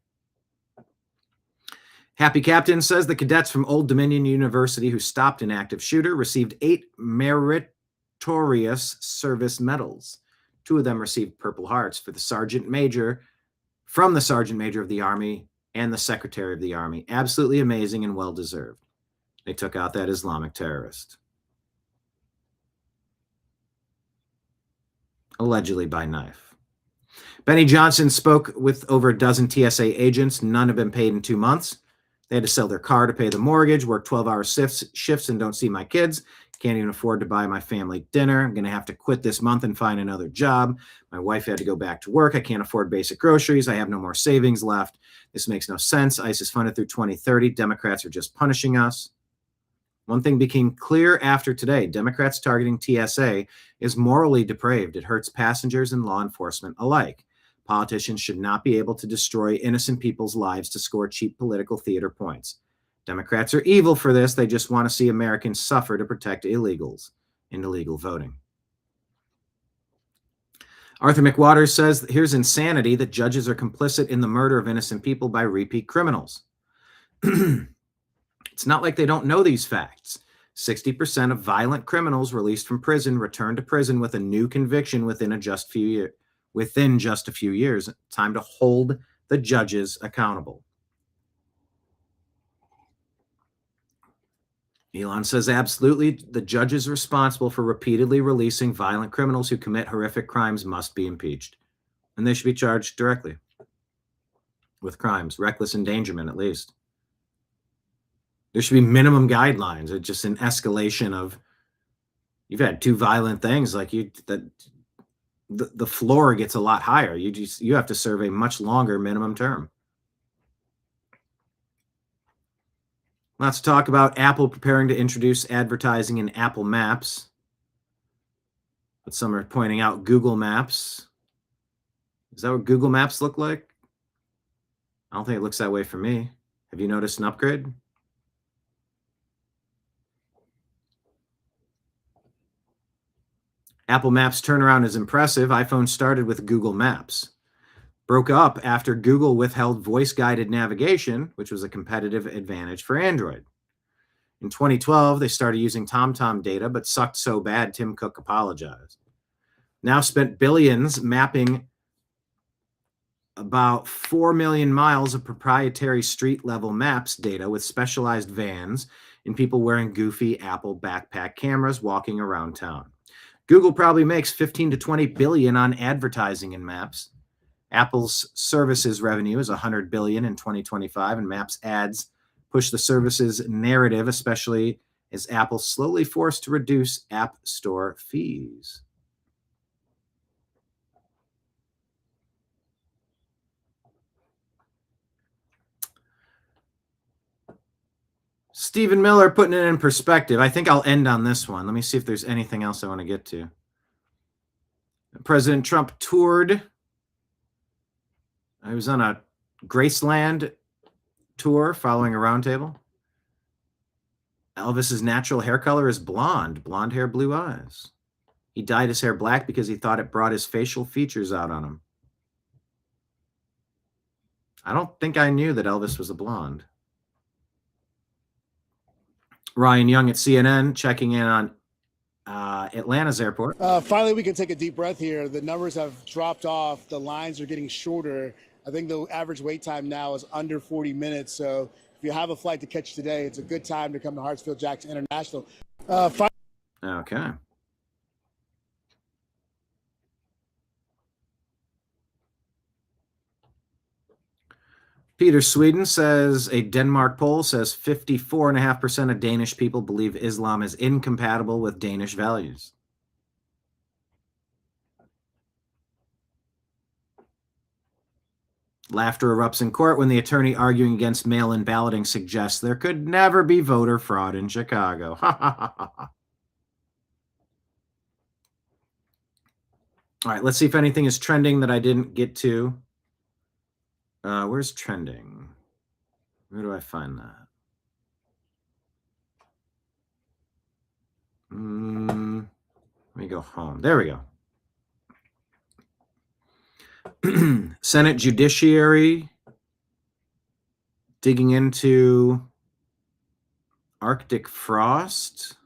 Happy Captain says the cadets from Old Dominion University who stopped an active shooter received 8 meritorious service medals. 2 of them received Purple Hearts from the Sergeant Major of the Army and the Secretary of the Army. Absolutely amazing and well-deserved. They took out that Islamic terrorist. Allegedly by knife. Benny Johnson spoke with over a dozen TSA agents. None have been paid in 2 months. They had to sell their car to pay the mortgage, work 12-hour shifts and don't see my kids. Can't even afford to buy my family dinner. I'm going to have to quit this month and find another job. My wife had to go back to work. I can't afford basic groceries. I have no more savings left. This makes no sense. ICE is funded through 2030. Democrats are just punishing us. One thing became clear after today. Democrats targeting TSA is morally depraved. It hurts passengers and law enforcement alike. Politicians should not be able to destroy innocent people's lives to score cheap political theater points. Democrats are evil for this. They just want to see Americans suffer to protect illegals in illegal voting. Arthur McWaters says, here's insanity that judges are complicit in the murder of innocent people by repeat criminals. It's not like they don't know these facts. 60% of violent criminals released from prison return to prison with a new conviction within just a few years. Time to hold the judges accountable. Elon says, absolutely, the judges responsible for repeatedly releasing violent criminals who commit horrific crimes must be impeached. And they should be charged directly with crimes, reckless endangerment at least. There should be minimum guidelines. It's just an escalation of, you've had 2 violent things, like the floor gets a lot higher. You have to serve a much longer minimum term. Let's talk about Apple preparing to introduce advertising in Apple Maps. But some are pointing out Google Maps. Is that what Google Maps look like? I don't think it looks that way for me. Have you noticed an upgrade? Apple Maps turnaround is impressive. iPhone started with Google Maps. Broke up after Google withheld voice-guided navigation, which was a competitive advantage for Android. In 2012, they started using TomTom data, but sucked so bad Tim Cook apologized. Now spent billions mapping about 4 million miles of proprietary street-level maps data with specialized vans and people wearing goofy Apple backpack cameras walking around town. Google probably makes 15 to 20 billion on advertising in maps. Apple's services revenue is $100 billion in 2025, and Maps ads push the services narrative, especially as Apple slowly forced to reduce App Store fees. Stephen Miller putting it in perspective. I think I'll end on this one. Let me see if there's anything else I want to get to. President Trump toured. I was on a Graceland tour following a roundtable. Elvis's natural hair color is blonde hair, blue eyes. He dyed his hair black because he thought it brought his facial features out on him. I don't think I knew that Elvis was a blonde. Ryan Young at CNN checking in on Atlanta's airport. Finally, we can take a deep breath here. The numbers have dropped off. The lines are getting shorter. I think the average wait time now is under 40 minutes. So if you have a flight to catch today, it's a good time to come to Hartsfield-Jackson International. Okay. Peter Sweden says a Denmark poll says 54.5% of Danish people believe Islam is incompatible with Danish values. Laughter erupts in court when the attorney arguing against mail-in balloting suggests there could never be voter fraud in Chicago. All right, let's see if anything is trending that I didn't get to. Where's trending? Where do I find that? Let me go home. There we go. Senate Judiciary digging into Arctic frost,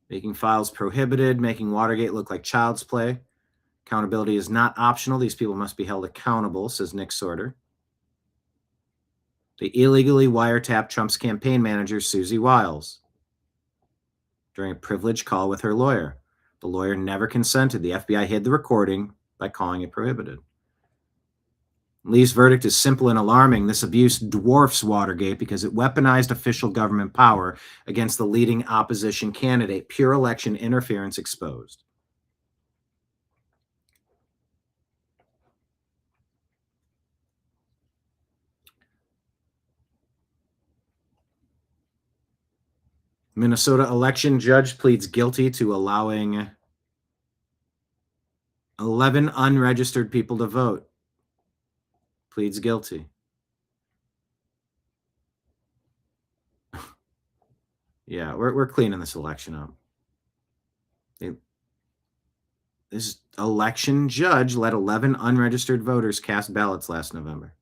making files prohibited, making Watergate look like child's play. Accountability is not optional. These people must be held accountable, says Nick Sorter. They illegally wiretapped Trump's campaign manager, Susie Wiles, during a privileged call with her lawyer. The lawyer never consented. The FBI hid the recording by calling it prohibited. Lee's verdict is simple and alarming. This abuse dwarfs Watergate because it weaponized official government power against the leading opposition candidate. Pure election interference exposed. Minnesota election judge pleads guilty to allowing 11 unregistered people to vote. Pleads guilty. Yeah, we're cleaning this election up. This election judge let 11 unregistered voters cast ballots last November.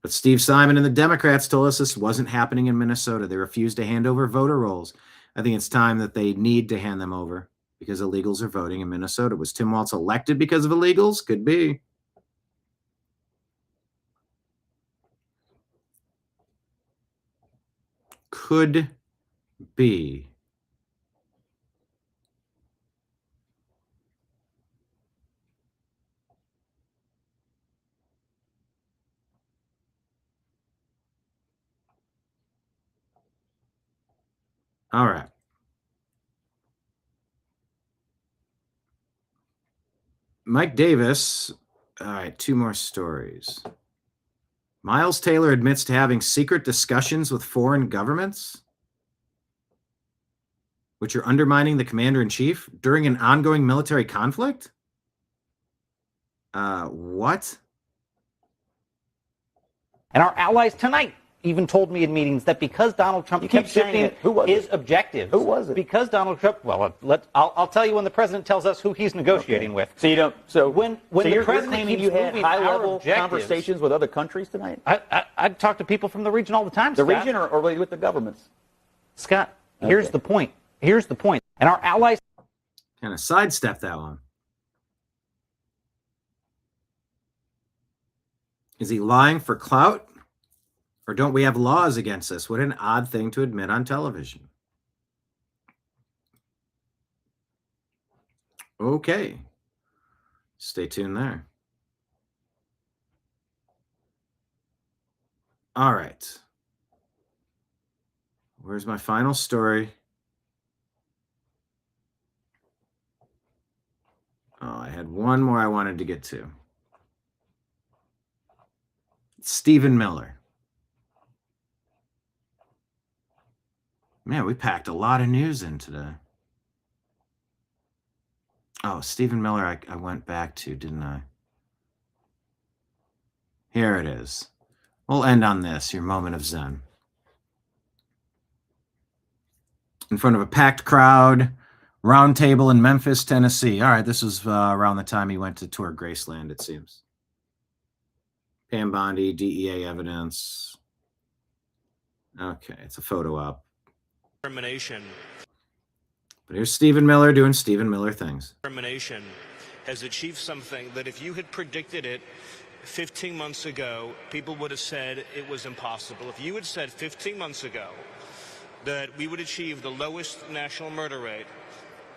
But Steve Simon and the Democrats told us this wasn't happening in Minnesota. They refused to hand over voter rolls. I think it's time that they need to hand them over because illegals are voting in Minnesota. Was Tim Walz elected because of illegals? Could be. Could be. All right. Mike Davis. All right, two more stories. Miles Taylor admits to having secret discussions with foreign governments, which are undermining the commander-in-chief during an ongoing military conflict? What? And our allies tonight even told me in meetings that because Donald Trump kept shifting his objectives. Who was it? Because Donald Trump. Well, I'll tell you when the president tells us who he's negotiating with. So you don't. So when so the you're president claiming keeps you had moving high-level conversations with other countries tonight? I talk to people from the region all the time. The Scott. region or with the governments? Scott, here's the point. Here's the point. And our allies Kind of sidestep that one. Is he lying for clout? Or don't we have laws against this? What an odd thing to admit on television. Okay. Stay tuned there. All right. Where's my final story? Oh, I had one more I wanted to get to. Stephen Miller. Man, we packed a lot of news in today. Oh, Stephen Miller, I went back to, didn't I? Here it is. We'll end on this, your moment of Zen. In front of a packed crowd, round table in Memphis, Tennessee. All right, this was around the time he went to tour Graceland, it seems. Pam Bondi, DEA evidence. Okay, it's a photo op. Determination. But here's Stephen Miller doing Stephen Miller things. Determination has achieved something that if you had predicted it 15 months ago, people would have said it was impossible. If you had said 15 months ago that we would achieve the lowest national murder rate,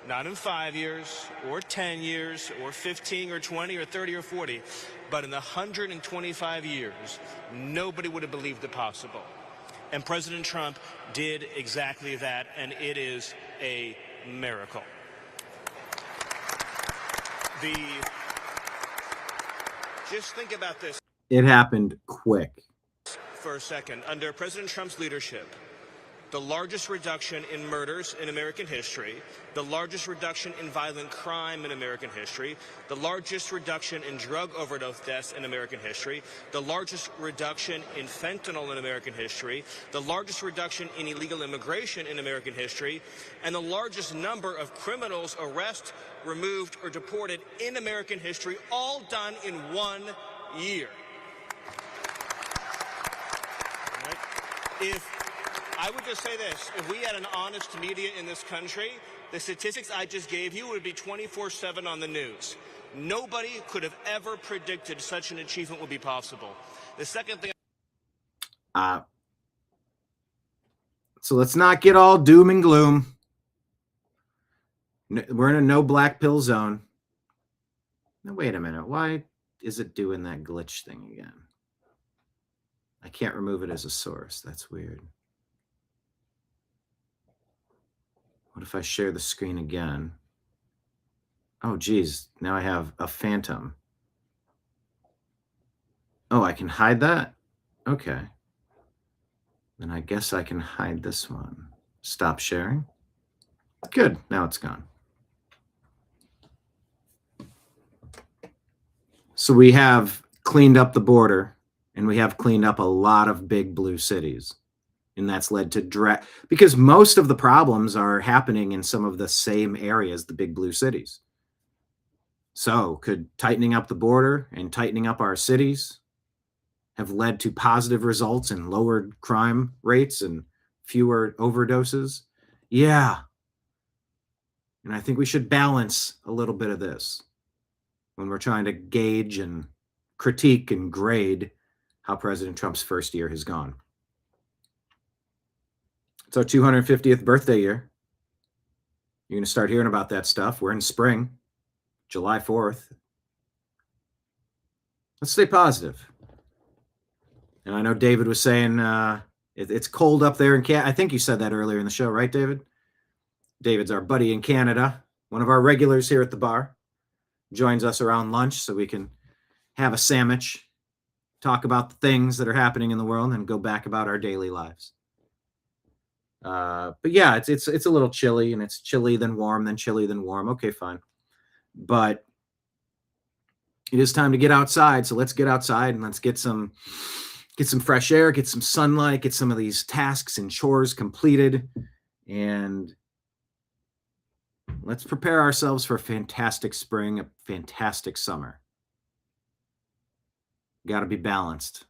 not in 5 years or 10 years or 15 or 20 or 30 or 40, but in 125 years, nobody would have believed it possible. And President Trump did exactly that, and it is a miracle. Just think about this. It happened quick. For a second. Under President Trump's leadership, the largest reduction in murders in American history, the largest reduction in violent crime in American history, the largest reduction in drug overdose deaths in American history, the largest reduction in fentanyl in American history, the largest reduction in illegal immigration in American history, and the largest number of criminals arrested, removed, or deported in American history, all done in 1 year. If I would just say this, if we had an honest media in this country, the statistics I just gave you would be 24/7 on the news. Nobody could have ever predicted such an achievement would be possible. The second thing. So let's not get all doom and gloom. We're in a no black pill zone. Now, wait a minute. Why is it doing that glitch thing again? I can't remove it as a source. That's weird. What if I share the screen again? Oh, geez. Now I have a phantom. Oh, I can hide that? Okay. Then I guess I can hide this one. Stop sharing. Good. Now it's gone. So we have cleaned up the border, and we have cleaned up a lot of big blue cities. And that's led to because most of the problems are happening in some of the same areas, the big blue cities. So could tightening up the border and tightening up our cities have led to positive results in lowered crime rates and fewer overdoses? Yeah. And I think we should balance a little bit of this when we're trying to gauge and critique and grade how President Trump's first year has gone. It's our 250th birthday year. You're going to start hearing about that stuff. We're in spring, July 4th. Let's stay positive. And I know David was saying it's cold up there in Canada. I think you said that earlier in the show, right, David? David's our buddy in Canada, one of our regulars here at the bar. Joins us around lunch so we can have a sandwich, talk about the things that are happening in the world, and go back about our daily lives. But yeah, it's a little chilly, and it's chilly then warm, then chilly then warm. Okay, fine. But it is time to get outside. So let's get outside and let's get some fresh air, get some sunlight, get some of these tasks and chores completed, and let's prepare ourselves for a fantastic spring, a fantastic summer. Got to be balanced.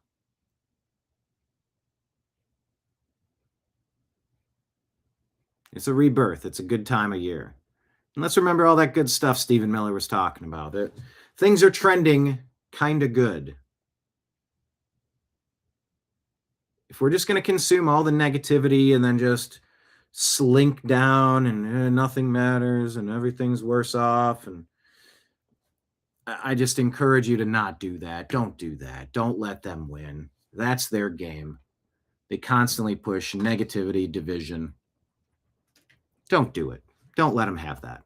It's a rebirth. It's a good time of year. And let's remember all that good stuff Stephen Miller was talking about. Things are trending kind of good. If we're just going to consume all the negativity and then just slink down and nothing matters and everything's worse off, and I just encourage you to not do that. Don't do that. Don't let them win. That's their game. They constantly push negativity, division. Don't do it. Don't let them have that.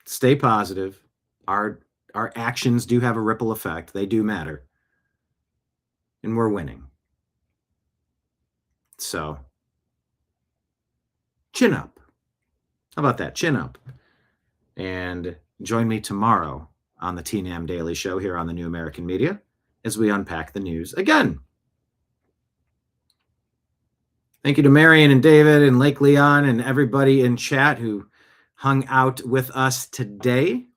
Stay positive. Our actions do have a ripple effect. They do matter. And we're winning. So, chin up. How about that? Chin up. And join me tomorrow on the TNAM Daily Show here on the New American Media as we unpack the news again. Thank you to Marion and David and Lake Leon and everybody in chat who hung out with us today.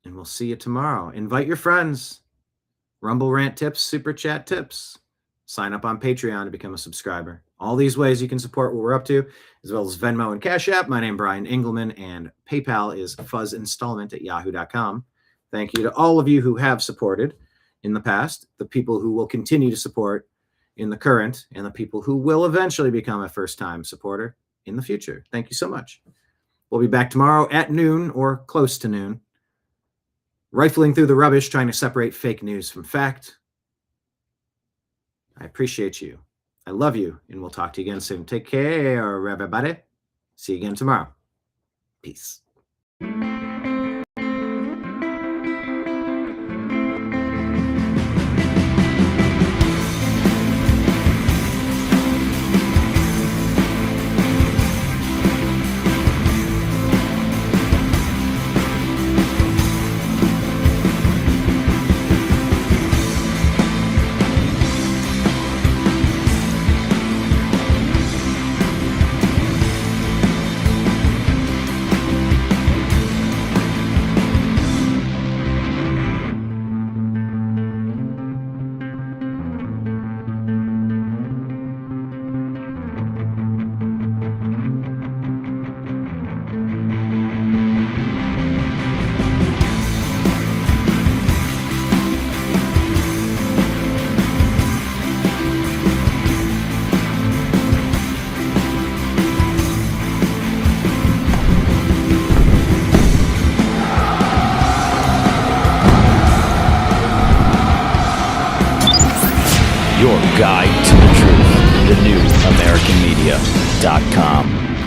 And we'll see you tomorrow. Invite your friends. Rumble Rant tips, Super Chat tips. Sign up on Patreon to become a subscriber. All these ways you can support what we're up to, as well as Venmo and Cash App. My name is Brian Engelman, and PayPal is fuzzinstallment@yahoo.com. Thank you to all of you who have supported in the past, the people who will continue to support in the current, and the people who will eventually become a first-time supporter in the future. Thank you so much. We'll be back tomorrow at noon or close to noon, rifling through the rubbish, trying to separate fake news from fact. I appreciate you. I love you, and we'll talk to you again soon. Take care, everybody. See you again tomorrow. Peace. Your guide to the truth. TheNewAmericanMedia.com.